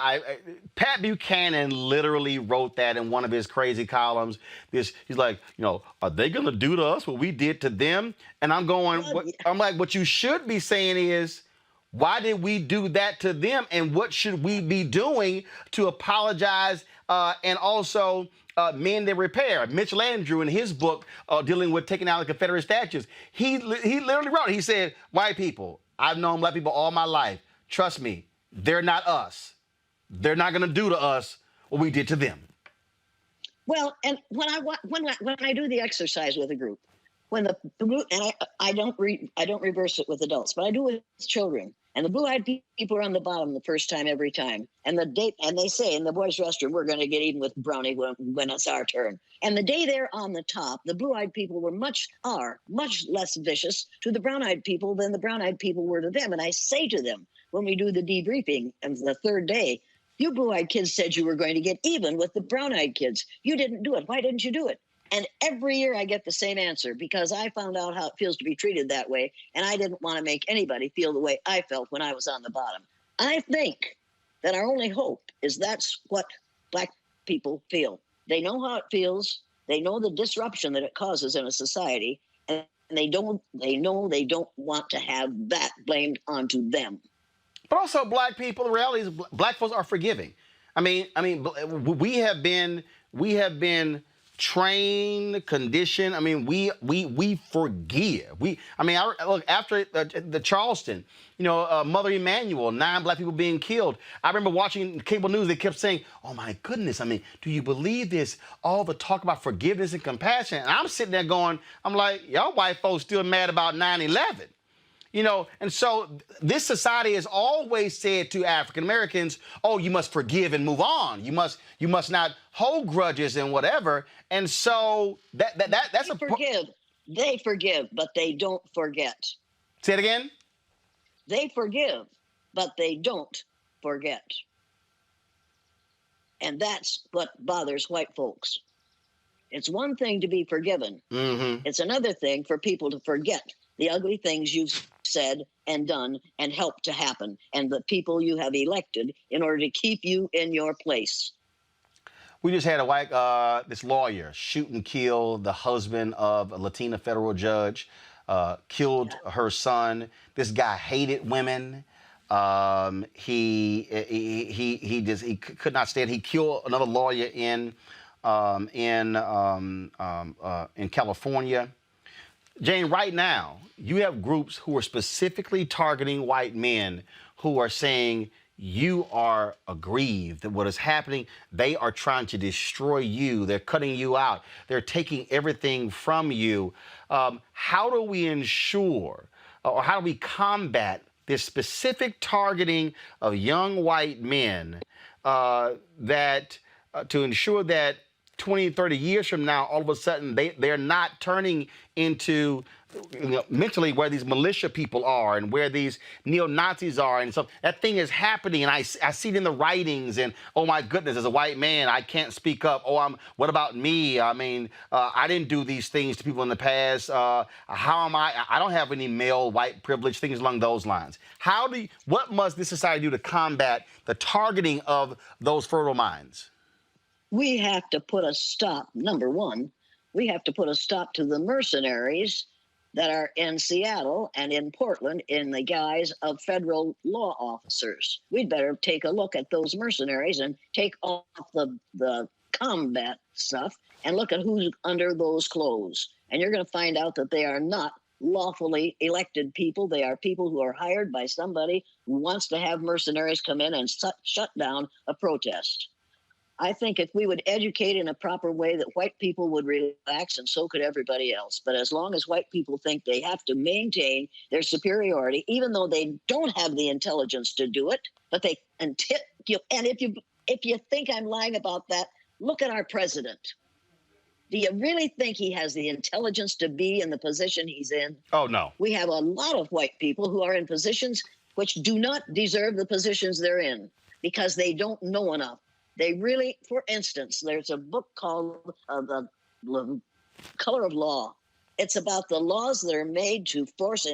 Pat Buchanan literally wrote that in one of his crazy columns. He's like, are they going to do to us what we did to them? And I'm going, I'm like, what you should be saying is, why did we do that to them, and what should we be doing to apologize and also mend and repair? Mitch Landrieu, in his book dealing with taking out the Confederate statues, he literally wrote, he said, white people, I've known black people all my life. Trust me, they're not us. They're not going to do to us what we did to them. Well, and when I do the exercise with a group, when the group, and I don't reverse it with adults, but I do it with children. And the blue-eyed people are on the bottom the first time every time. And they say in the boys' restroom, we're going to get even with Brownie when it's our turn. And the day they're on the top, the blue-eyed people are much less vicious to the brown-eyed people than the brown-eyed people were to them. And I say to them when we do the debriefing and the third day, you blue-eyed kids said you were going to get even with the brown-eyed kids. You didn't do it. Why didn't you do it? And every year I get the same answer because I found out how it feels to be treated that way. And I didn't want to make anybody feel the way I felt when I was on the bottom. I think that our only hope is that's what black people feel. They know how it feels. They know the disruption that it causes in a society. And they know they don't want to have that blamed onto them. But also black people, the reality is black folks are forgiving. I mean, we have been trained, conditioned. I mean, we forgive. Look, after the Charleston, Mother Emanuel, 9 black people being killed. I remember watching cable news. They kept saying, "Oh my goodness! I mean, do you believe this? All the talk about forgiveness and compassion." And I'm sitting there going, I'm like, y'all white folks still mad about 9/11. And so this society has always said to African Americans, oh, you must forgive and move on. You must not hold grudges and whatever. And so that's a forgive. They forgive, but they don't forget. Say it again. They forgive, but they don't forget. And that's what bothers white folks. It's one thing to be forgiven. Mm-hmm. It's another thing for people to forget the ugly things you've said and done and helped to happen, and the people you have elected in order to keep you in your place. We just had this lawyer shoot and kill the husband of a Latina federal judge, killed her son. This guy hated women. He could not stand. He killed another lawyer in California. Jane, right now, you have groups who are specifically targeting white men who are saying you are aggrieved at what is happening. They are trying to destroy you. They're cutting you out. They're taking everything from you. How do we ensure or how do we combat this specific targeting of young white men that to ensure that 20, 30 years from now, all of a sudden, they're not turning into mentally where these militia people are and where these neo-Nazis are. And so that thing is happening. And I see it in the writings. And, oh, my goodness, as a white man, I can't speak up. Oh, what about me? I mean, I didn't do these things to people in the past. How am I? I don't have any male white privilege, things along those lines. What must this society do to combat the targeting of those fertile minds? We have to put a stop. Number one, we have to put a stop to the mercenaries that are in Seattle and in Portland in the guise of federal law officers. We'd better take a look at those mercenaries and take off the combat stuff and look at who's under those clothes. And you're going to find out that they are not lawfully elected people. They are people who are hired by somebody who wants to have mercenaries come in and shut down a protest. I think if we would educate in a proper way that white people would relax, and so could everybody else. But as long as white people think they have to maintain their superiority, even though they don't have the intelligence to do it, but they and if you think I'm lying about that, look at our president. Do you really think he has the intelligence to be in the position he's in? Oh, no. We have a lot of white people who are in positions which do not deserve the positions they're in because they don't know enough. They really, for instance, there's a book called The Color of Law. It's about the laws that are made to force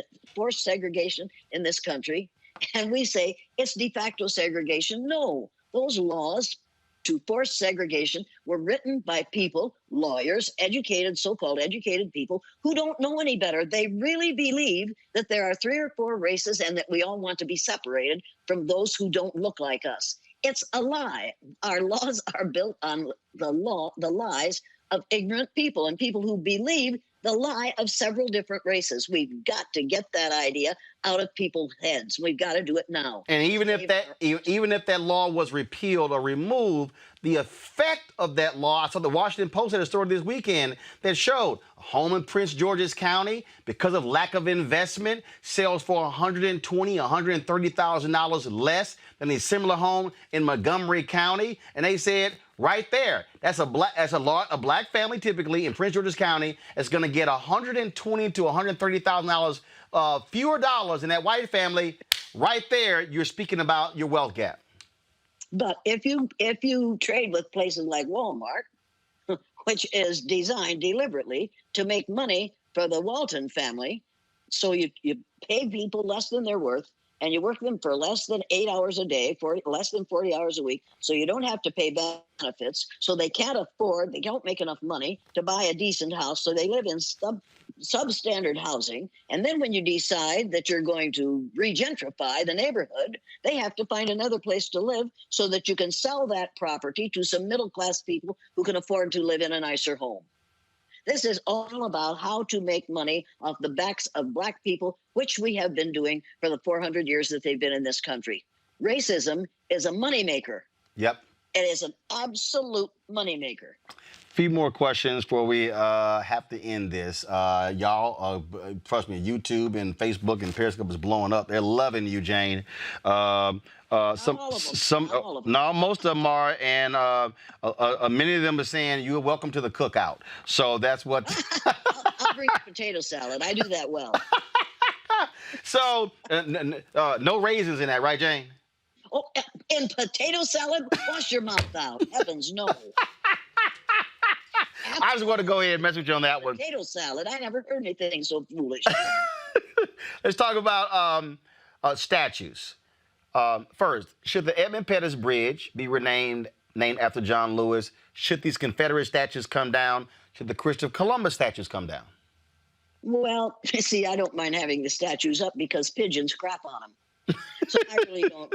segregation in this country. And we say it's de facto segregation. No, those laws to force segregation were written by people, lawyers, educated, so-called educated people who don't know any better. They really believe that there are 3 or 4 races and that we all want to be separated from those who don't look like us. It's a lie. Our laws are built on the lies of ignorant people and people who believe the lie of several different races. We've got to get that idea out of people's heads. We've got to do it now. And even if that law was repealed or removed, the effect of that law, I saw the Washington Post had a story this weekend that showed a home in Prince George's County, because of lack of investment, sells for $120,000, $130,000 less than a similar home in Montgomery County. And they said, right there, that's a black family typically in Prince George's County is going to get $120,000 to $130,000 fewer dollars in that white family. Right there, you're speaking about your wealth gap. But if you trade with places like Walmart, which is designed deliberately to make money for the Walton family, so you pay people less than they're worth, and you work them for less than 8 hours a day, less than 40 hours a week, so you don't have to pay benefits, so they don't make enough money to buy a decent house, so they live in substandard housing. And then when you decide that you're going to regentrify the neighborhood, they have to find another place to live so that you can sell that property to some middle-class people who can afford to live in a nicer home. This is all about how to make money off the backs of black people, which we have been doing for the 400 years that they've been in this country. Racism is a moneymaker. Yep. It is an absolute moneymaker. Few more questions before we have to end this. Y'all, trust me, YouTube and Facebook and Periscope is blowing up. They're loving you, Jane. Not all of them. No, most of them are, and many of them are saying you're welcome to the cookout. So that's what. I'll bring a potato salad. I do that well. So no raisins in that, right, Jane? Oh, in potato salad? Wash your mouth out. Heavens, no. I just want to go ahead and mess with you on that one. Potato salad. I never heard anything so foolish. Let's talk about statues. First, should the Edmund Pettus Bridge be named after John Lewis? Should these Confederate statues come down? Should the Christopher Columbus statues come down? Well, see, I don't mind having the statues up because pigeons crap on them. So I really don't,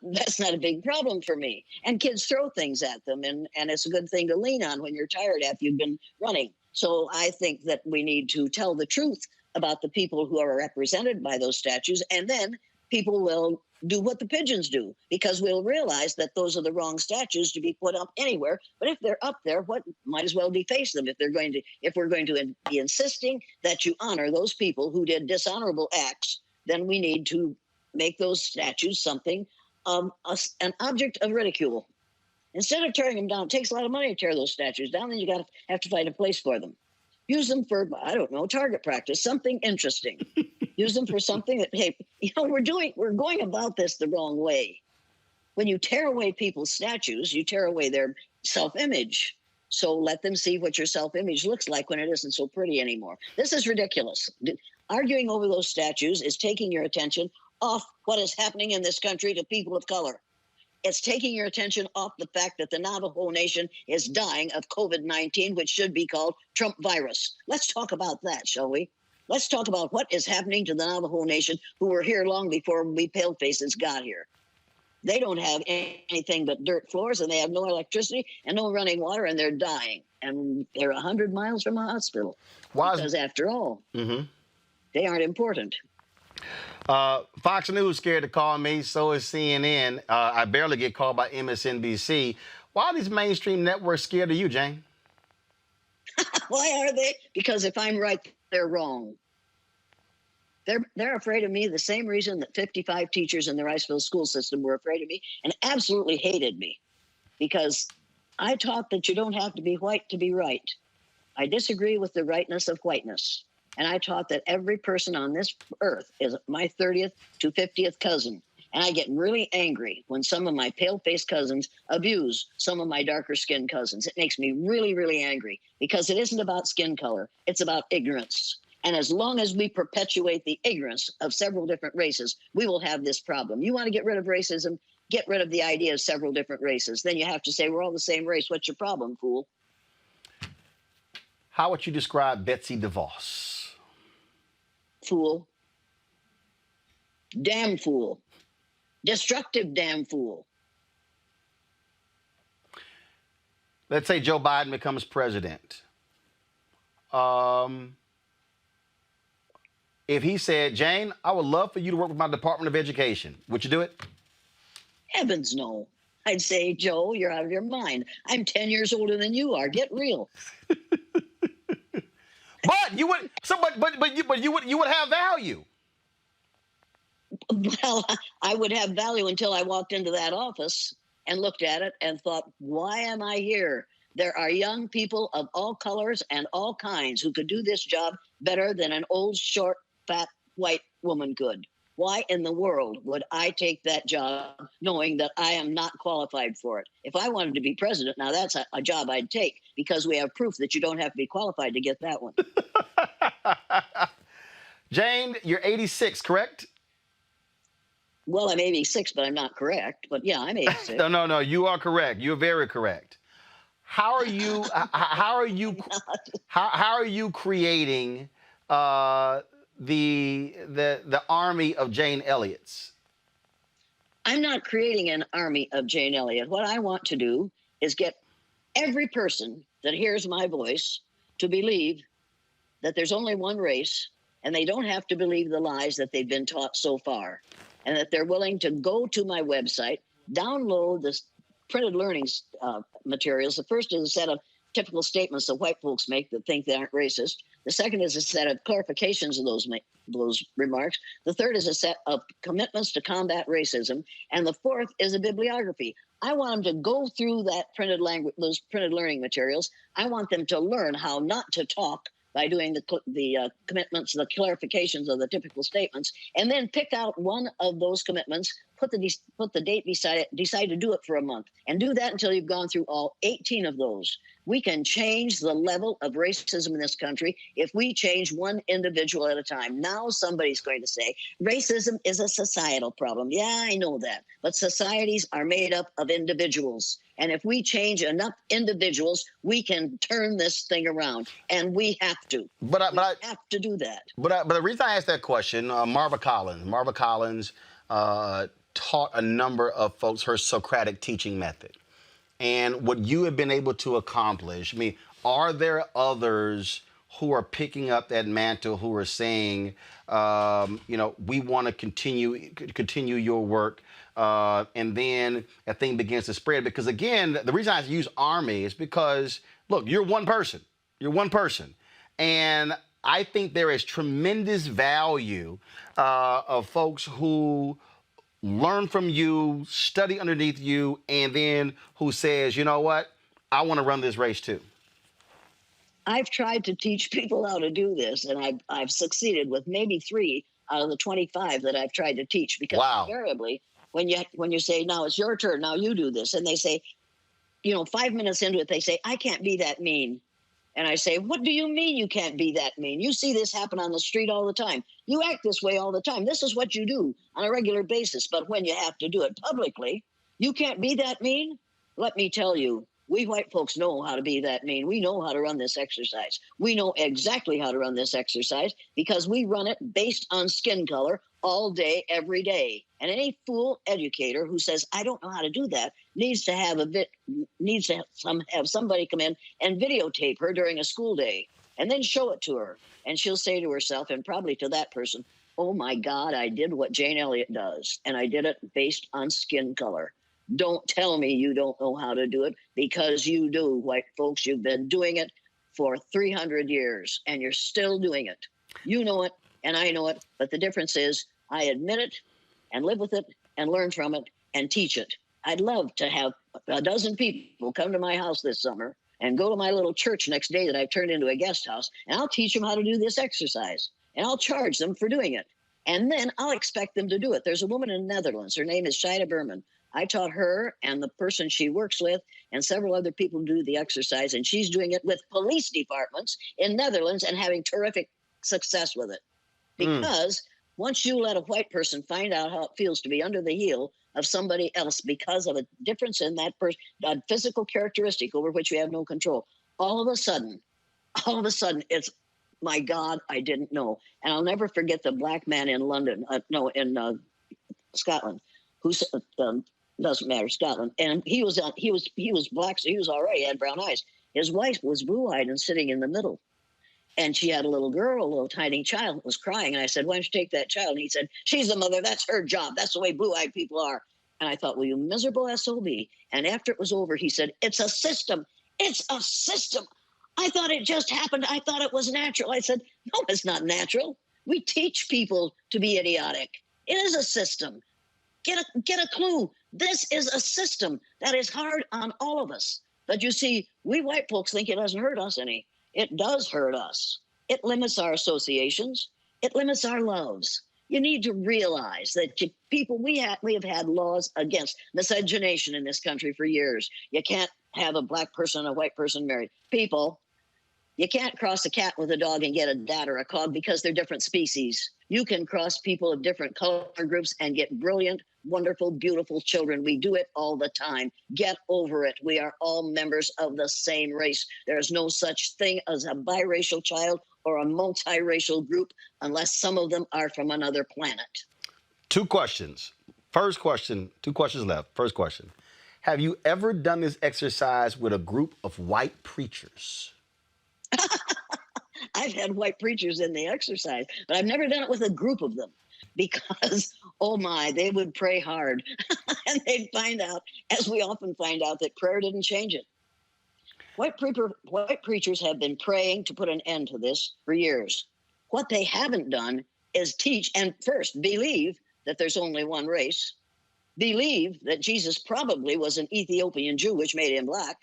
that's not a big problem for me. And kids throw things at them, and it's a good thing to lean on when you're tired after you've been running. So I think that we need to tell the truth about the people who are represented by those statues, and then people will do what the pigeons do, because we'll realize that those are the wrong statues to be put up anywhere. But if they're up there, might as well deface them. If we're going to be insisting that you honor those people who did dishonorable acts, then we need to make those statues something, an object of ridicule. Instead of tearing them down, it takes a lot of money to tear those statues down, then you have to find a place for them. Use them for, I don't know, target practice, something interesting. Use them for something that, hey, we're going about this the wrong way. When you tear away people's statues, you tear away their self-image. So let them see what your self-image looks like when it isn't so pretty anymore. This is ridiculous. Arguing over those statues is taking your attention off what is happening in this country to people of color. It's taking your attention off the fact that the Navajo Nation is dying of COVID-19, which should be called Trump virus. Let's talk about that, shall we? Let's talk about what is happening to the Navajo Nation, who were here long before we palefaces got here. They don't have anything but dirt floors, and they have no electricity and no running water, and they're dying. And they're 100 miles from a hospital. Because after all, they aren't important. Fox News scared to call me, so is CNN. I barely get called by MSNBC. Why are these mainstream networks scared of you, Jane? Why are they? Because if I'm right, they're wrong. They're afraid of me the same reason that 55 teachers in the Riceville school system were afraid of me and absolutely hated me. Because I taught that you don't have to be white to be right. I disagree with the rightness of whiteness. And I taught that every person on this earth is my 30th to 50th cousin. And I get really angry when some of my pale-faced cousins abuse some of my darker-skinned cousins. It makes me really, really angry because it isn't about skin color. It's about ignorance. And as long as we perpetuate the ignorance of several different races, we will have this problem. You want to get rid of racism? Get rid of the idea of several different races. Then you have to say, we're all the same race. What's your problem, fool? How would you describe Betsy DeVos? Fool. Damn fool. Destructive damn fool. Let's say Joe Biden becomes president. If he said, Jane, I would love for you to work with my Department of Education, would you do it? Heavens no. I'd say, Joe, you're out of your mind. I'm 10 years older than you are. Get real. But you would, you would have value. Well, I would have value until I walked into that office and looked at it and thought, why am I here? There are young people of all colors and all kinds who could do this job better than an old, short, fat, white woman could. Why in the world would I take that job knowing that I am not qualified for it? If I wanted to be president, now that's a job I'd take because we have proof that you don't have to be qualified to get that one. Jane, you're 86, correct? Well, I'm 86, but I'm not correct. But yeah, I'm 86. No, you are correct. You're very correct. How are you? How are you? How are you creating the army of Jane Elliott's? I'm not creating an army of Jane Elliott. What I want to do is get every person that hears my voice to believe that there's only one race, and they don't have to believe the lies that they've been taught so far, and that they're willing to go to my website, download the printed learning materials. The first is a set of typical statements that white folks make that think they aren't racist. The second is a set of clarifications of those remarks. The third is a set of commitments to combat racism. And the fourth is a bibliography. I want them to go through that those printed learning materials. I want them to learn how not to talk by doing the commitments, the clarifications of the typical statements, and then pick out one of those commitments, put the date beside it, decide to do it for a month, and do that until you've gone through all 18 of those. We can change the level of racism in this country if we change one individual at a time. Now somebody's going to say, racism is a societal problem. Yeah, I know that. But societies are made up of individuals. And if we change enough individuals, we can turn this thing around. And we have to. We have to do that. But the reason I asked that question, Marva Collins taught a number of folks her Socratic teaching method. And what you have been able to accomplish, I mean, are there others who are picking up that mantle, who are saying, we want to continue your work, and then that thing begins to spread? Because again, the reason I use army is because, look, you're one person. You're one person. And I think there is tremendous value of folks who learn from you, study underneath you, and then who says, you know what, I want to run this race too. I've tried to teach people how to do this, and I've succeeded with maybe 3 out of the 25 that I've tried to teach. Because invariably, when you say, now it's your turn, now you do this, and they say, 5 minutes into it, they say, I can't be that mean. And I say, what do you mean you can't be that mean? You see this happen on the street all the time. You act this way all the time. This is what you do on a regular basis. But when you have to do it publicly, you can't be that mean? Let me tell you, we white folks know how to be that mean. We know how to run this exercise. We know exactly how to run this exercise because we run it based on skin color all day, every day. And any fool educator who says, I don't know how to do that, needs to have have somebody come in and videotape her during a school day and then show it to her. And she'll say to herself, and probably to that person, oh my God, I did what Jane Elliott does. And I did it based on skin color. Don't tell me you don't know how to do it, because you do, white folks. You've been doing it for 300 years, and you're still doing it. You know it, and I know it, but the difference is I admit it and live with it and learn from it and teach it. I'd love to have a dozen people come to my house this summer and go to my little church next day that I've turned into a guest house, and I'll teach them how to do this exercise, and I'll charge them for doing it. And then I'll expect them to do it. There's a woman in the Netherlands. Her name is Shida Berman. I taught her and the person she works with and several other people do the exercise, and she's doing it with police departments in Netherlands and having terrific success with it. Because once you let a white person find out how it feels to be under the heel of somebody else because of a difference in that person, a physical characteristic over which we have no control, all of a sudden, it's, my God, I didn't know. And I'll never forget the black man in London, in Scotland, who doesn't matter, Scotland. And he was black, so he was all right. He had brown eyes. His wife was blue-eyed and sitting in the middle. And she had a little girl, a little tiny child that was crying. And I said, why don't you take that child? And he said, she's the mother. That's her job. That's the way blue-eyed people are. And I thought, well, you miserable SOB. And after it was over, he said, it's a system. It's a system. I thought it just happened. I thought it was natural. I said, no, it's not natural. We teach people to be idiotic. It is a system. Get a clue. This is a system that is hard on all of us. But you see, we white folks think it doesn't hurt us any. It does hurt us. It limits our associations. It limits our loves. You need to realize that we have had laws against miscegenation in this country for years. You can't have a black person and a white person married. People, you can't cross a cat with a dog and get a dat or a cog because they're different species. You can cross people of different color groups and get brilliant, wonderful, beautiful children. We do it all the time. Get over it. We are all members of the same race. There is no such thing as a biracial child or a multiracial group unless some of them are from another planet. Two questions. First question, 2 questions left. First question. Have you ever done this exercise with a group of white preachers? I've had white preachers in the exercise, but I've never done it with a group of them because, oh my, they would pray hard. And they'd find out, as we often find out, that prayer didn't change it. White preachers have been praying to put an end to this for years. What they haven't done is teach and first believe that there's only one race, believe that Jesus probably was an Ethiopian Jew, which made him black,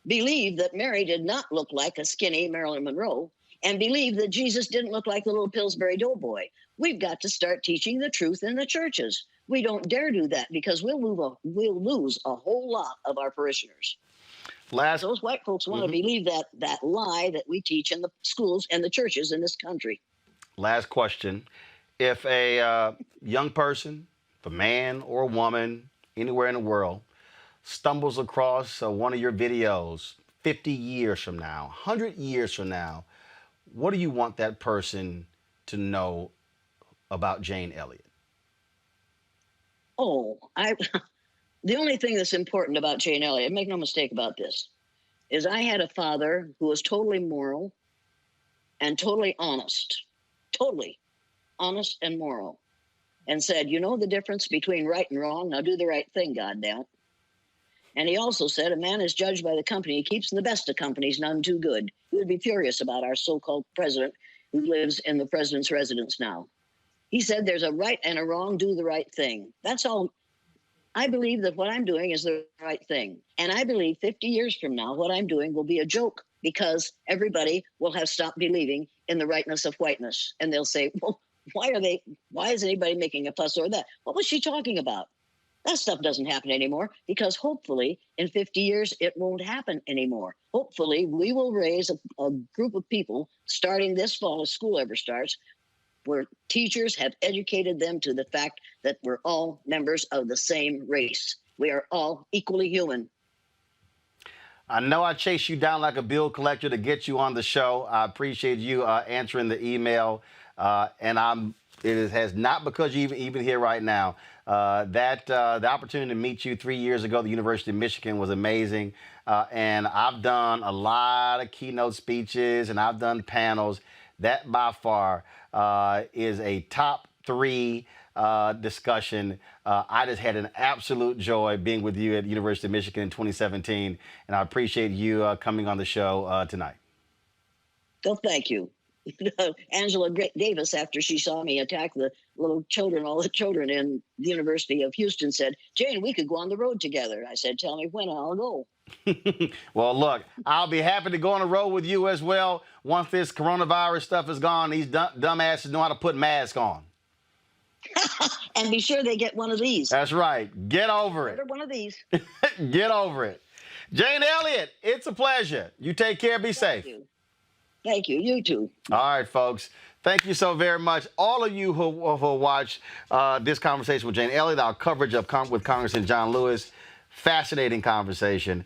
believe that Mary did not look like a skinny Marilyn Monroe, and believe that Jesus didn't look like the little Pillsbury Doughboy. We've got to start teaching the truth in the churches. We don't dare do that because we'll lose a whole lot of our parishioners. Those white folks want to believe that lie that we teach in the schools and the churches in this country. Last question. If a young person, if a man or a woman, anywhere in the world, stumbles across one of your videos 50 years from now, 100 years from now, what do you want that person to know about Jane Elliott? Oh, the only thing that's important about Jane Elliott, make no mistake about this, is I had a father who was totally moral and totally honest and moral, and said, you know the difference between right and wrong? Now do the right thing, goddamn. And he also said, a man is judged by the company he keeps, and the best of companies, none too good. He would be furious about our so-called president who lives in the president's residence now. He said, there's a right and a wrong, do the right thing. That's all. I believe that what I'm doing is the right thing. And I believe 50 years from now, what I'm doing will be a joke because everybody will have stopped believing in the rightness of whiteness. And they'll say, well, why is anybody making a fuss over that? What was she talking about? That stuff doesn't happen anymore because hopefully in 50 years, it won't happen anymore. Hopefully we will raise a group of people starting this fall as school ever starts, where teachers have educated them to the fact that we're all members of the same race. We are all equally human. I know I chased you down like a bill collector to get you on the show. I appreciate you answering the email. It has not because you're even here right now. The opportunity to meet you 3 years ago at the University of Michigan was amazing. And I've done a lot of keynote speeches and I've done panels. That by far is a top 3 discussion. I just had an absolute joy being with you at the University of Michigan in 2017. And I appreciate you coming on the show tonight. Well, thank you. Angela Davis, after she saw me attack all the children in the University of Houston, said, Jane, we could go on the road together. I said, tell me when and I'll go. Well, look, I'll be happy to go on the road with you as well. Once this coronavirus stuff is gone, these dumbasses know how to put masks on. And be sure they get one of these. That's right. Get over it. Order one of these. Get over it. Jane Elliott, it's a pleasure. You take care. Be safe. Thank you. You too. All right, folks. Thank you so very much. All of you who watched this conversation with Jane Elliott, our coverage of with Congressman John Lewis. Fascinating conversation.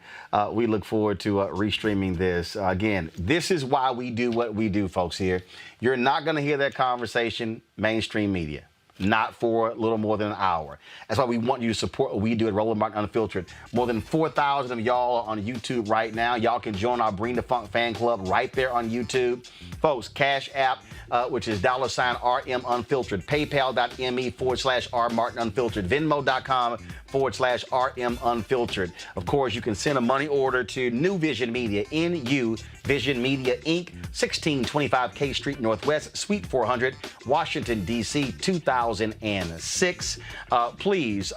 We look forward to restreaming this. Again, this is why we do what we do, folks, here. You're not going to hear that conversation mainstream media. Not for a little more than an hour. That's why we want you to support what we do at Roland Martin Unfiltered. More than 4,000 of y'all are on YouTube right now. Y'all can join our Bring the Funk fan club right there on YouTube. Folks, Cash App, which is $RM Unfiltered. PayPal.me/R Martin Unfiltered. Venmo.com/RM Unfiltered. Of course, you can send a money order to New Vision Media, NU Vision Media Inc., 1625 K Street Northwest, Suite 400, Washington, D.C., 2006. Please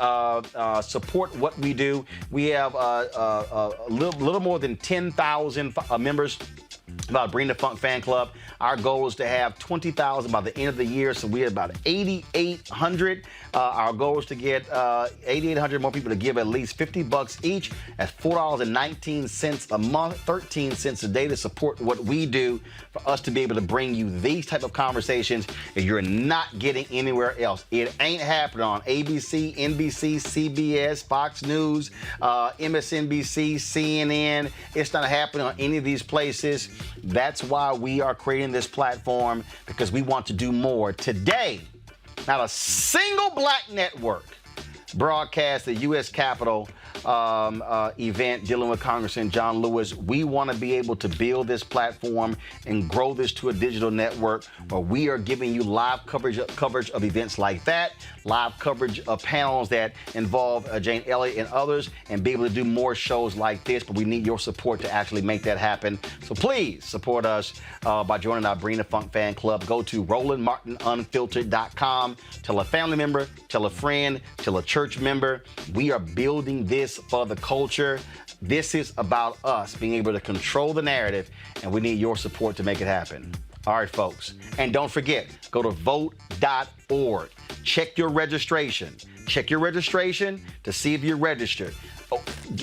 support what we do. We have a little more than 10,000 members about Bring the Funk fan club. Our goal is to have 20,000 by the end of the year, so we're about 8,800. Our goal is to get 8,800 more people to give at least $50 each. That's $4.19 a month, 13 cents a day to support what we do, for us to be able to bring you these type of conversations that you're not getting anywhere else. It ain't happening on ABC, NBC, CBS, Fox News, MSNBC, CNN. It's not happening on any of these places. That's why we are creating this platform, because we want to do more. Today, not a single black network broadcast the U.S. Capitol event dealing with Congressman John Lewis. We want to be able to build this platform and grow this to a digital network where we are giving you live coverage of events like that, live coverage of panels that involve Jane Elliott and others, and be able to do more shows like this. But we need your support to actually make that happen. So please support us by joining our Bring the Funk fan club. Go to RolandMartinUnfiltered.com. Tell a family member, tell a friend, tell a church member. We are building this for the culture. This is about us being able to control the narrative, and we need your support to make it happen. All right, folks. And don't forget, go to vote.org. Check your registration. Check your registration to see if you're registered.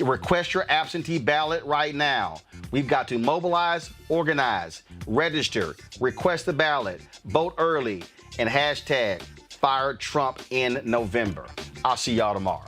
Request your absentee ballot right now. We've got to mobilize, organize, register, request the ballot, vote early, and hashtag Fire Trump in November. I'll see y'all tomorrow.